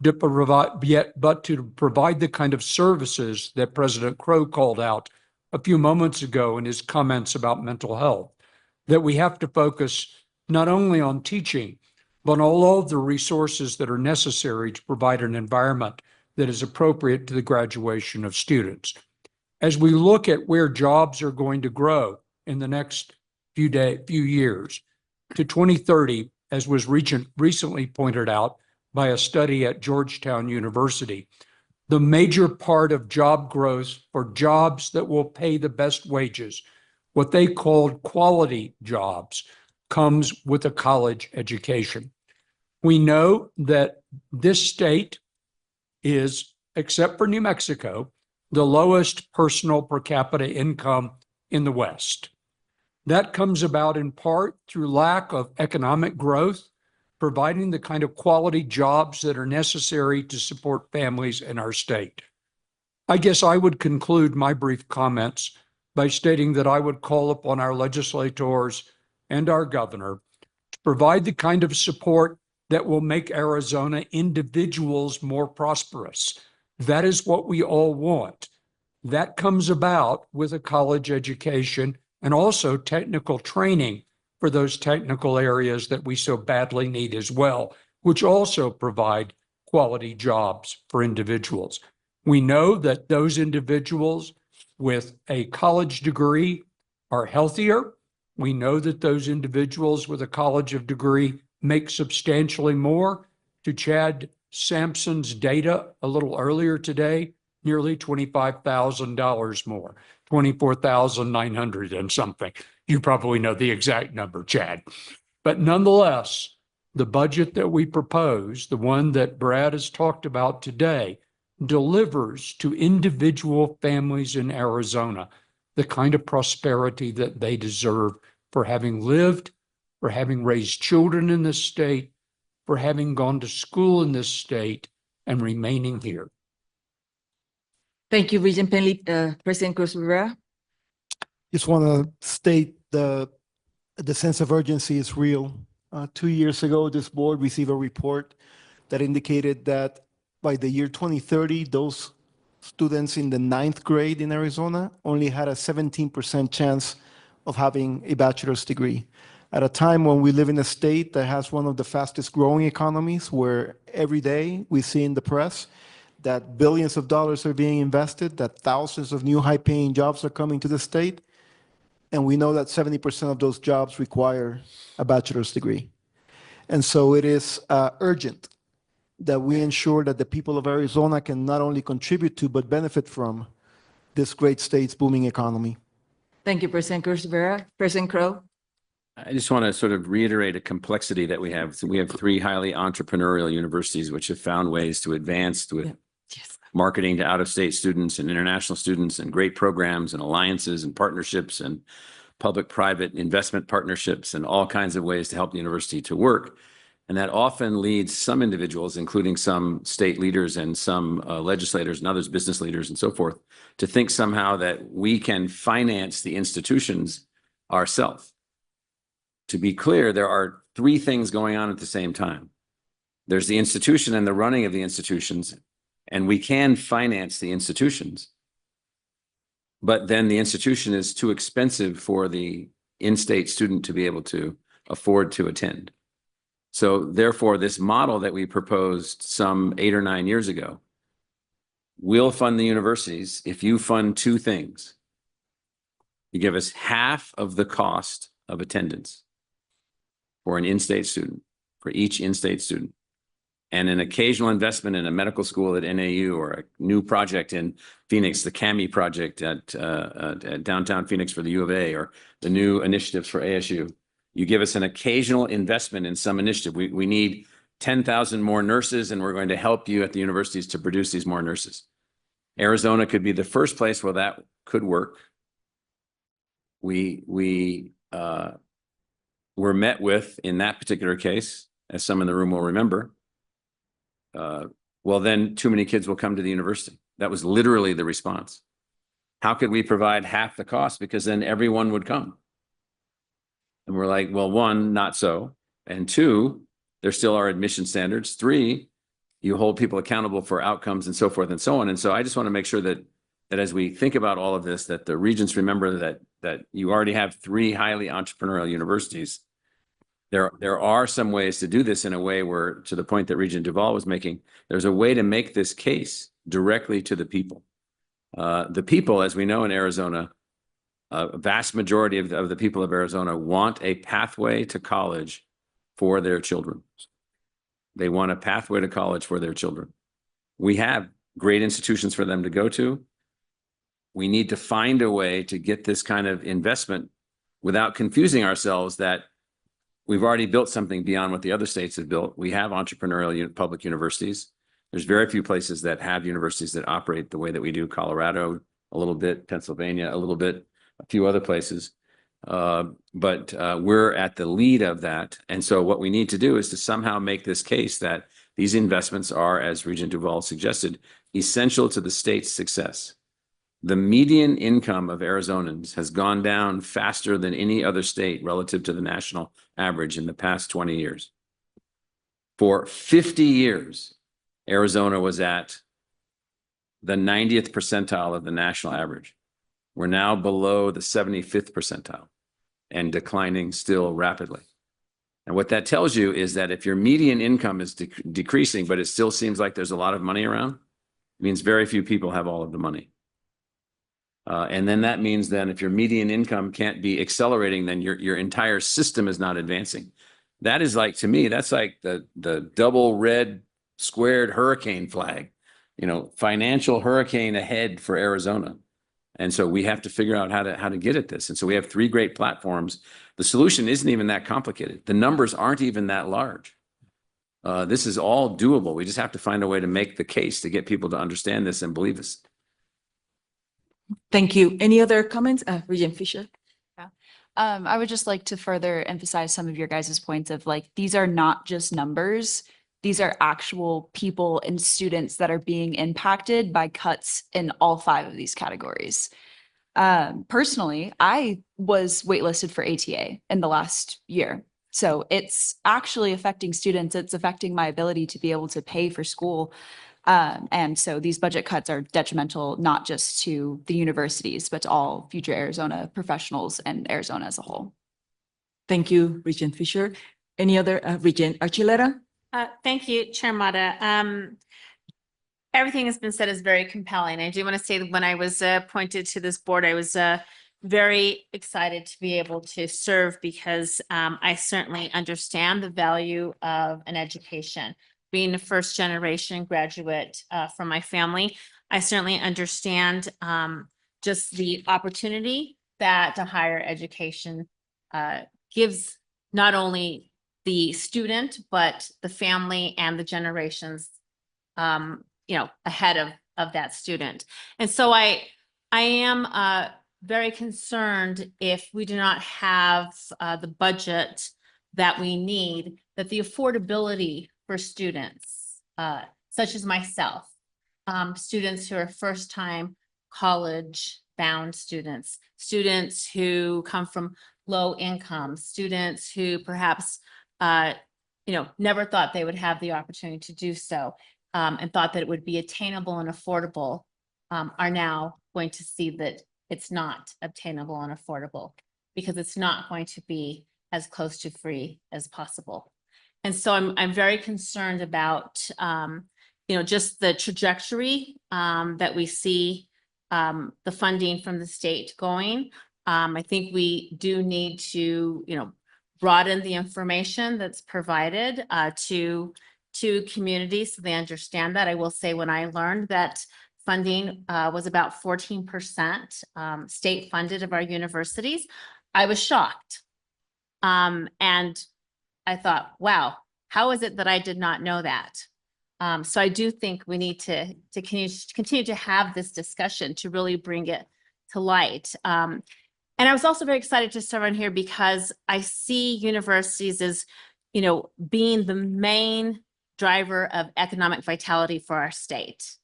but to provide the kind of services that President Crow called out a few moments ago in his comments about mental health, that we have to focus not only on teaching, but on all of the resources that are necessary to provide an environment that is appropriate to the graduation of students. As we look at where jobs are going to grow in the next few years to 2030, as was recently pointed out by a study at Georgetown University, the major part of job growth for jobs that will pay the best wages, what they called quality jobs, comes with a college education. We know that this state is, except for New Mexico, the lowest personal per capita income in the West. That comes about in part through lack of economic growth, providing the kind of quality jobs that are necessary to support families in our state. I guess I would conclude my brief comments by stating that I would call upon our legislators and our governor to provide the kind of support that will make Arizona individuals more prosperous. That is what we all want. That comes about with a college education and also technical training for those technical areas that we so badly need as well, which also provide quality jobs for individuals. We know that those individuals with a college degree are healthier. We know that those individuals with a college degree make substantially more. To Chad Sampson's data a little earlier today, nearly $25,000 more, 24,900 and something. You probably know the exact number, Chad. But nonetheless, the budget that we propose, the one that Brad has talked about today, delivers to individual families in Arizona the kind of prosperity that they deserve for having lived, for having raised children in this state, for having gone to school in this state, and remaining here. Thank you, Regent Penley. President Cruz Rivera. Just want to state the sense of urgency is real. 2 years ago, this board received a report that indicated that by the year 2030, those students in the 9th grade in Arizona only had a 17% chance of having a bachelor's degree. At a time when we live in a state that has one of the fastest growing economies, where every day we see in the press that billions of dollars are being invested, that thousands of new high-paying jobs are coming to the state, and we know that 70% of those jobs require a bachelor's degree. And so it is urgent that we ensure that the people of Arizona can not only contribute to, but benefit from this great state's booming economy. Thank you, President Cruz Rivera. President Crow. I just want to sort of reiterate a complexity that we have. So we have 3 highly entrepreneurial universities which have found ways to advance with marketing to out-of-state students and international students, and great programs and alliances and partnerships and public-private investment partnerships and all kinds of ways to help the university to work. And that often leads some individuals, including some state leaders and some legislators and others, business leaders and so forth, to think somehow that we can finance the institutions ourselves. To be clear, there are 3 things going on at the same time. There's the institution and the running of the institutions, and we can finance the institutions. But then the institution is too expensive for the in-state student to be able to afford to attend. So therefore, this model that we proposed some 8 or 9 years ago will fund the universities if you fund 2 things. You give us half of the cost of attendance for an in-state student, for each in-state student, and an occasional investment in a medical school at NAU or a new project in Phoenix, the CAMI project at downtown Phoenix for the U of A, or the new initiatives for ASU. You give us an occasional investment in some initiative. We need 10,000 more nurses, and we're going to help you at the universities to produce these more nurses. Arizona could be the first place where that could work. We were met with, in that particular case, as some in the room will remember, well, then too many kids will come to the university. That was literally the response. How could we provide half the cost? Because then everyone would come. And we're like, well, 1, not so. And 2, there still are admission standards. 3, you hold people accountable for outcomes and so forth and so on. And so I just want to make sure that as we think about all of this, that the regents remember that you already have 3 highly entrepreneurial universities. There are some ways to do this in a way where, to the point that Regent Duvall was making, there's a way to make this case directly to the people. The people, as we know in Arizona, a vast majority of the people of Arizona want a pathway to college for their children. They want a pathway to college for their children. We have great institutions for them to go to. We need to find a way to get this kind of investment without confusing ourselves that we've already built something beyond what the other states have built. We have entrepreneurial public universities. There's very few places that have universities that operate the way that we do. Colorado, a little bit, Pennsylvania, a little bit, a few other places. But we're at the lead of that. And so what we need to do is to somehow make this case that these investments are, as Regent Duvall suggested, essential to the state's success. The median income of Arizonans has gone down faster than any other state relative to the national average in the past 20 years. For 50 years, Arizona was at the 90th percentile of the national average. We're now below the 75th percentile and declining still rapidly. And what that tells you is that if your median income is decreasing, but it still seems like there's a lot of money around, it means very few people have all of the money. And then that means then if your median income can't be accelerating, then your entire system is not advancing. That is like, to me, that's like the double red squared hurricane flag, financial hurricane ahead for Arizona. And so we have to figure out how to get at this. And so we have 3 great platforms. The solution isn't even that complicated. The numbers aren't even that large. This is all doable. We just have to find a way to make the case to get people to understand this and believe us. Thank you. Any other comments? Regent Fisher? I would just like to further emphasize some of your guys' points of like, these are not just numbers. These are actual people and students that are being impacted by cuts in all 5 of these categories. Personally, I was waitlisted for ATA in the last year. So it's actually affecting students. It's affecting my ability to be able to pay for school. And so these budget cuts are detrimental, not just to the universities, but to all future Arizona professionals and Arizona as a whole. Thank you, Regent Fisher. Any other, Regent Archuleta? Thank you, Chair Mata. Everything has been said is very compelling. I do want to say that when I was appointed to this board, I was very excited to be able to serve because I certainly understand the value of an education. Being a first generation graduate from my family, I certainly understand just the opportunity that a higher education gives not only the student, but the family and the generations, ahead of that student. And so I am very concerned if we do not have the budget that we need, that the affordability for students, such as myself, students who are first-time college-bound students, students who come from low income, students who perhaps never thought they would have the opportunity to do so, and thought that it would be attainable and affordable, are now going to see that it's not obtainable and affordable because it's not going to be as close to free as possible. And so I'm very concerned about, just the trajectory that we see the funding from the state going. I think we do need to, broaden the information that's provided to communities so they understand that. I will say when I learned that funding was about 14% state funded of our universities, I was shocked. And I thought, wow, how is it that I did not know that? So I do think we need to continue to have this discussion to really bring it to light. And I was also very excited to serve on here because I see universities as, being the main driver of economic vitality for our state.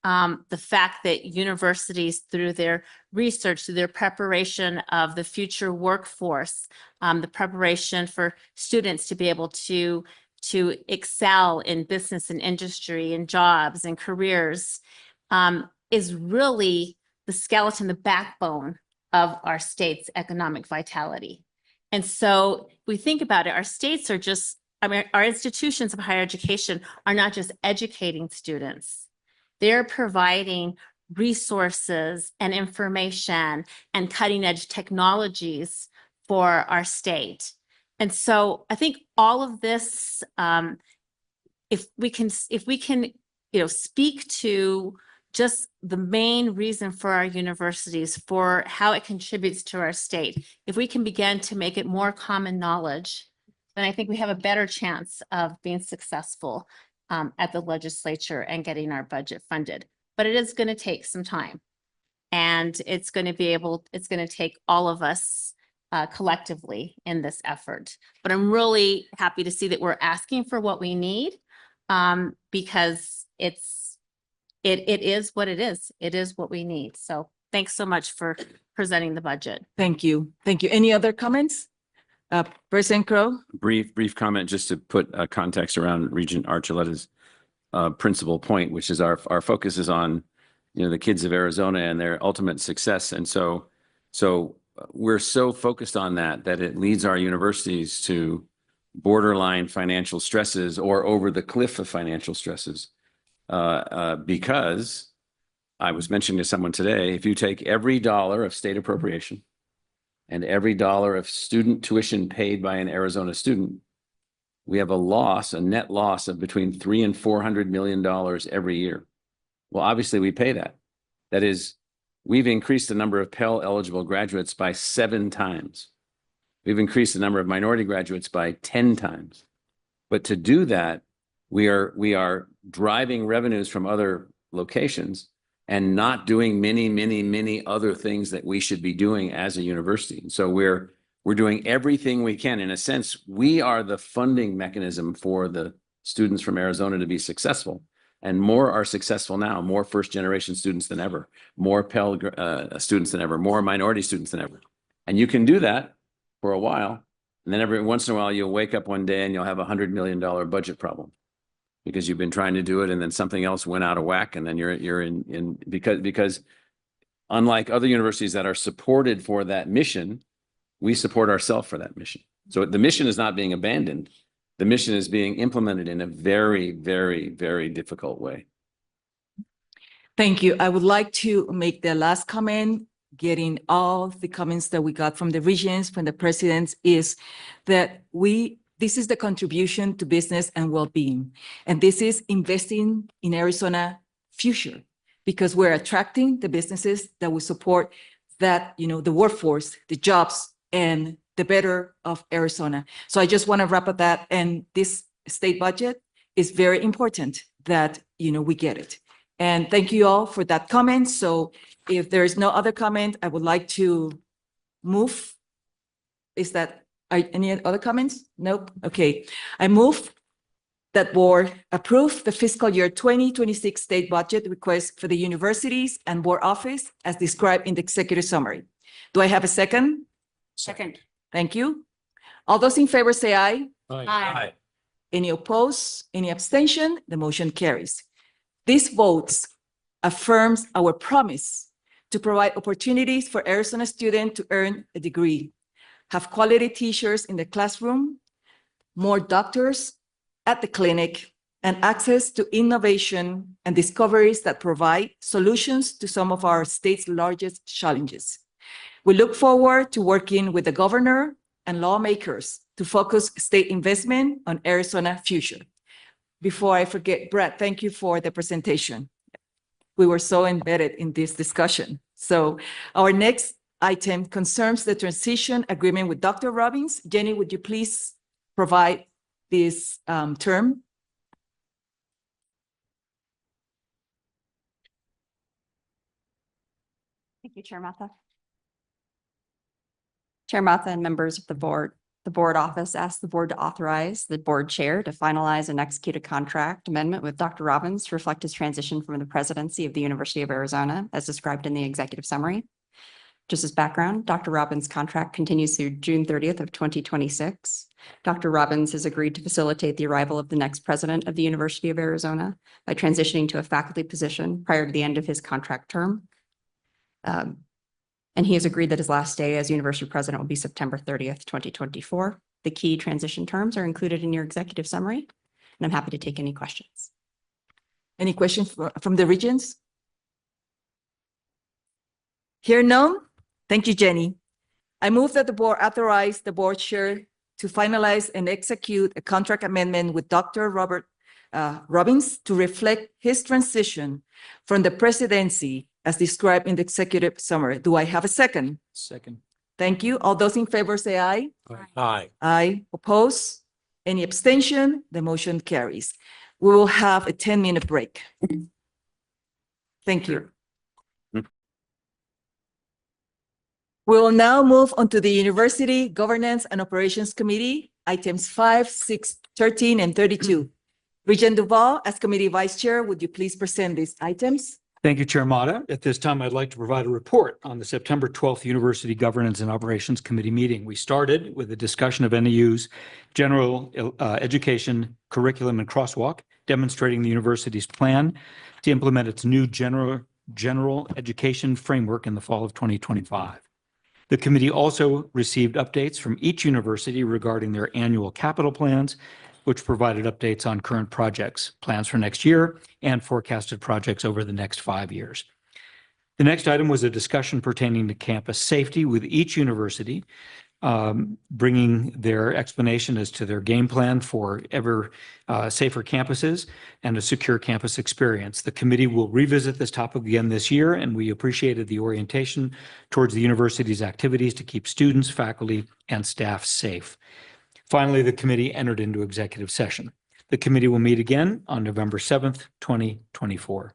The fact that universities, through their research, through their preparation of the future workforce, the preparation for students to be able to excel in business and industry and jobs and careers, is really the skeleton, the backbone of our state's economic vitality. And so if we think about it, our states are just, our institutions of higher education are not just educating students. They're providing resources and information and cutting edge technologies for our state. And so I think all of this, if we can, speak to just the main reason for our universities, for how it contributes to our state, if we can begin to make it more common knowledge, then I think we have a better chance of being successful at the legislature and getting our budget funded. But it is going to take some time. And it's going to take all of us collectively in this effort. But I'm really happy to see that we're asking for what we need because it is what it is. It is what we need. So thanks so much for presenting the budget. Thank you. Thank you. Any other comments? President Crow? Brief comment just to put context around Regent Archuleta's principal point, which is our focus is on the kids of Arizona and their ultimate success. And so we're so focused on that it leads our universities to borderline financial stresses or over the cliff of financial stresses. Because I was mentioning to someone today, if you take every dollar of state appropriation and every dollar of student tuition paid by an Arizona student, we have a net loss of between $300 and $400 million every year. Well, obviously we pay that. That is, we've increased the number of Pell eligible graduates by 7 times. We've increased the number of minority graduates by 10 times. But to do that, we are driving revenues from other locations and not doing many other things that we should be doing as a university. And so we're doing everything we can. In a sense, we are the funding mechanism for the students from Arizona to be successful. And more are successful now, more first-generation students than ever, more Pell students than ever, more minority students than ever. And you can do that for a while. And then every once in a while, you'll wake up one day and you'll have $100 million budget problem because you've been trying to do it and then something else went out of whack. And then you're in because unlike other universities that are supported for that mission, we support ourselves for that mission. So the mission is not being abandoned. The mission is being implemented in a very difficult way. Thank you. I would like to make the last comment, getting all the comments that we got from the regions, from the presidents, is that this is the contribution to business and well-being. And this is investing in Arizona future, because we're attracting the businesses that will support that, the workforce, the jobs, and the better of Arizona. So I just want to wrap up that. And this state budget is very important that, we get it. And thank you all for that comment. So if there is no other comment, I would like to move. Any other comments? Nope. Okay. I move that board approve the fiscal year 2026 state budget request for the universities and board office as described in the executive summary. Do I have a second? Second. Thank you. All those in favor say aye. Aye. Any opposed? Any abstention? The motion carries. These votes affirms our promise to provide opportunities for Arizona students to earn a degree, have quality teachers in the classroom, more doctors at the clinic, and access to innovation and discoveries that provide solutions to some of our state's largest challenges. We look forward to working with the governor and lawmakers to focus state investment on Arizona future. Before I forget, Brad, thank you for the presentation. We were so embedded in this discussion. So our next item concerns the transition agreement with Dr. Robbins. Jenny, would you please provide this term? Thank you, Chair Matha. Chair Matha and members of the board office asked the board to authorize the board chair to finalize and execute a contract amendment with Dr. Robbins to reflect his transition from the presidency of the University of Arizona, as described in the executive summary. Just as background, Dr. Robbins' contract continues through June 30th of 2026. Dr. Robbins has agreed to facilitate the arrival of the next president of the University of Arizona by transitioning to a faculty position prior to the end of his contract term. And he has agreed that his last day as university president will be September 30th, 2024. The key transition terms are included in your executive summary, and I'm happy to take any questions. Any questions from the regents? Here none? Thank you, Jenny. I move that the board authorize the board chair to finalize and execute a contract amendment with Dr. Robbins to reflect his transition from the presidency as described in the executive summary. Do I have a second? Second. Thank you. All those in favor say aye. Aye. Aye. Oppose? Any abstention? The motion carries. We will have a 10-minute break. Thank you. We will now move on to the University Governance and Operations Committee, items 5, 6, 13, and 32. Regent Duval, as committee vice chair, would you please present these items? Thank you, Chair Mata. At this time, I'd like to provide a report on the September 12th University Governance and Operations Committee meeting. We started with a discussion of NAU's general education curriculum and crosswalk, demonstrating the university's plan to implement its new general General Education Framework in the fall of 2025. The committee also received updates from each university regarding their annual capital plans, which provided updates on current projects, plans for next year, and forecasted projects over the next 5 years. The next item was a discussion pertaining to campus safety with each university, bringing their explanation as to their game plan for ever safer campuses and a secure campus experience. The committee will revisit this topic again this year, and we appreciated the orientation towards the university's activities to keep students, faculty, and staff safe. Finally, the committee entered into executive session. The committee will meet again on November 7th, 2024.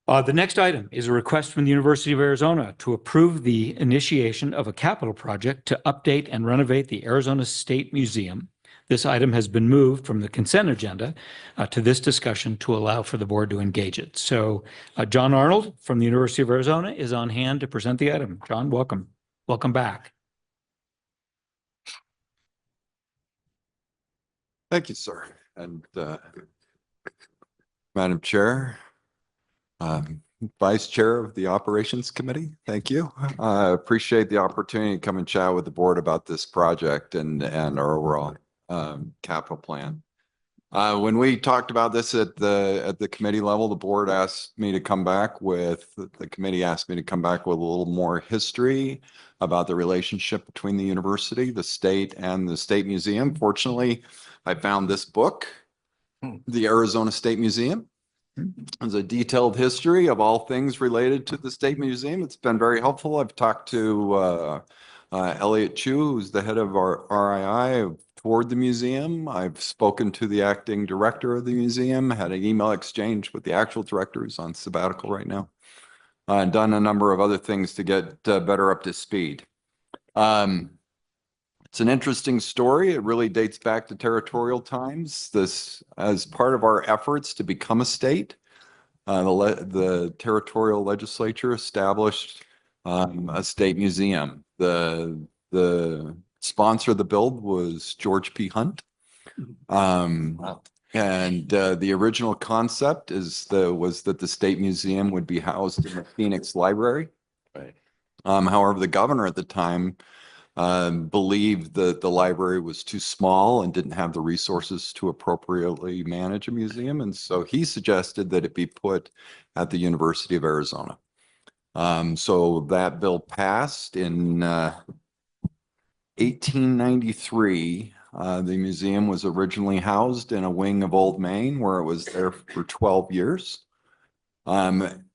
The next item is a request from the University of Arizona to approve the initiation of a capital project to update and renovate the Arizona State Museum. This item has been moved from the consent agenda to this discussion to allow for the board to engage it. So John Arnold from the University of Arizona is on hand to present the item. John, welcome. Welcome back. Thank you, sir. And Madam Chair, Vice Chair of the Operations Committee, thank you. I appreciate the opportunity to come and chat with the board about this project and our overall capital plan. When we talked about this at the committee level, the board asked me to come back with, the committee asked me to come back with a little more history about the relationship between the university, the state, and the State Museum. Fortunately, I found this book, The Arizona State Museum. It's a detailed history of all things related to the State Museum. It's been very helpful. I've talked to Elliot Chu, who's the head of our RII toward the museum. I've spoken to the acting director of the museum, had an email exchange with the actual director who's on sabbatical right now, and done a number of other things to get better up to speed. It's an interesting story. It really dates back to territorial times. This, as part of our efforts to become a state, the territorial legislature established a state museum. The sponsor of the bill was George P. Hunt. And the original concept was that the State Museum would be housed in the Phoenix Library. Right. However, the governor at the time believed that the library was too small and didn't have the resources to appropriately manage a museum. And so he suggested that it be put at the University of Arizona. So that bill passed in 1893. The museum was originally housed in a wing of Old Main where it was there for 12 years.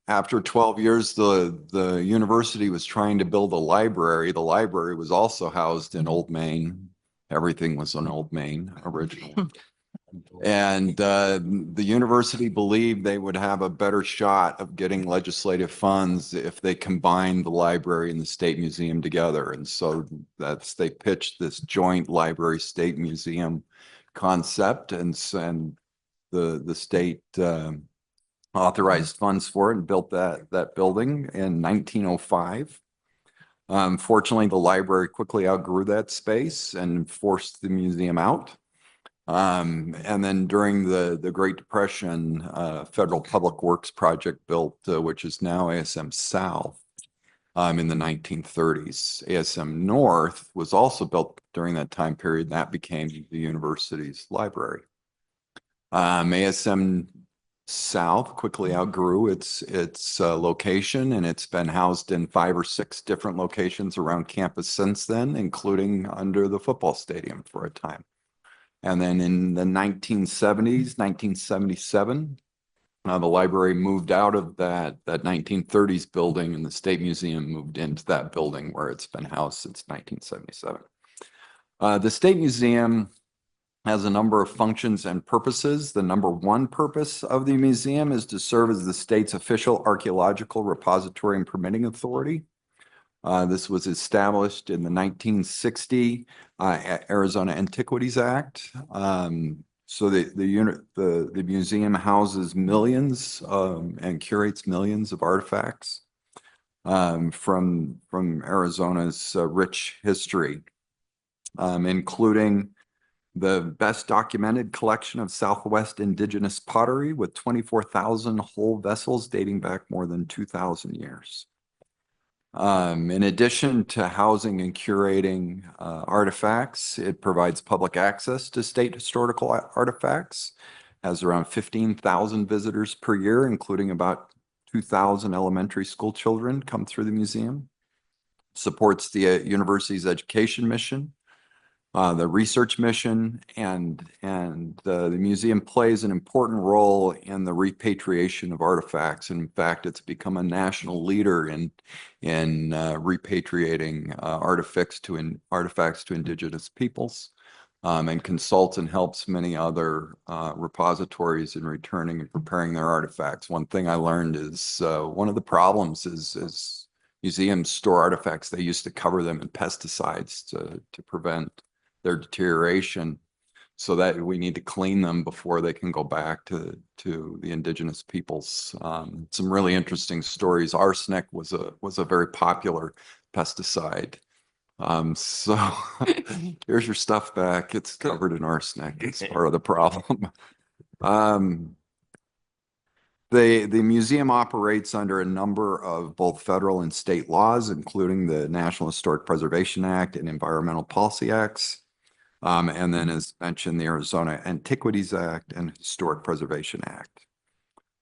After 12 years, the university was trying to build a library. The library was also housed in Old Main. Everything was in Old Main originally. And the university believed they would have a better shot of getting legislative funds if they combined the library and the State Museum together. And so they pitched this joint library state museum concept, and the state authorized funds for it and built that building in 1905. Fortunately, the library quickly outgrew that space and forced the museum out. And then during the Great Depression, Federal Public Works project built, which is now ASM South, in the 1930s. ASM North was also built during that time period. That became the university's library. ASM South quickly outgrew its location, and it's been housed in 5 or 6 different locations around campus since then, including under the football stadium for a time. And then in the 1970s, 1977, the library moved out of that 1930s building, and the State Museum moved into that building where it's been housed since 1977. The State Museum has a number of functions and purposes. The number one purpose of the museum is to serve as the state's official archaeological repository and permitting authority. This was established in the 1960 Arizona Antiquities Act. So the museum houses millions and curates millions of artifacts from Arizona's rich history, including the best documented collection of Southwest indigenous pottery with 24,000 whole vessels dating back more than 2,000 years. In addition to housing and curating artifacts, it provides public access to state historical artifacts, has around 15,000 visitors per year, including about 2,000 elementary school children come through the museum, supports the university's education mission, the research mission, and the museum plays an important role in the repatriation of artifacts. And in fact, it's become a national leader in repatriating artifacts to indigenous peoples, and consults and helps many other repositories in returning and preparing their artifacts. One thing I learned is one of the problems is museums store artifacts. They used to cover them in pesticides to prevent their deterioration, so that we need to clean them before they can go back to the indigenous peoples. Some really interesting stories. Arsenic was a very popular pesticide. So here's your stuff back. It's covered in arsenic. It's part of the problem. The museum operates under a number of both federal and state laws, including the National Historic Preservation Act and Environmental Policy Acts. And then, as mentioned, the Arizona Antiquities Act and Historic Preservation Act.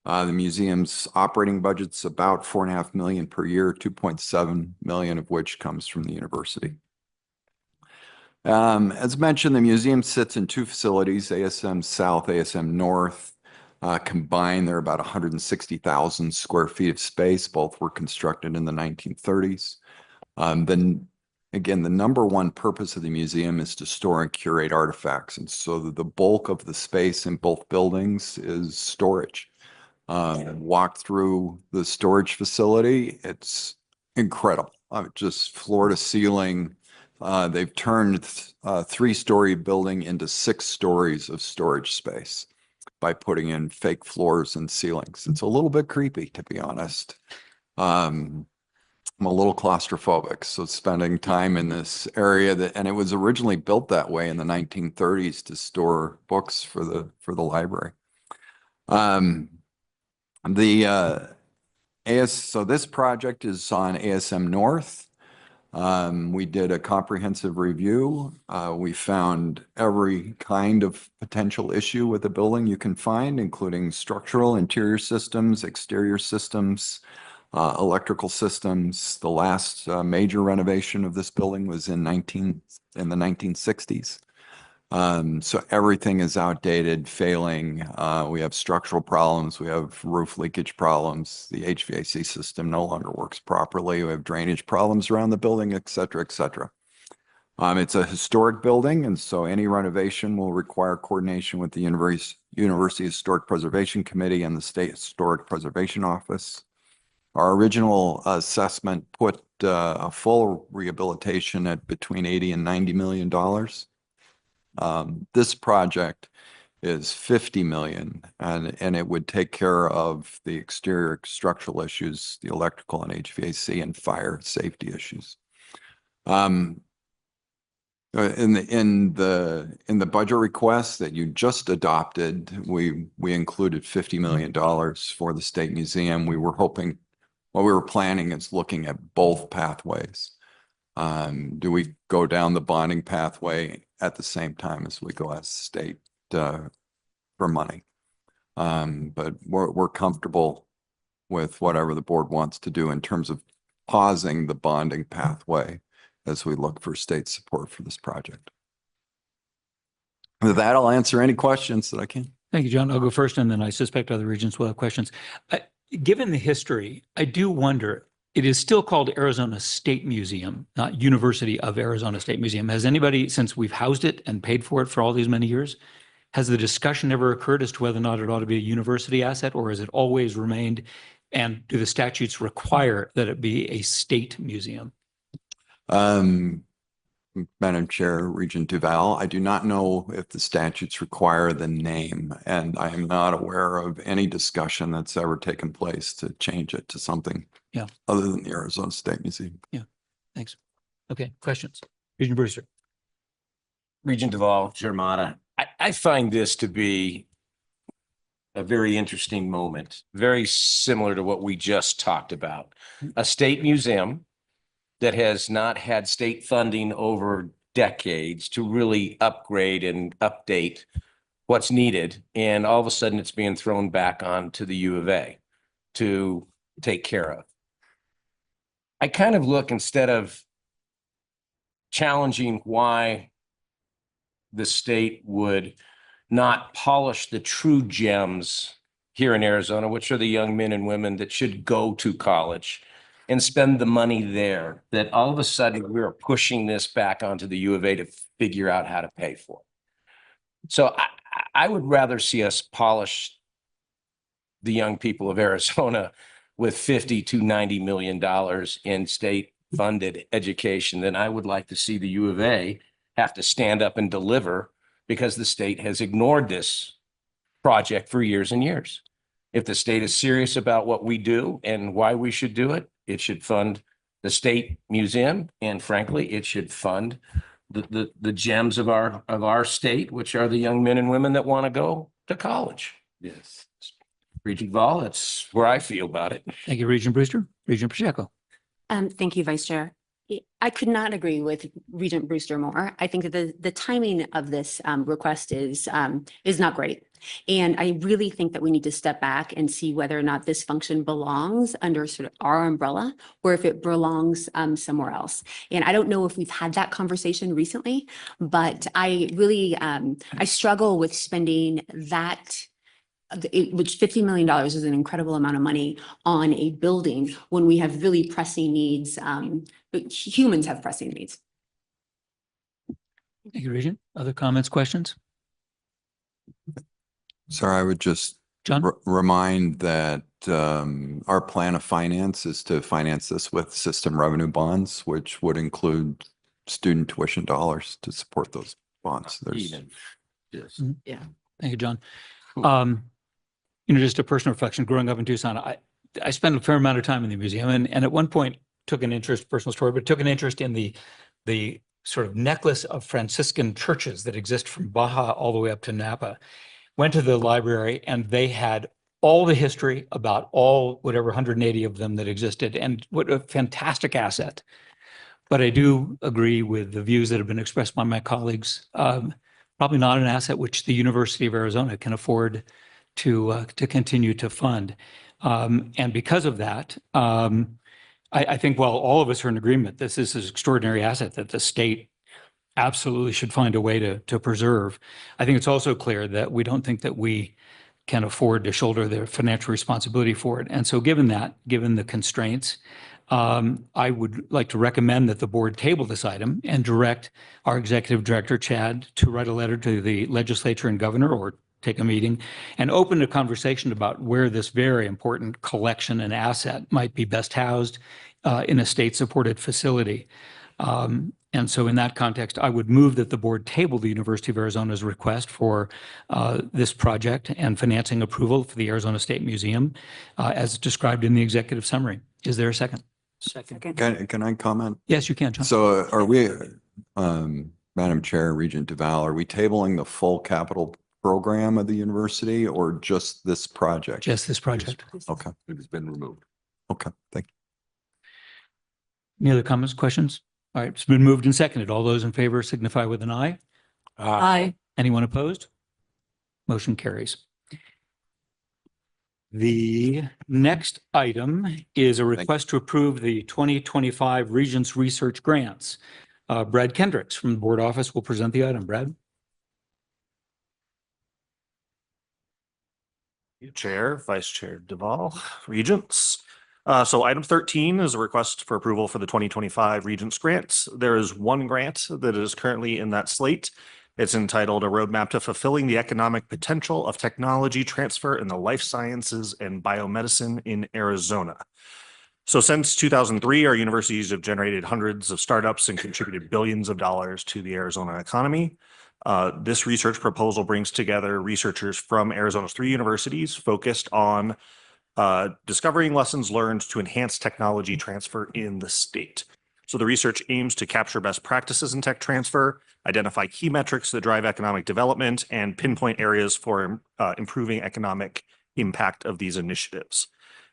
The museum's operating budget's about $4.5 million per year, $2.7 million of which comes from the university. As mentioned, the museum sits in two facilities, ASM South, ASM North. Combined, there are about 160,000 square feet of space. Both were constructed in the 1930s. Again, the number one purpose of the museum is to store and curate artifacts. And so the bulk of the space in both buildings is storage. Walk through the storage facility, it's incredible. Just floor to ceiling. They've turned a 3-story building into 6 stories of storage space by putting in fake floors and ceilings. It's a little bit creepy, to be honest. I'm a little claustrophobic, so spending time in this area and it was originally built that way in the 1930s to store books for the library. So this project is on ASM North. We did a comprehensive review. We found every kind of potential issue with the building you can find, including structural, interior systems, exterior systems, electrical systems. The last major renovation of this building was in the 1960s. So everything is outdated, failing. We have structural problems. We have roof leakage problems. The HVAC system no longer works properly. We have drainage problems around the building, et cetera, et cetera. It's a historic building, and so any renovation will require coordination with the University Historic Preservation Committee and the State Historic Preservation Office. Our original assessment put a full rehabilitation at between $80 and $90 million. This project is $50 million, and it would take care of the exterior structural issues, the electrical and HVAC and fire safety issues. In the budget request that you just adopted, we included $50 million for the State Museum. What we were planning is looking at both pathways. Do we go down the bonding pathway at the same time as we go as state for money? But we're comfortable with whatever the board wants to do in terms of pausing the bonding pathway as we look for state support for this project. With that, I'll answer any questions that I can. Thank you, John. I'll go first, and then I suspect other regions will have questions. Given the history, I do wonder, it is still called Arizona State Museum, not University of Arizona State Museum. Has anybody, since we've housed it and paid for it for all these many years, has the discussion ever occurred as to whether or not it ought to be a university asset, or has it always remained? And do the statutes require that it be a state museum? Madam Chair, Regent Duval, I do not know if the statutes require the name, and I am not aware of any discussion that's ever taken place to change it to something other than the Arizona State Museum. Yeah, thanks. Okay, questions? Regent Brewster. Regent Duvall, Jermata, I find this to be a very interesting moment, very similar to what we just talked about. A state museum that has not had state funding over decades to really upgrade and update what's needed. And all of a sudden it's being thrown back onto the U of A to take care of. I kind of look, instead of challenging why the state would not polish the true gems here in Arizona, which are the young men and women that should go to college and spend the money there, that all of a sudden we're pushing this back onto the U of A to figure out how to pay for it. So I would rather see us polish the young people of Arizona with $50 to $90 million in state funded education than I would like to see the U of A have to stand up and deliver, because the state has ignored this project for years and years. If the state is serious about what we do and why we should do it, it should fund the state museum, and frankly, it should fund the gems of our state, which are the young men and women that want to go to college. Yes. Regent Vol, that's where I feel about it. Thank you, Regent Brewster. Regent Pacheco. Thank you, Vice Chair. I could not agree with Regent Brewster more. I think that the timing of this request is not great. And I really think that we need to step back and see whether or not this function belongs under sort of our umbrella, or if it belongs somewhere else. And I don't know if we've had that conversation recently, but I really, I struggle with spending that, which $50 million is an incredible amount of money on a building when we have really pressing needs. But humans have pressing needs. Thank you, Regent. Other comments, questions? Sir, I would just remind that our plan of finance is to finance this with system revenue bonds, which would include student tuition dollars to support those bonds. Yes. Yeah. Thank you, John. Just a personal reflection, growing up in Tucson, I spent a fair amount of time in the museum, and at one point took an interest, personal story, but took an interest in the sort of necklace of Franciscan churches that exist from Baja all the way up to Napa. Went to the library, and they had all the history about all, whatever, 180 of them that existed, and what a fantastic asset. But I do agree with the views that have been expressed by my colleagues. Probably not an asset which the University of Arizona can afford to continue to fund. And because of that, I think while all of us are in agreement, this is an extraordinary asset that the state absolutely should find a way to preserve. I think it's also clear that we don't think that we can afford to shoulder the financial responsibility for it. And so given that, given the constraints, I would like to recommend that the board table this item and direct our executive director, Chad, to write a letter to the legislature and governor, or take a meeting and open a conversation about where this very important collection and asset might be best housed in a state-supported facility. And so in that context, I would move that the board table the University of Arizona's request for this project and financing approval for the Arizona State Museum as described in the executive summary. Is there a second? Second. Can I comment? Yes, you can, John. So are we, Madam Chair, Regent Duval, are we tabling the full capital program of the university or just this project? Just this project. Okay. It's been removed. Okay, thank you. Any other comments, questions? All right, it's been moved and seconded. All those in favor signify with an aye. Aye. Anyone opposed? Motion carries. The next item is a request to approve the 2025 Regents Research Grants. Brad Kendricks from the board office will present the item. Brad? Chair, Vice Chair Duvall, Regents. So item 13 is a request for approval for the 2025 Regents grants. There is one grant that is currently in that slate. It's entitled A Roadmap to Fulfilling the Economic Potential of Technology Transfer in the Life Sciences and Biomedicine in Arizona. So since 2003, our universities have generated hundreds of startups and contributed billions of dollars to the Arizona economy. This research proposal brings together researchers from Arizona's 3 universities focused on discovering lessons learned to enhance technology transfer in the state. So the research aims to capture best practices in tech transfer, identify key metrics that drive economic development, and pinpoint areas for improving economic impact of these initiatives.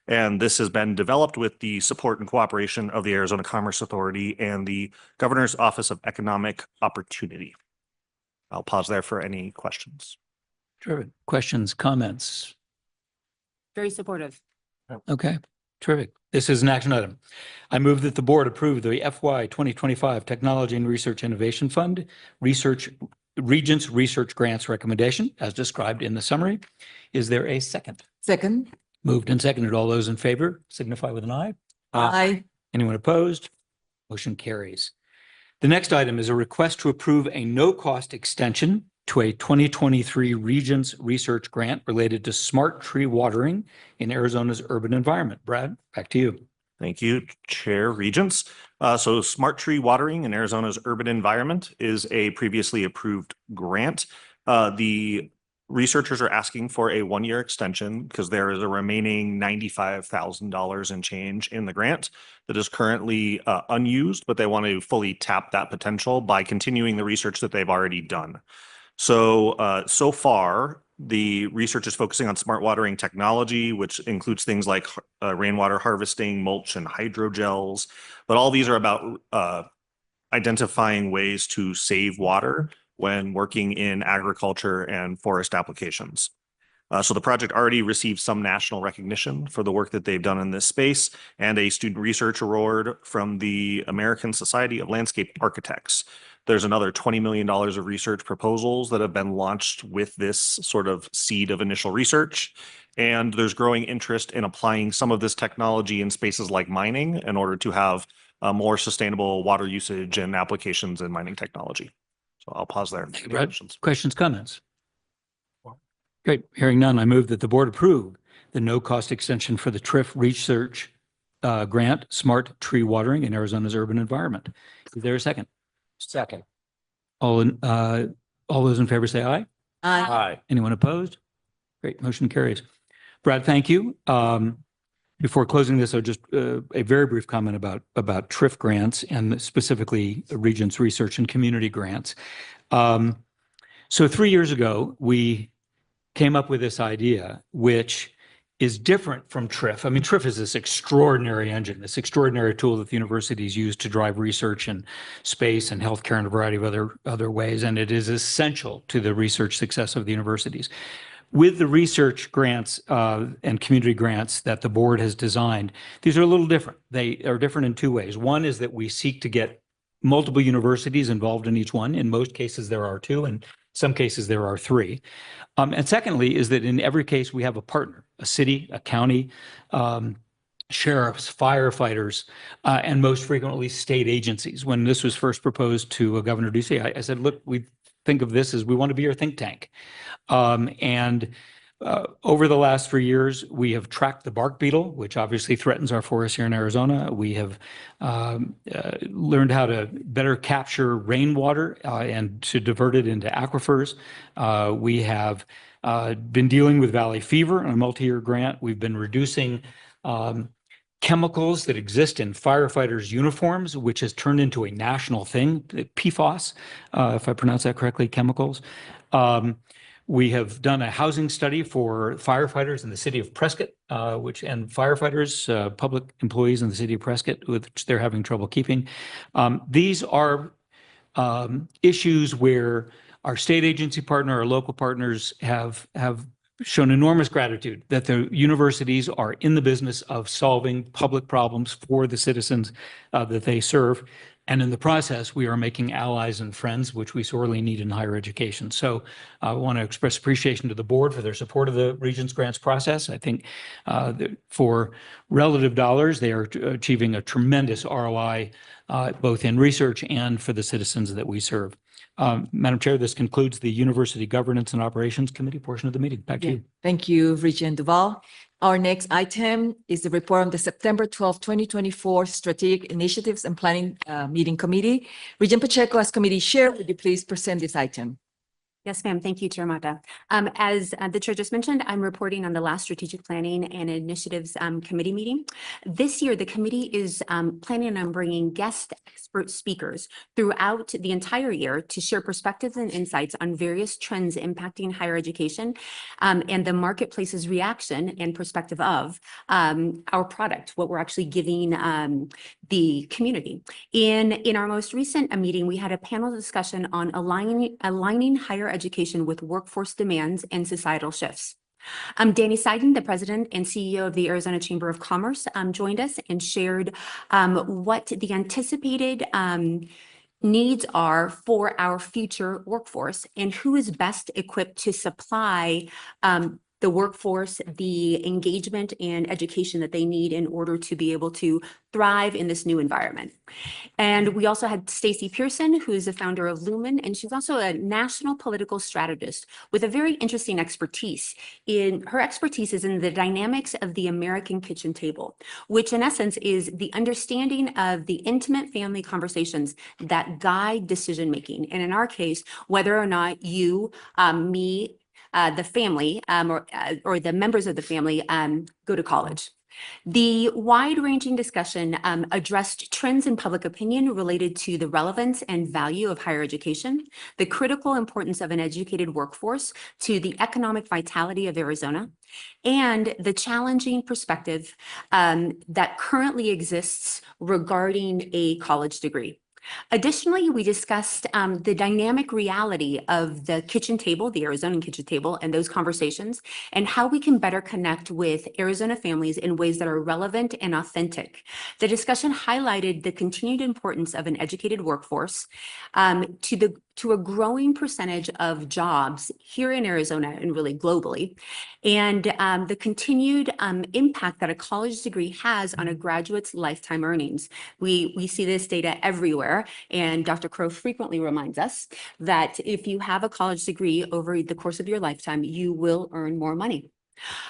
And this has been developed with the support and cooperation of the Arizona Commerce Authority and the Governor's Office of Economic Opportunity. I'll pause there for any questions. Terrific. Questions, comments? Very supportive. Okay, terrific. This is an action item. I move that the board approve the FY 2025 Technology and Research Innovation Fund Regents Research Grants recommendation as described in the summary. Is there a second? Second. Moved and seconded. All those in favor signify with an aye. Aye. Anyone opposed? Motion carries. The next item is a request to approve a no-cost extension to a 2023 Regents Research Grant related to smart tree watering in Arizona's urban environment. Brad, back to you. Thank you, Chair Regents. So smart tree watering in Arizona's urban environment is a previously approved grant. The researchers are asking for a one-year extension because there is a remaining $95,000 in change in the grant that is currently unused, but they want to fully tap that potential by continuing the research that they've already done. So far, the research is focusing on smart watering technology, which includes things like rainwater harvesting, mulch, and hydrogels. But all these are about identifying ways to save water when working in agriculture and forest applications. So the project already received some national recognition for the work that they've done in this space and a student research award from the American Society of Landscape Architects. There's another $20 million of research proposals that have been launched with this sort of seed of initial research. And there's growing interest in applying some of this technology in spaces like mining in order to have more sustainable water usage and applications in mining technology. So I'll pause there. Thank you, Brad. Questions, comments? Great. Hearing none, I move that the board approve the no-cost extension for the TRIF Research Grant, Smart Tree Watering in Arizona's urban environment. Is there a second? Second. All those in favor say aye. Aye. Anyone opposed? Great, motion carries. Brad, thank you. Before closing this, I'll just a very brief comment about TRIF grants and specifically Regents Research and Community grants. So 3 years ago, we came up with this idea, which is different from TRIF. I mean, TRIF is this extraordinary engine, this extraordinary tool that the universities use to drive research in space and healthcare and a variety of other ways, and it is essential to the research success of the universities. With the research grants and community grants that the board has designed, these are a little different. They are different in two ways. One is that we seek to get multiple universities involved in each one. In most cases, there are two, and some cases there are three. And secondly, is that in every case we have a partner, a city, a county, sheriffs, firefighters, and most frequently state agencies. When this was first proposed to Governor Ducey, I said, look, we think of this as we want to be your think tank. Over the last 3 years, we have tracked the bark beetle, which obviously threatens our forests here in Arizona. We have learned how to better capture rainwater and to divert it into aquifers. We have been dealing with valley fever on a multi-year grant. We've been reducing chemicals that exist in firefighters' uniforms, which has turned into a national thing, PFAS, if I pronounce that correctly, chemicals. We have done a housing study for firefighters in the city of Prescott, and firefighters, public employees in the city of Prescott, which they're having trouble keeping. These are issues where our state agency partner, our local partners have shown enormous gratitude that the universities are in the business of solving public problems for the citizens that they serve. And in the process, we are making allies and friends, which we sorely need in higher education. So I want to express appreciation to the board for their support of the Regents Grants process. I think for relative dollars, they are achieving a tremendous ROI, both in research and for the citizens that we serve. Madam Chair, this concludes the University Governance and Operations Committee portion of the meeting. Back to you. Thank you, Regent Duval. Our next item is the report on the September 12, 2024 Strategic Initiatives and Planning Meeting Committee. Regent Pacheco, as committee chair, would you please present this item? Yes, ma'am. Thank you, Chair Mata. As the chair just mentioned, I'm reporting on the last strategic planning and initiatives committee meeting. This year, the committee is planning on bringing guest expert speakers throughout the entire year to share perspectives and insights on various trends impacting higher education and the marketplace's reaction and perspective of our product, what we're actually giving the community. In our most recent meeting, we had a panel discussion on aligning higher education with workforce demands and societal shifts. Danny Seiden, the president and CEO of the Arizona Chamber of Commerce, joined us and shared what the anticipated needs are for our future workforce and who is best equipped to supply the workforce, the engagement and education that they need in order to be able to thrive in this new environment. And we also had Stacy Pearson, who is the founder of Lumen, and she's also a national political strategist with a very interesting expertise. Her expertise is in the dynamics of the American kitchen table, which in essence is the understanding of the intimate family conversations that guide decision-making. And in our case, whether or not you, me, the family or the members of the family go to college. The wide-ranging discussion addressed trends in public opinion related to the relevance and value of higher education, the critical importance of an educated workforce to the economic vitality of Arizona, and the challenging perspective that currently exists regarding a college degree. Additionally, we discussed the dynamic reality of the kitchen table, the Arizona kitchen table, and those conversations, and how we can better connect with Arizona families in ways that are relevant and authentic. The discussion highlighted the continued importance of an educated workforce to a growing percentage of jobs here in Arizona and really globally, and the continued impact that a college degree has on a graduate's lifetime earnings. We see this data everywhere, and Dr. Crow frequently reminds us that if you have a college degree over the course of your lifetime, you will earn more money.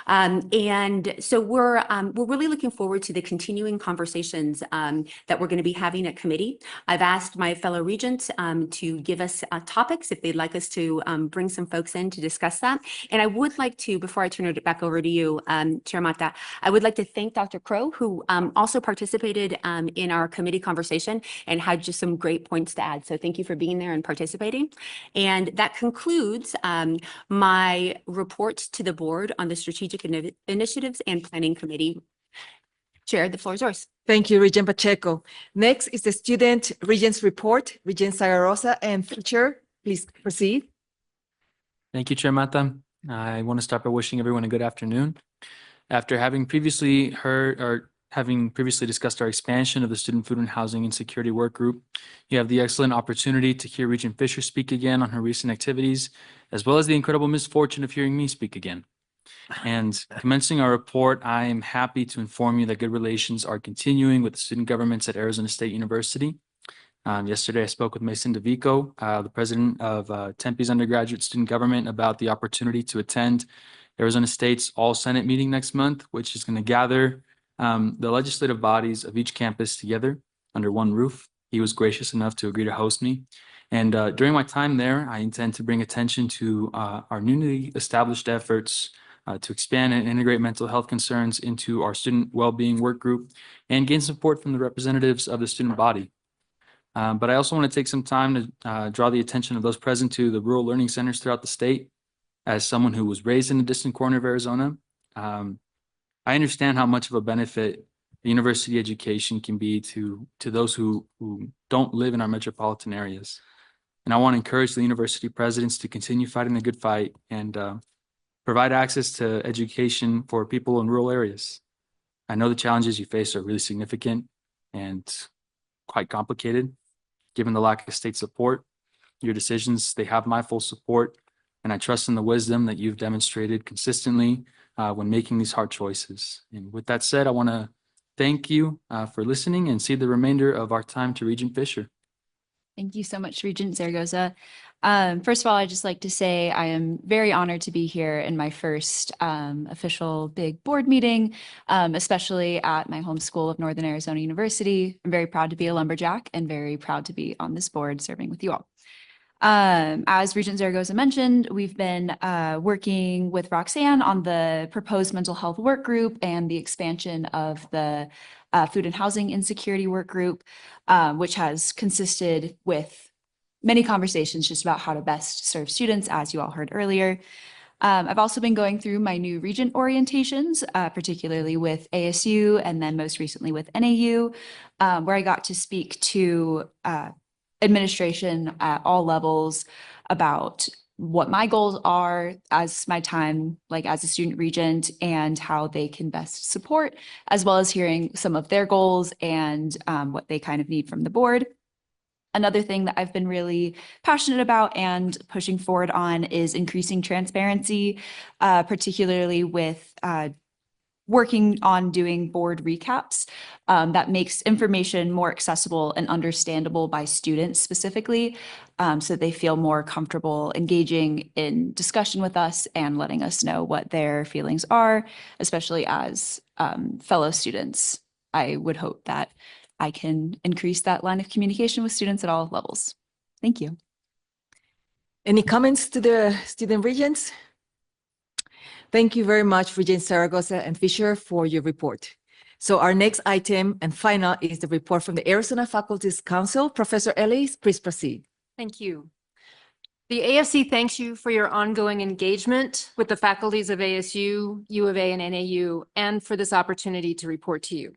And so we're really looking forward to the continuing conversations that we're going to be having at committee. I've asked my fellow regents to give us topics if they'd like us to bring some folks in to discuss that. And I would like to, before I turn it back over to you, Chair Mata, I would like to thank Dr. Crow, who also participated in our committee conversation and had just some great points to add. So thank you for being there and participating. And that concludes my report to the board on the Strategic Initiatives and Planning Committee. Chair, the floor is yours. Thank you, Regent Pacheco. Next is the Student Regents Report. Regent Zaragoza and Chair, please proceed. Thank you, Chair Mata. I want to start by wishing everyone a good afternoon. After having previously discussed our expansion of the Student Food and Housing and Security Work Group, you have the excellent opportunity to hear Regent Fisher speak again on her recent activities, as well as the incredible misfortune of hearing me speak again. And commencing our report, I am happy to inform you that good relations are continuing with the student governments at Arizona State University. Yesterday, I spoke with Mason DeVico, the president of Tempe's undergraduate student government, about the opportunity to attend Arizona State's all-Senate meeting next month, which is going to gather the legislative bodies of each campus together under one roof. He was gracious enough to agree to host me. And during my time there, I intend to bring attention to our newly established efforts to expand and integrate mental health concerns into our student well-being work group and gain support from the representatives of the student body. But I also want to take some time to draw the attention of those present to the rural learning centers throughout the state. As someone who was raised in a distant corner of Arizona, I understand how much of a benefit the university education can be to those who don't live in our metropolitan areas. And I want to encourage the university presidents to continue fighting the good fight and provide access to education for people in rural areas. I know the challenges you face are really significant and quite complicated. Given the lack of state support, your decisions, they have my full support, and I trust in the wisdom that you've demonstrated consistently when making these hard choices. And with that said, I want to thank you for listening and cede the remainder of our time to Regent Fisher. Thank you so much, Regent Zaragoza. First of all, I'd just like to say I am very honored to be here in my first official big board meeting, especially at my home school of Northern Arizona University. I'm very proud to be a lumberjack and very proud to be on this board serving with you all. As Regent Zaragoza mentioned, we've been working with Roxanne on the proposed mental health work group and the expansion of the food and housing insecurity work group, which has consisted with many conversations just about how to best serve students, as you all heard earlier. I've also been going through my new regent orientations, particularly with ASU and then most recently with NAU, where I got to speak to administration at all levels about what my goals are as my time, like as a student regent, and how they can best support, as well as hearing some of their goals and what they kind of need from the board. Another thing that I've been really passionate about and pushing forward on is increasing transparency, particularly with working on doing board recaps that makes information more accessible and understandable by students specifically, so they feel more comfortable engaging in discussion with us and letting us know what their feelings are, especially as fellow students. I would hope that I can increase that line of communication with students at all levels. Thank you. Any comments to the student regents? Thank you very much, Regent Zaragoza and Fisher, for your report. So our next item and final is the report from the Arizona Faculty's Council. Professor Ellis, please proceed. Thank you. The AFC thanks you for your ongoing engagement with the faculties of ASU, U of A, and NAU, and for this opportunity to report to you.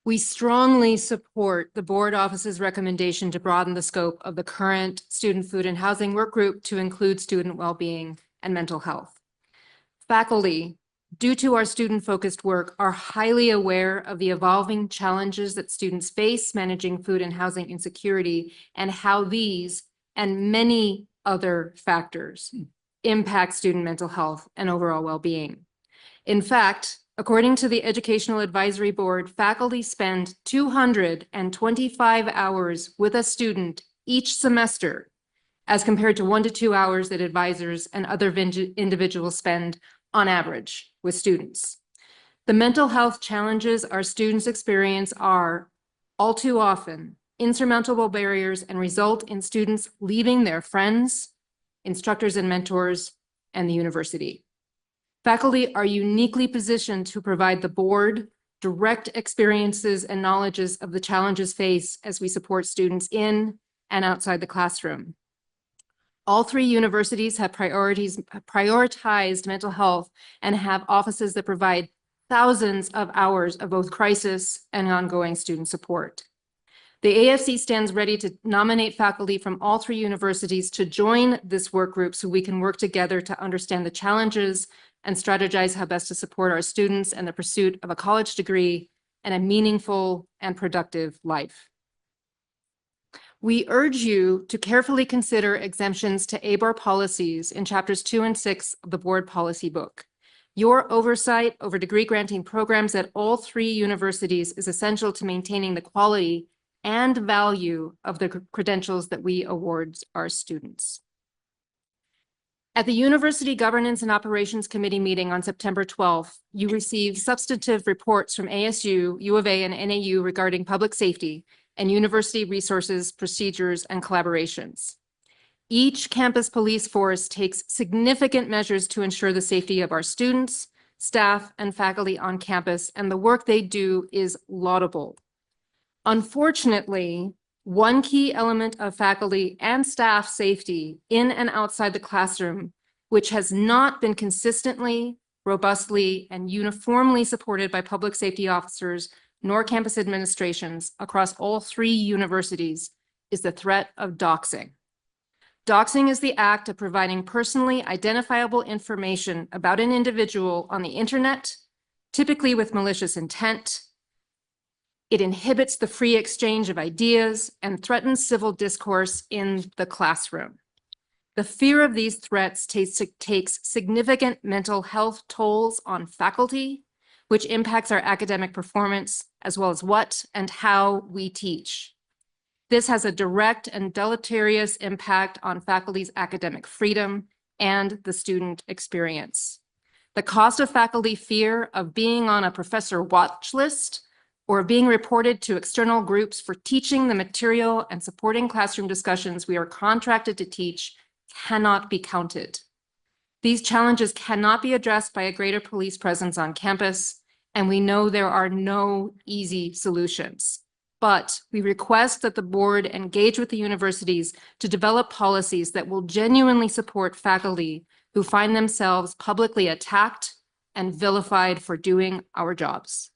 We strongly support the board office's recommendation to broaden the scope of the current student food and housing work group to include student well-being and mental health. Faculty, due to our student-focused work, are highly aware of the evolving challenges that students face managing food and housing insecurity and how these and many other factors impact student mental health and overall well-being. In fact, according to the Educational Advisory Board, faculty spend 225 hours with a student each semester, as compared to 1 to 2 hours that advisors and other individuals spend on average with students. The mental health challenges our students experience are, all too often, insurmountable barriers and result in students leaving their friends, instructors and mentors, and the university. Faculty are uniquely positioned to provide the board direct experiences and knowledges of the challenges faced as we support students in and outside the classroom. All 3 universities have prioritized mental health and have offices that provide thousands of hours of both crisis and ongoing student support. The AFC stands ready to nominate faculty from all 3 universities to join this work group so we can work together to understand the challenges and strategize how best to support our students in the pursuit of a college degree and a meaningful and productive life. We urge you to carefully consider exemptions to ABAR policies in chapters 2 and 6 of the board policy book. Your oversight over degree granting programs at all 3 universities is essential to maintaining the quality and value of the credentials that we award our students. At the University Governance and Operations Committee meeting on September 12th, you received substantive reports from ASU, U of A, and NAU regarding public safety and university resources, procedures, and collaborations. Each campus police force takes significant measures to ensure the safety of our students, staff, and faculty on campus, and the work they do is laudable. Unfortunately, one key element of faculty and staff safety in and outside the classroom, which has not been consistently, robustly, and uniformly supported by public safety officers nor campus administrations across all 3 universities, is the threat of doxing. Doxing is the act of providing personally identifiable information about an individual on the internet, typically with malicious intent. It inhibits the free exchange of ideas and threatens civil discourse in the classroom. The fear of these threats takes significant mental health tolls on faculty, which impacts our academic performance, as well as what and how we teach. This has a direct and deleterious impact on faculty's academic freedom and the student experience. The cost of faculty fear of being on a professor watch list or being reported to external groups for teaching the material and supporting classroom discussions we are contracted to teach cannot be counted. These challenges cannot be addressed by a greater police presence on campus, and we know there are no easy solutions. But we request that the board engage with the universities to develop policies that will genuinely support faculty who find themselves publicly attacked and vilified for doing our jobs.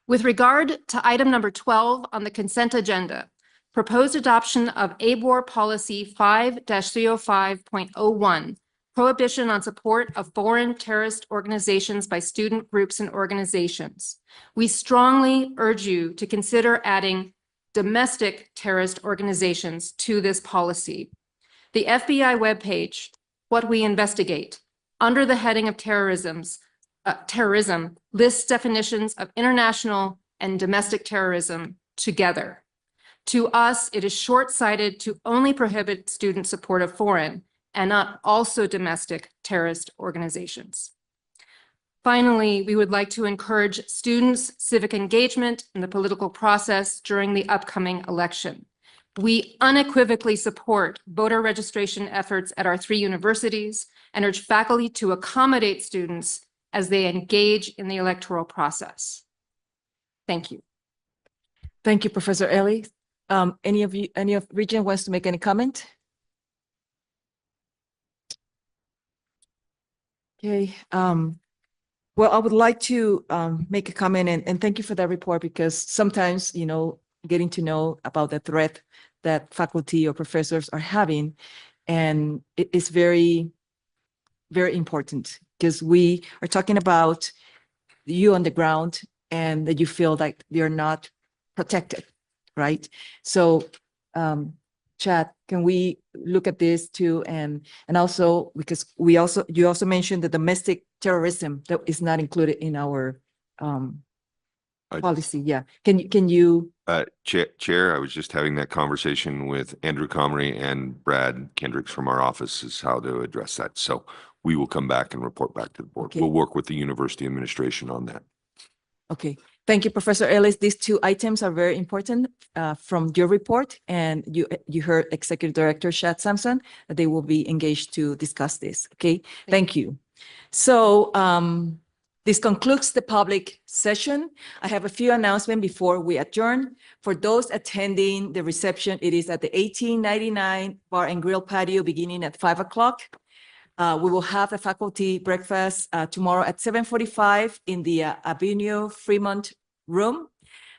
With regard to item number 12 on the consent agenda, proposed adoption of ABOR Policy 5-305.01, prohibition on support of foreign terrorist organizations by student groups and organizations. We strongly urge you to consider adding domestic terrorist organizations to this policy. The FBI webpage, What We Investigate, under the heading of terrorism, lists definitions of international and domestic terrorism together. To us, it is short-sighted to only prohibit student support of foreign and not also domestic terrorist organizations. Finally, we would like to encourage students' civic engagement in the political process during the upcoming election. We unequivocally support voter registration efforts at our 3 universities and urge faculty to accommodate students as they engage in the electoral process. Thank you. Thank you, Professor Ellie. Any of Regent wants to make any comment? Okay. Well, I would like to make a comment and thank you for that report, because sometimes, getting to know about the threat that faculty or professors are having, and it is very, very important, because we are talking about you on the ground and that you feel like you're not protected, right? So, Chad, can we look at this too? And also, because you also mentioned the domestic terrorism that is not included in our policy. Yeah. Can you? Chair, I was just having that conversation with Andrew Comrie and Brad Kendricks from our office is how to address that. So we will come back and report back to the board. Okay. We'll work with the university administration on that. Okay. Thank you, Professor Ellis. These 2 items are very important from your report, and you heard Executive Director Chad Sampson that they will be engaged to discuss this. Okay. Thank you. So this concludes the public session. I have a few announcements before we adjourn. For those attending the reception, it is at the 1899 Bar and Grill patio beginning at 5 o'clock. We will have a faculty breakfast tomorrow at 7:45 in the Avenue Fremont room.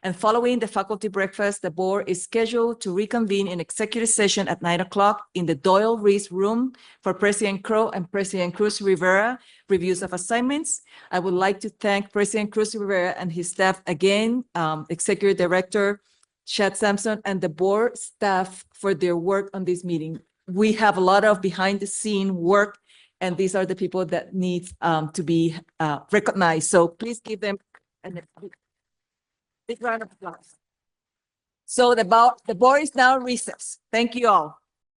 And following the faculty breakfast, the board is scheduled to reconvene in executive session at 9 o'clock in the Doyle Reese room for President Crow and President Cruz Rivera reviews of assignments. I would like to thank President Cruz Rivera and his staff again, Executive Director Chad Sampson and the board staff for their work on this meeting. We have a lot of behind the scene work, and these are the people that need to be recognized. So please give them a big round of applause. So the board is now recessed. Thank you all.